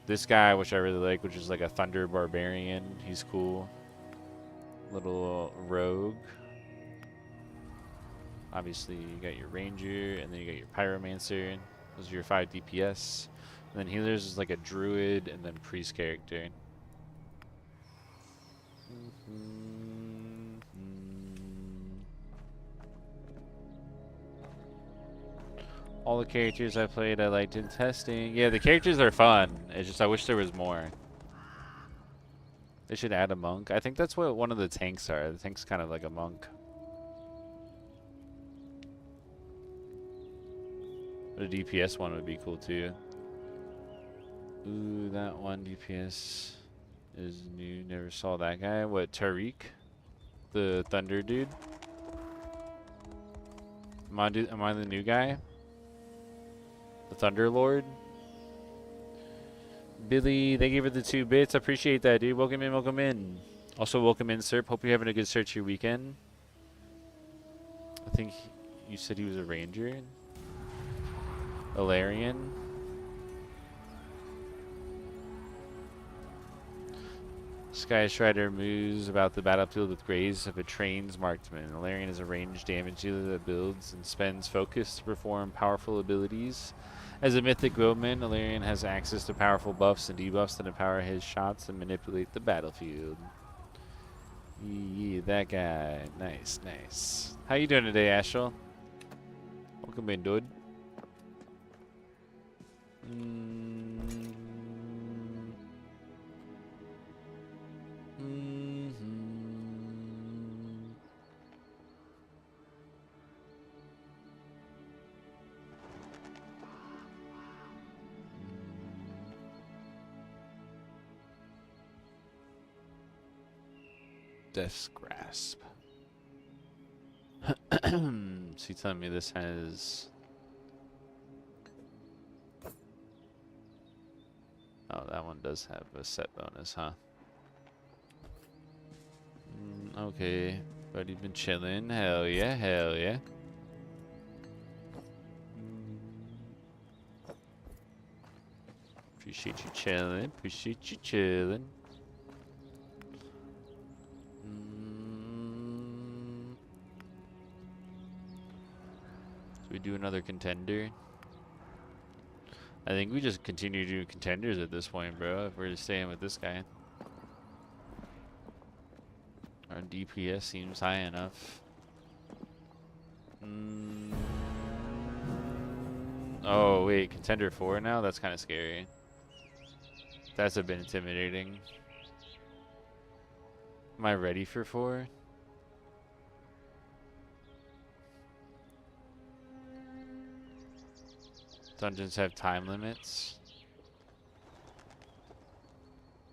This guy, which I really like, which is like a thunder barbarian. He's cool. Little rogue. Obviously, you got your ranger, and then you got your pyromancer. Those are your 5 DPS. And then healers is like a druid, and then priest character. All the characters I played, I liked in testing. Yeah, the characters are fun. It's just I wish there was more. They should add a monk. I think that's what one of the tanks are. The tank's kind of like a monk. The DPS one would be cool too. Ooh, that one DPS is new. Never saw that guy. What, Tariq? The thunder dude? Am I the new guy? The Thunder Lord? Billy, they gave her the 2 bits. Appreciate that, dude. Welcome in, welcome in. Also, welcome in, Serp. Hope you're having a good search your weekend. I think you said he was a ranger. Alarian. Sky Strider moves about the battlefield with graves of a trained marksman. Alarian is a ranged damage dealer that builds and spends focus to perform powerful abilities. As a mythic bowman, Alarian has access to powerful buffs and debuffs that empower his shots and manipulate the battlefield. Yeah, that guy. Nice, nice. How you doing today, Astral? Welcome in, dude. Death's Grasp. So you telling me this has... Oh, that one does have a set bonus, huh? Okay, buddy been chilling. Hell yeah, hell yeah. Appreciate you chilling. Appreciate you chilling. Should we do another contender? I think we just continue to do contenders at this point, bro, if we're just staying with this guy. Our DPS seems high enough. Oh, wait, contender 4 now? That's kind of scary. That's a bit intimidating. Am I ready for 4? Dungeons have time limits.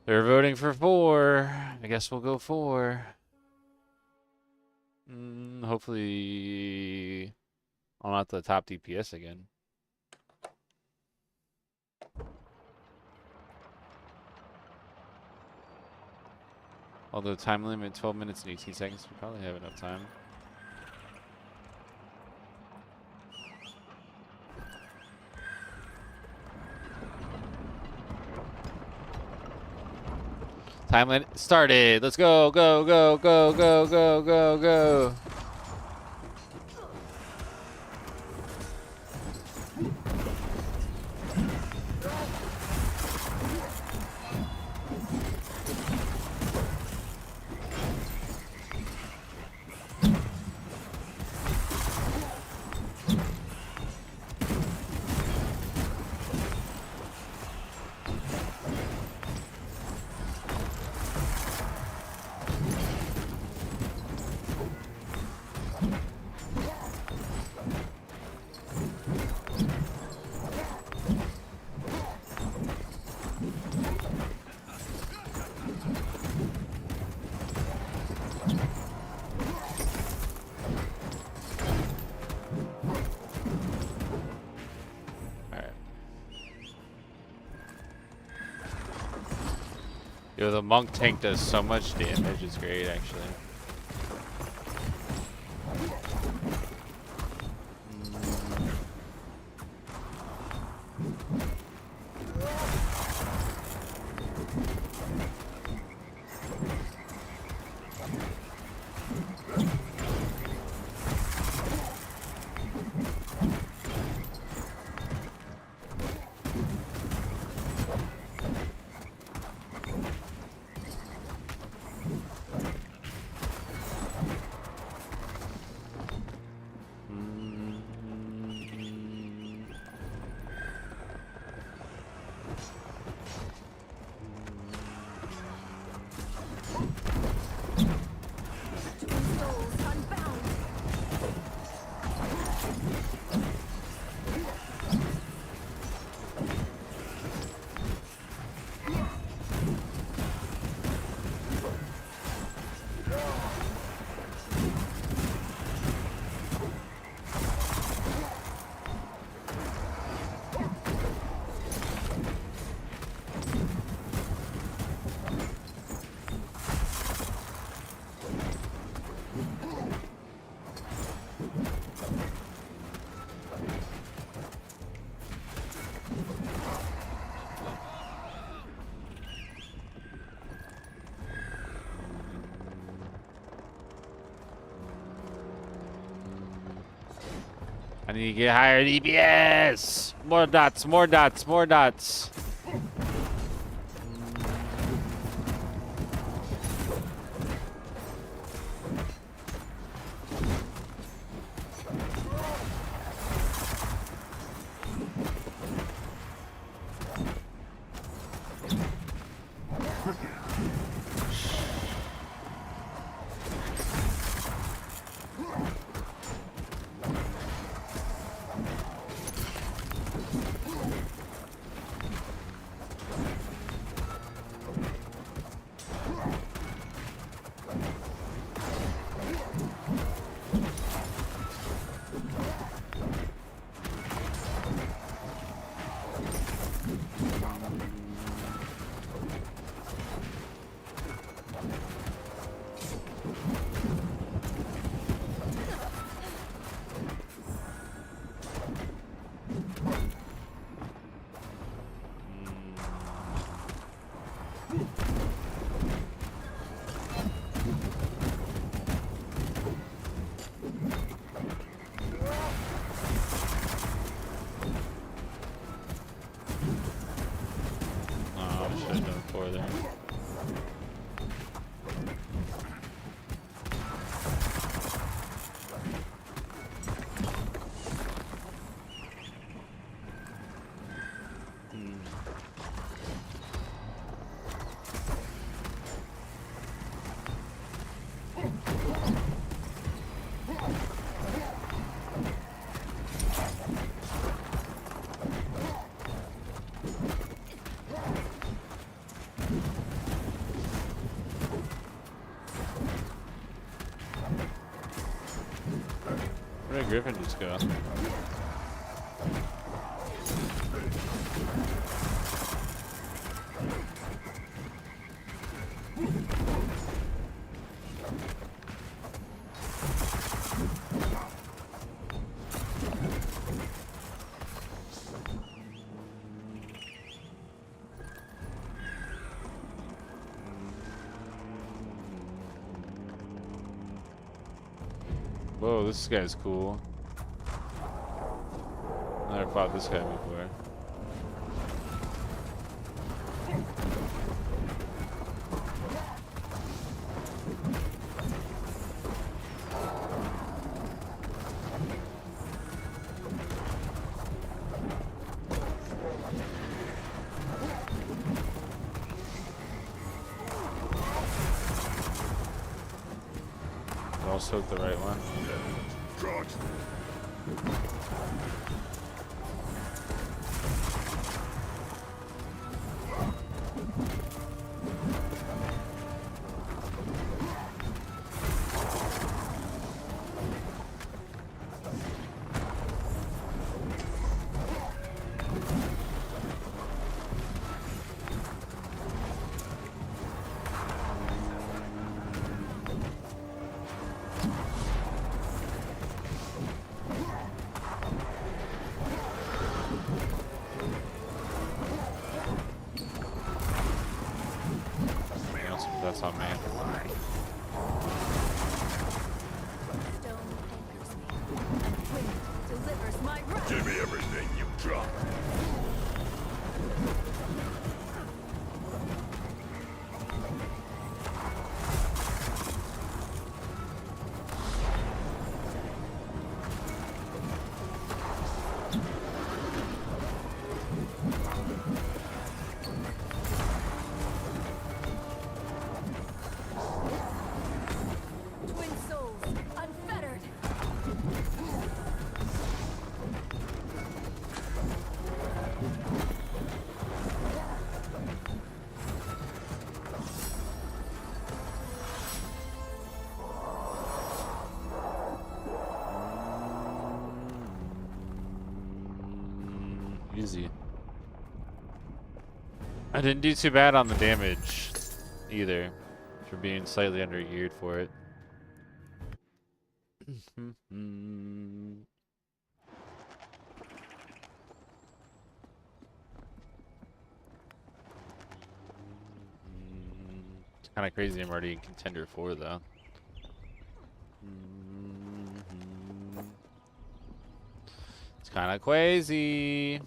They're voting for 4. I guess we'll go 4. Hopefully I'm not the top DPS again. Although time limit 12 minutes and 18 seconds, we probably have enough time. Time limit started. Let's go, go, go, go, go, go, go, go. Yo, the monk tank does so much damage, it's great actually. I need to get higher DPS! More dots, more dots, more dots. more there. Where did Griffin just go? Whoa, this guy's cool. Never fought this guy before. I'll soak the right one. That's on me. Stone anchors me, and wind delivers my wrath. Give me everything you drop. Twin souls, unfettered. Easy. I didn't do too bad on the damage either, for being slightly under-geared for it. It's kind of crazy I'm already in contender 4 though. It's kind of crazy.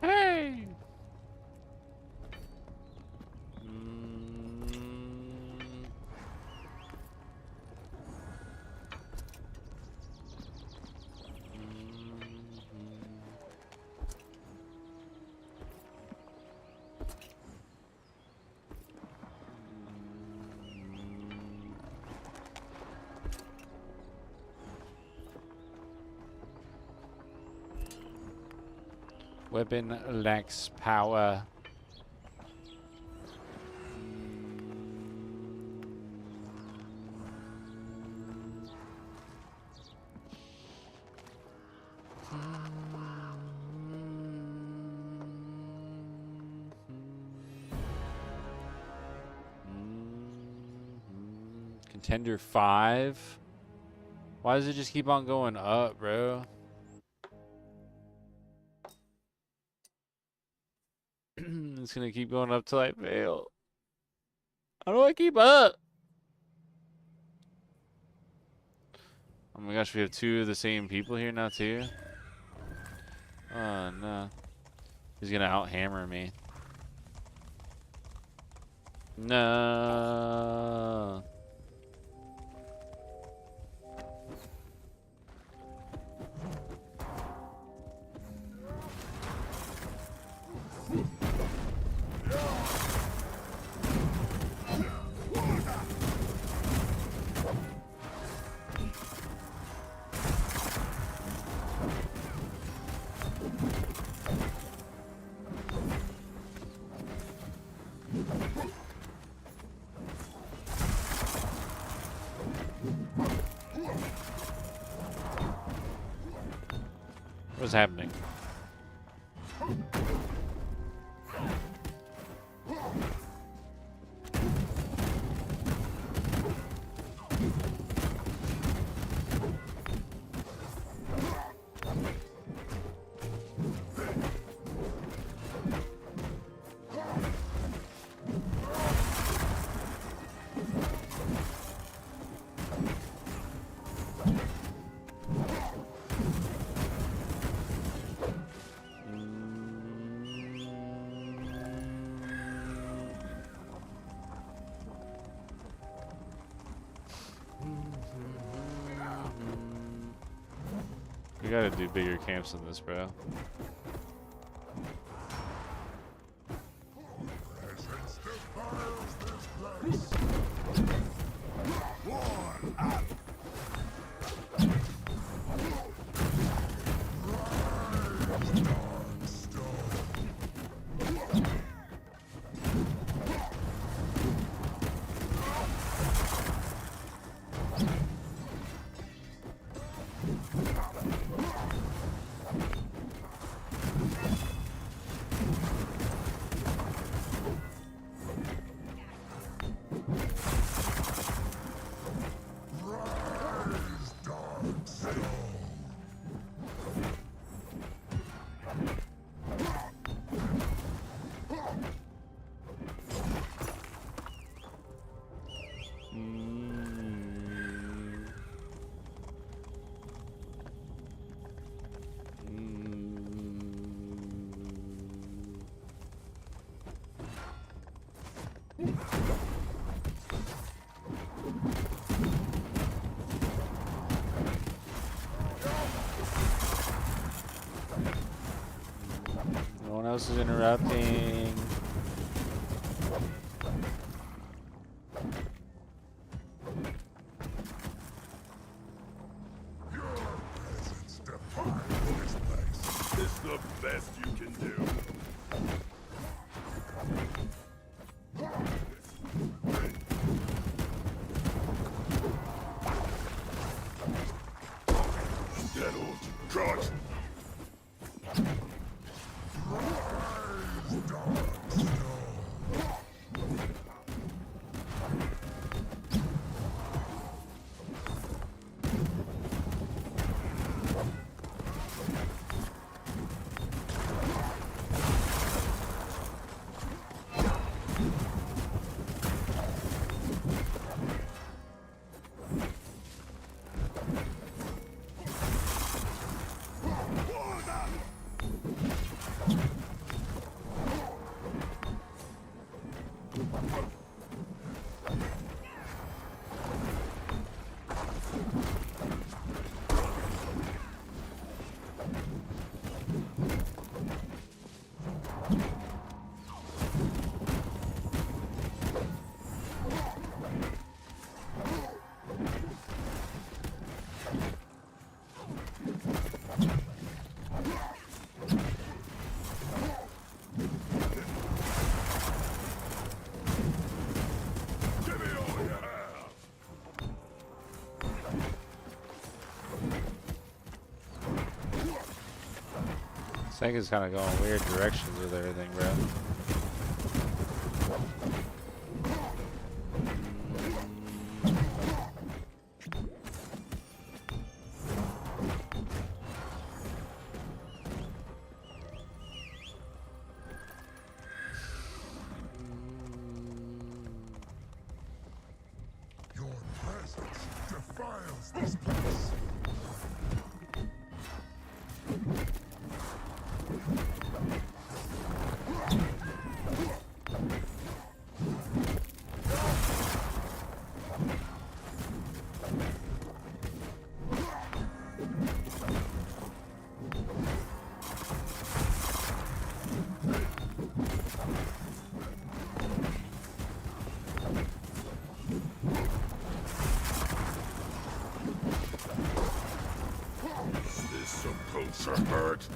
Hey! Weapon lacks power. Contender 5. Why does it just keep on going up, bro? It's gonna keep going up till I fail. How do I keep up? Oh my gosh, we have 2 of the same people here now too. Oh no. He's gonna out-hammer me. No. What's happening? We gotta do bigger camps than this, bro. Presence defiles this place. One up. Rise, dark stone. Rise, dark stone. No one else is interrupting. Your presence defiles this place. It's the best you can do. Settled. Cut. Rise, dark stone. Give me all you have. Sega's kind of going weird directions with everything, bro. Is this supposed to hurt?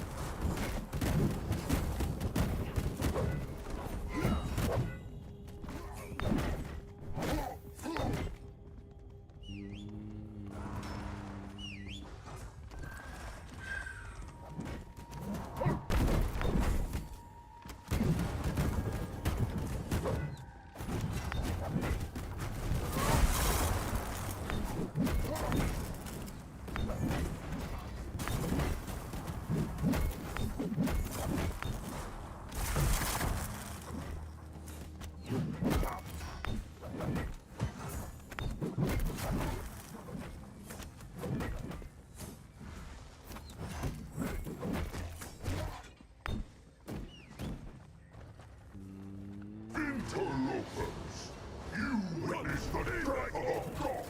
Interlopers! You witness the death of God!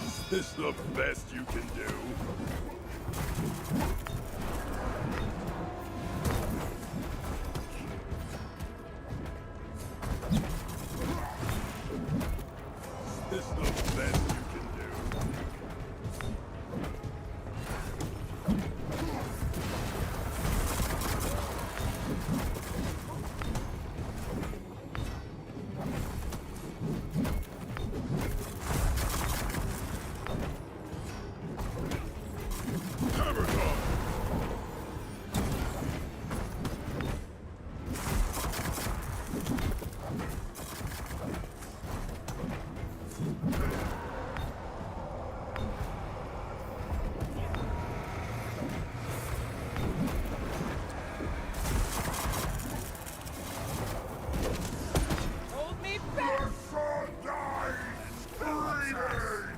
Is this the best you can do? Is this the best you can do? Hammer time! Hold me back! The sun dies! Breathing!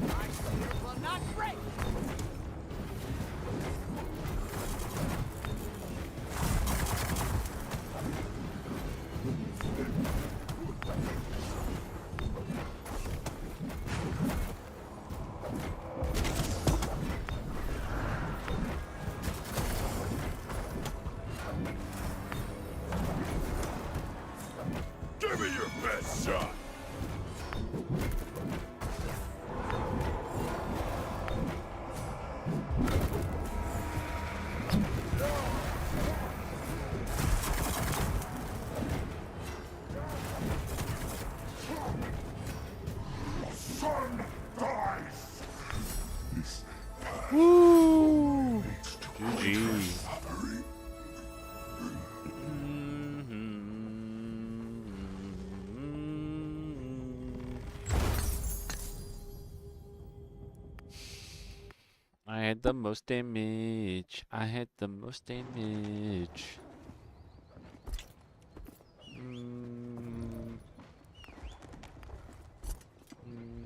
My shield will not break! Give me your best shot! The sun dies! This Woo! GG. suffering. I had the most damage. I had the most damage. Mm. Mm.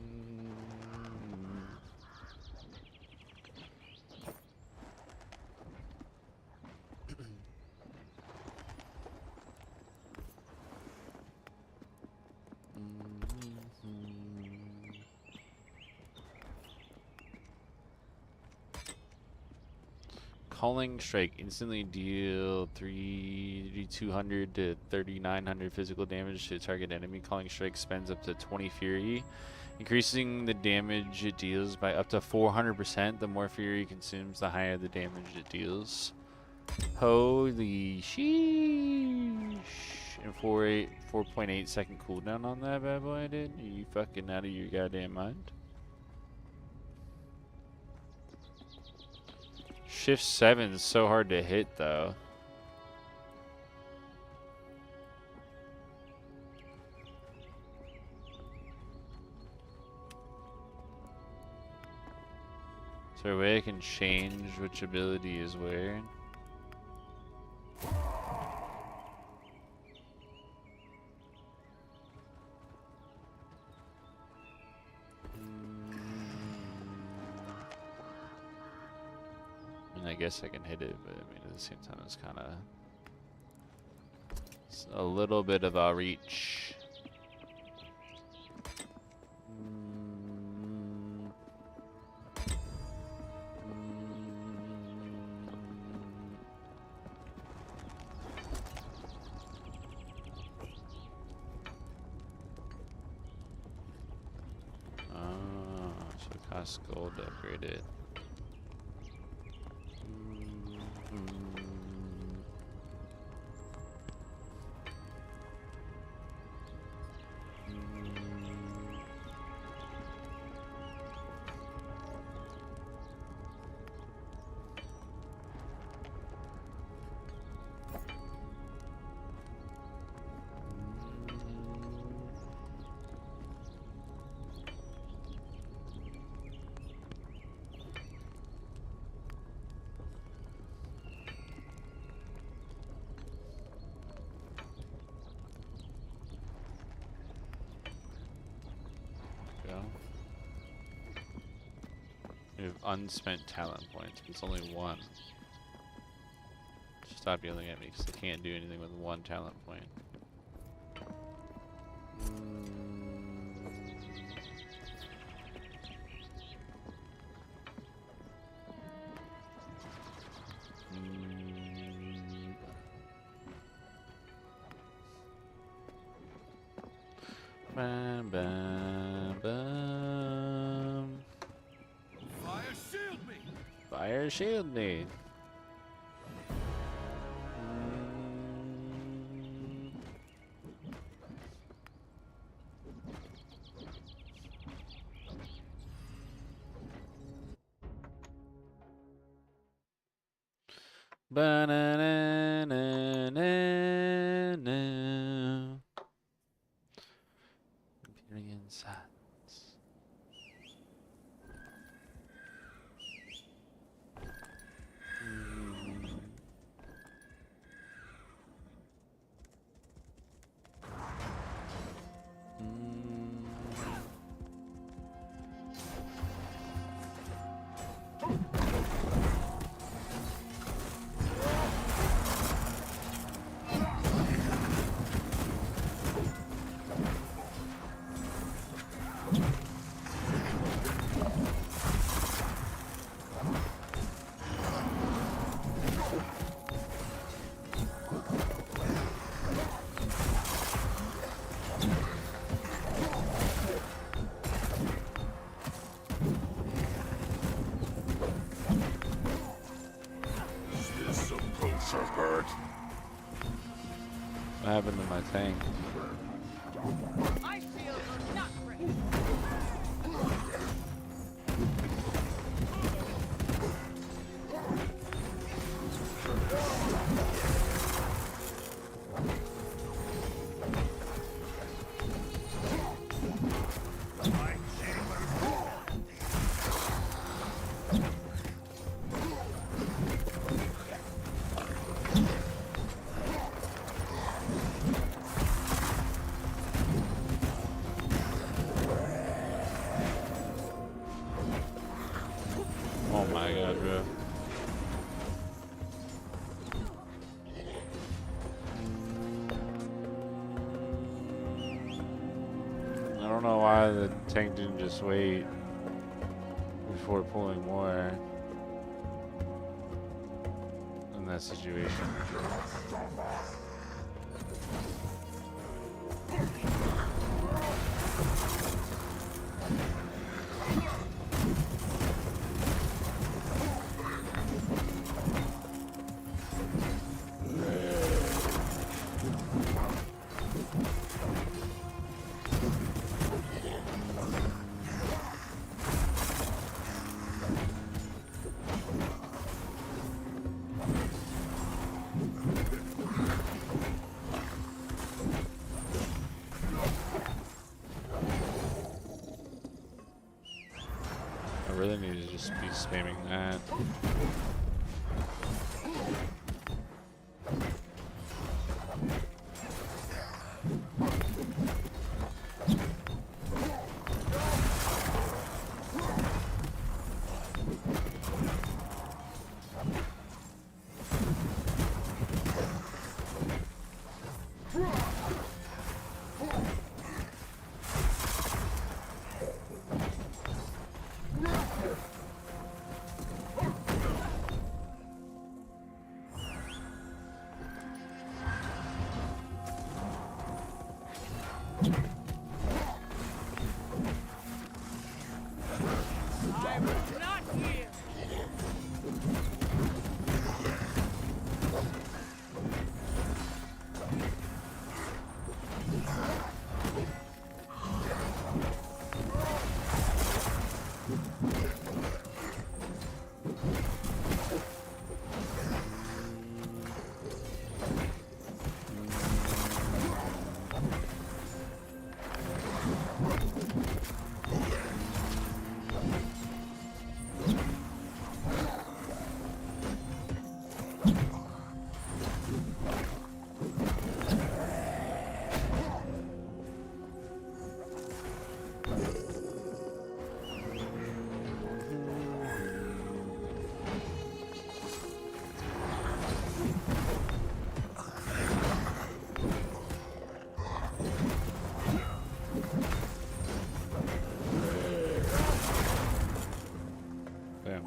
Calling Strike instantly deal 3,200 to 3,900 physical damage to a target enemy. Calling Strike spends up to 20 Fury, increasing the damage it deals by up to 400%. The more Fury it consumes, the higher the damage it deals. Holy sheesh. And 4.8 second cooldown on that bad boy, dude? Are you fucking out of your goddamn mind? Shift 7 is so hard to hit, though. Is there a way I can change which ability is where? I mean, I guess I can hit it, but I mean, at the same time, it's kind of a little bit of a reach. So it costs gold to upgrade it. We have unspent talent points. It's only one. Stop yelling at me because I can't do anything with one talent point. Bam, bam, bam. Fire shield me! Fire shield me. Ba-na-na-na-na. Appearing in silence. What happened to my tank? I feel you're not ready. Oh my god, bro. I don't know why the tank didn't just wait before pulling more in that situation. he's spamming that. I will not yield. Damn.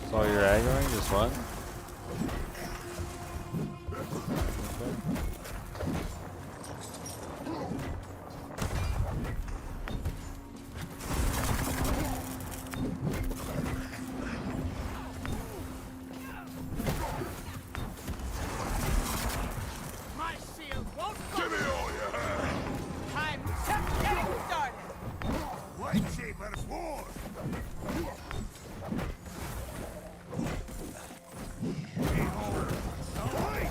That's all you're aggroing? Just one? My shield won't Give me all you have! I'm just getting started. White Shaper's War! Behold, the light!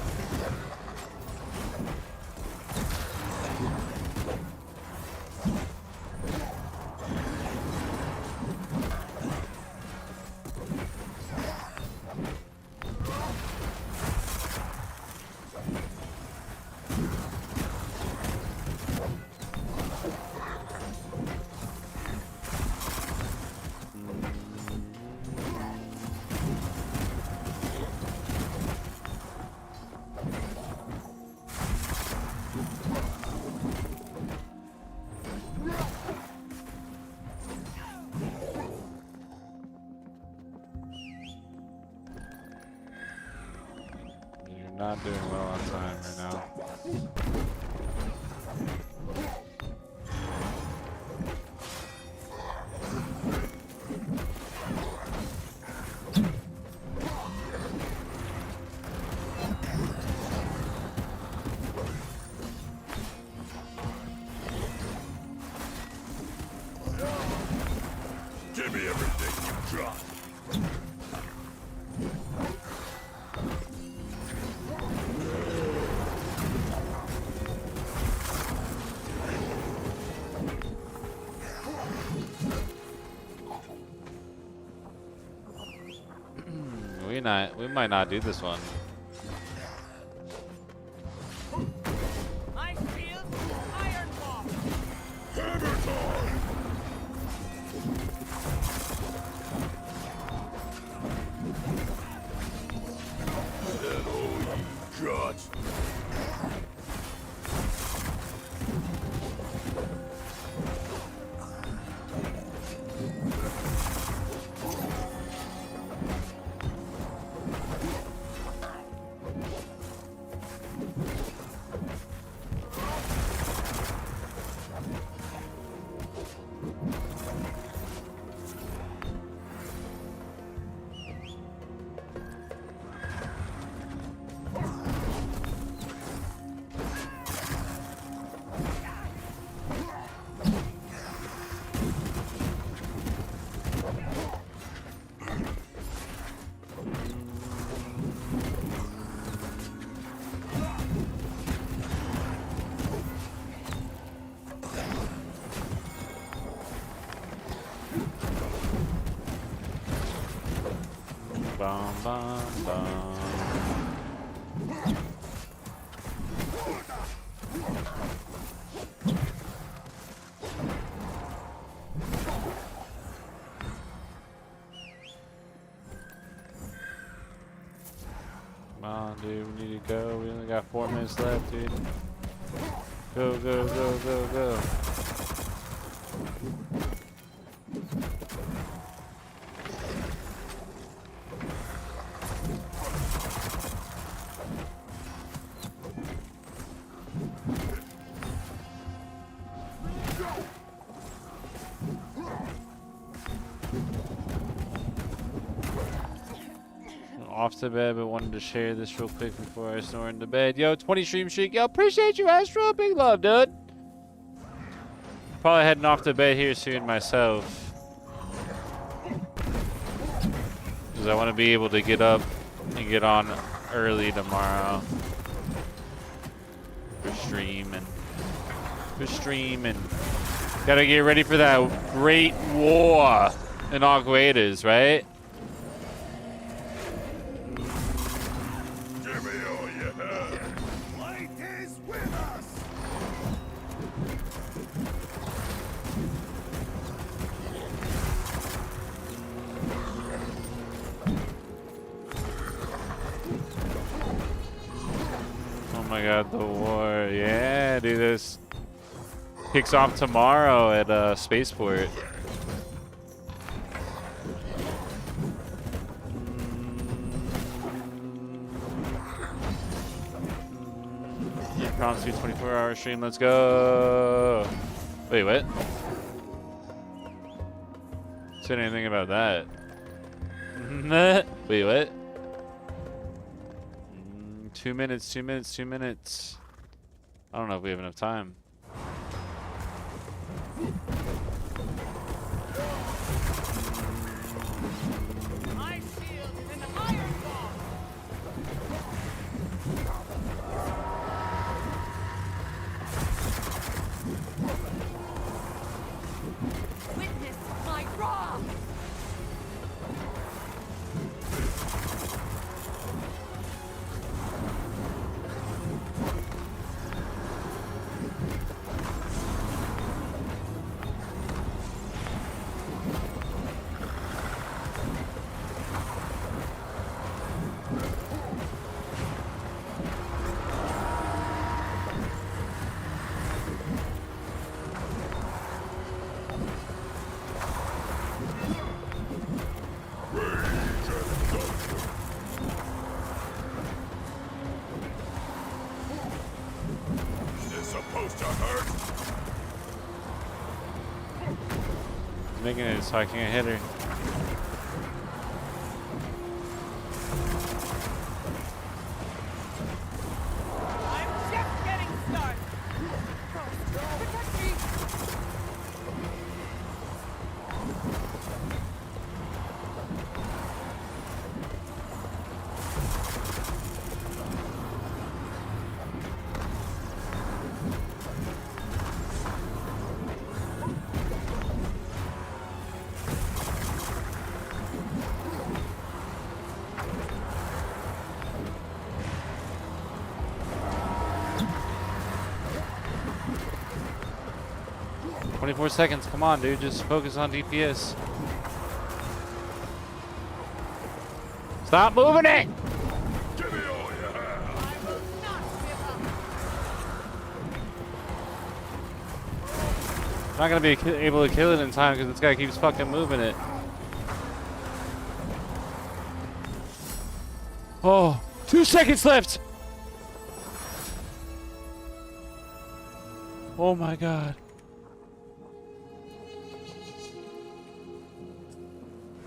You're not doing well on time right now. Give me everything you got! We might not do this one. My shield, iron wall. Hammer time! That all you got? bum, bum, bum. Come on, dude, we need to go. We only got 4 minutes left, dude. Go, go, go, go, go. Off to bed, but wanted to share this real quick before I snore into bed. Yo, 20 stream streak. Yo, appreciate you, Astro. Big love, dude. Probably heading off to bed here soon myself. Because I want to be able to get up and get on early tomorrow. For stream and gotta get ready for that great war in Aguedas, right? Give me all you have. Light is with us. Oh my god, the war. Yeah, dude, this kicks off tomorrow at Spaceport. Promise to 24-hour stream. Let's go. Wait, what? Said anything about that? Wait, what? 2 minutes, 2 minutes, 2 minutes. I don't know if we have enough time. My shield is an iron ball. Witness my wrath. Making it so I can't hit her. I'm just getting started. Protect me. Four seconds. Come on, dude. Just focus on DPS. Stop moving it! Give me all you have. I will not give up. Not gonna be able to kill it in time because this guy keeps fucking moving it. Oh, 2 seconds left! Oh my god.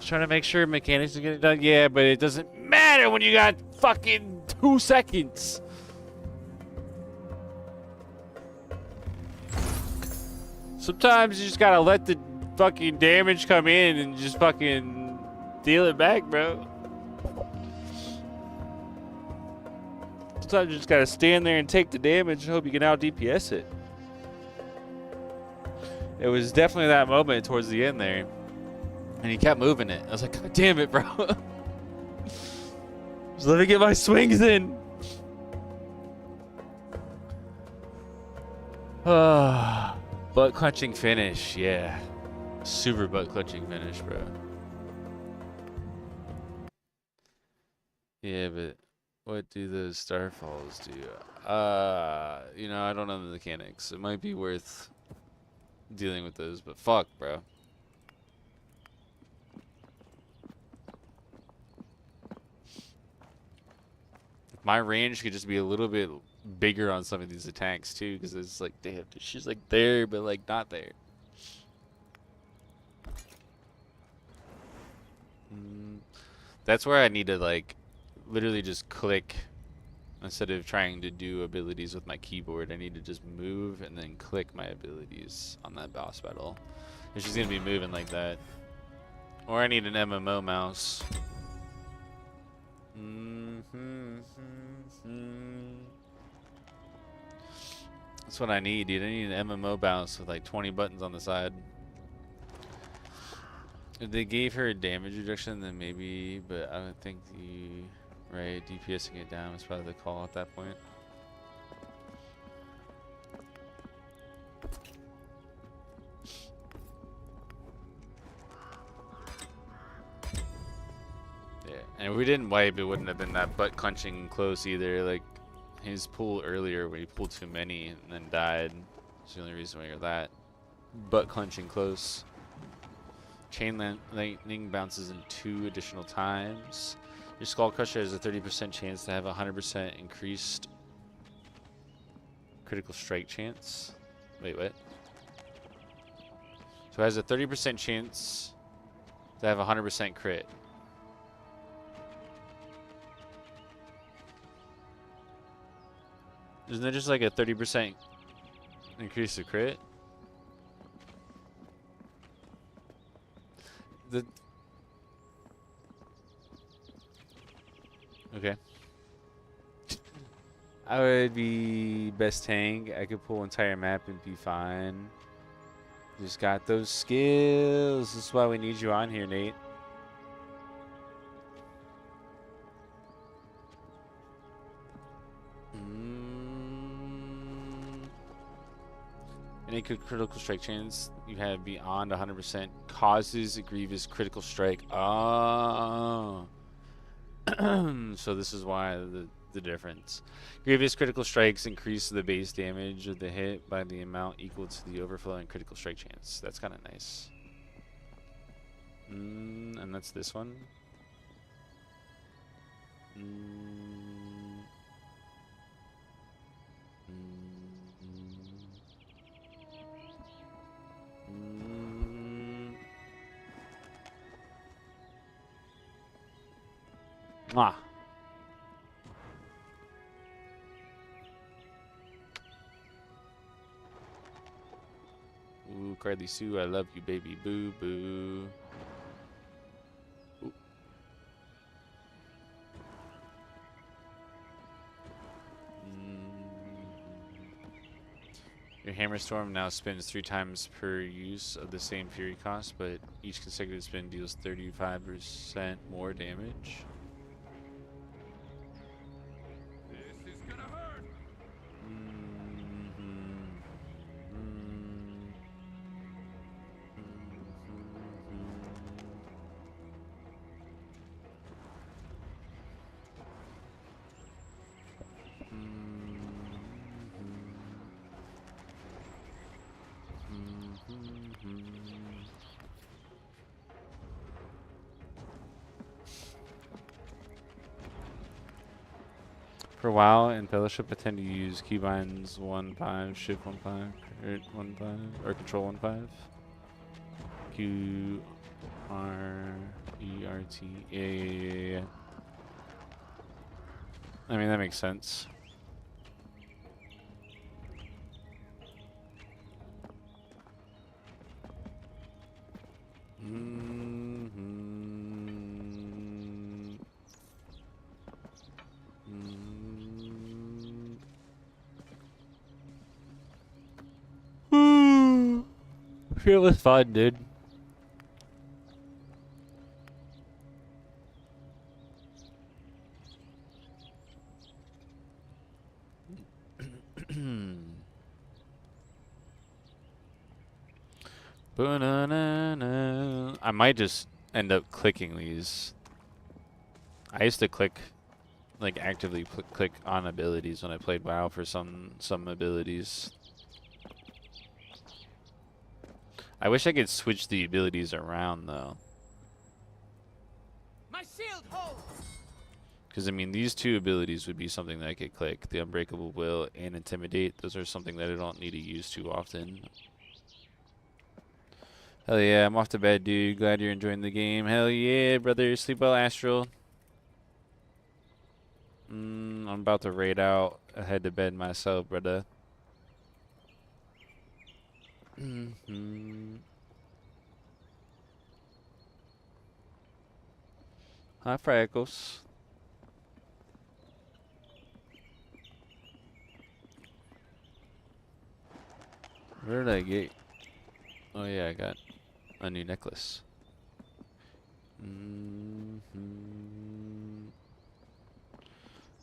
Trying to make sure mechanics are getting done. Yeah, but it doesn't matter when you got fucking 2 seconds. Sometimes you just gotta let the fucking damage come in and just fucking deal it back, bro. Sometimes you just gotta stand there and take the damage and hope you can out DPS it. It was definitely that moment towards the end there. And he kept moving it. I was like, God damn it, bro. Just let me get my swings in. Butt clutching finish, yeah. Super butt clutching finish, bro. Yeah, but what do those starfalls do? You know, I don't know the mechanics. It might be worth dealing with those, but fuck, bro. My range could just be a little bit bigger on some of these attacks too, because it's like, damn, she's like there, but like not there. That's where I need to like literally just click instead of trying to do abilities with my keyboard. I need to just move and then click my abilities on that boss battle. And she's gonna be moving like that. Or I need an MMO mouse. That's what I need, dude. I need an MMO mouse with like 20 buttons on the side. If they gave her a damage reduction, then maybe, but I don't think right, DPSing it down was probably the call at that point. Yeah, and if we didn't wipe, it wouldn't have been that butt clenching close either. Like his pull earlier when he pulled too many and then died. It's the only reason why you're that butt clenching close. Chain lightning bounces in 2 additional times. Your Skull Crusher has a 30% chance to have a 100% increased critical strike chance. Wait, what? So it has a 30% chance to have a 100% crit. Isn't that just like a 30% increase to crit? Okay. I would be best tank. I could pull entire map and be fine. Just got those skills. This is why we need you on here, Nate. Any critical strike chance you have beyond 100% causes a grievous critical strike. Oh. So this is why the difference. Grievous critical strikes increase the base damage of the hit by the amount equal to the overflowing critical strike chance. That's kind of nice. And that's this one. Mwah. Ooh, Carly Sue, I love you, baby boo boo. Ooh. Your Hammer Storm now spins 3 times per use of the same Fury cost, but each consecutive spin deals 35% more damage. This is gonna hurt. For a while in Fellowship, I tend to use keybinds 1-5, shift 1-5, crit 1-5, or control 1-5. Q R E R T. Yeah. I mean, that makes sense. It was fun, dude. Ba-na-na-na. I might just end up clicking these. I used to click, like actively click on abilities when I played WoW for some abilities. I wish I could switch the abilities around though. My shield holds. Because, I mean, these two abilities would be something that I could click. The Unbreakable Will and Intimidate. Those are something that I don't need to use too often. Hell yeah, I'm off to bed, dude. Glad you're enjoying the game. Hell yeah, brother. Sleep well, Astral. I'm about to raid out. I head to bed myself, brother. Hi, Freckles. Where did I get? Oh yeah, I got a new necklace.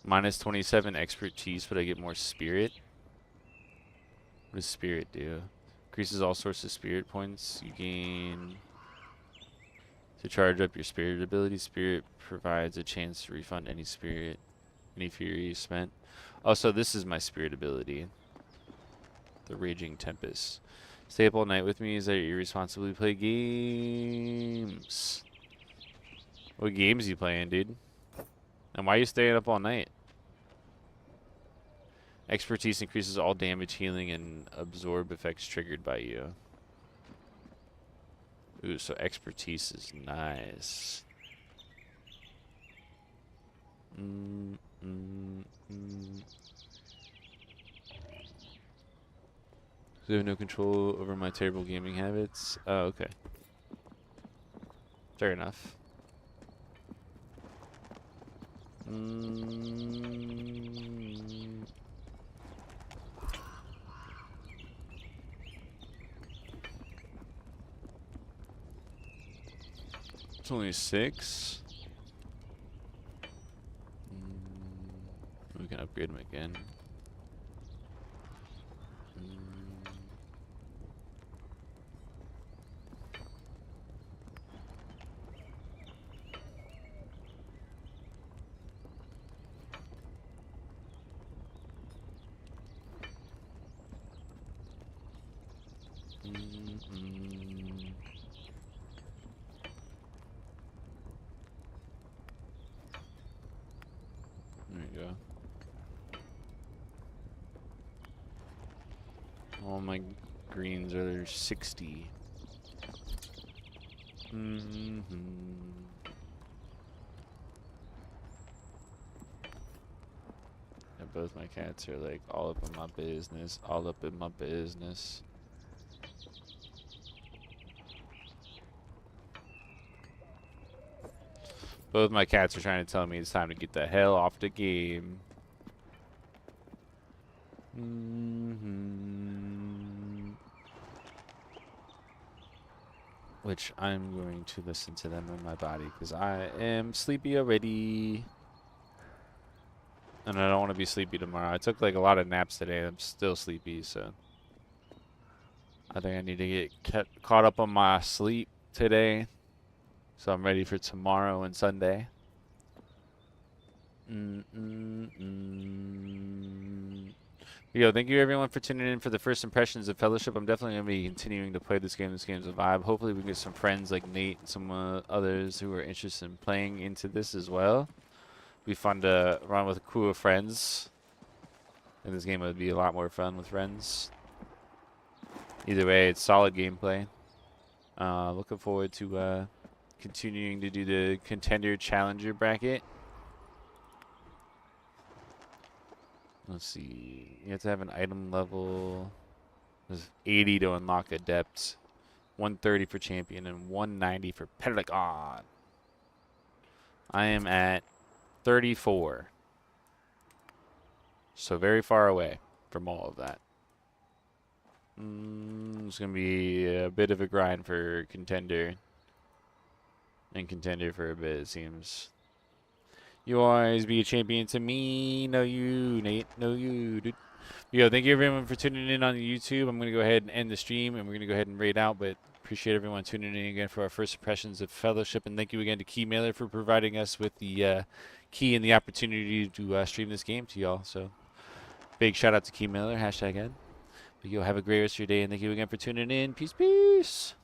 Minus 27 expertise, but I get more spirit. What does spirit do? Increases all sorts of spirit points. You gain to charge up your spirit ability. Spirit provides a chance to refund any fury you spent. Also, this is my spirit ability. The Raging Tempest. Stay up all night with me is that you irresponsibly play games. What games you playing, dude? And why are you staying up all night? Expertise increases all damage, healing, and absorb effects triggered by you. Ooh, so expertise is nice. I have no control over my terrible gaming habits. Oh, okay. Fair enough. It's only 6. We can upgrade him again. There you go. All my greens are 60. Yeah, both my cats are like all up in my business. All up in my business. Both my cats are trying to tell me it's time to get the hell off the game. Which I'm going to listen to them in my body because I am sleepy already. And I don't want to be sleepy tomorrow. I took like a lot of naps today. I'm still sleepy, so I think I need to get caught up on my sleep today. So I'm ready for tomorrow and Sunday. Yo, thank you everyone for tuning in for the first impressions of Fellowship. I'm definitely going to be continuing to play this game. This game's a vibe. Hopefully we get some friends like Nate and some others who are interested in playing into this as well. Be fun to run with a crew of friends. And this game would be a lot more fun with friends. Either way, it's solid gameplay. Looking forward to continuing to do the contender challenger bracket. Let's see. You have to have an item level. There's 80 to unlock adept, 130 for champion, and 190 for pelican. I am at 34. So very far away from all of that. It's going to be a bit of a grind for contender. And contender for a bit, it seems. You always be a champion to me. No, you, Nate. No, you, dude. Yo, thank you everyone for tuning in on YouTube. I'm going to go ahead and end the stream, and we're going to go ahead and raid out, but Appreciate everyone tuning in again for our first impressions of Fellowship, and thank you again to Keymailer for providing us with the key and the opportunity to stream this game to y'all. So big shout out to Keymailer, #N. But you'll have a great rest of your day, and thank you again for tuning in. Peace, peace.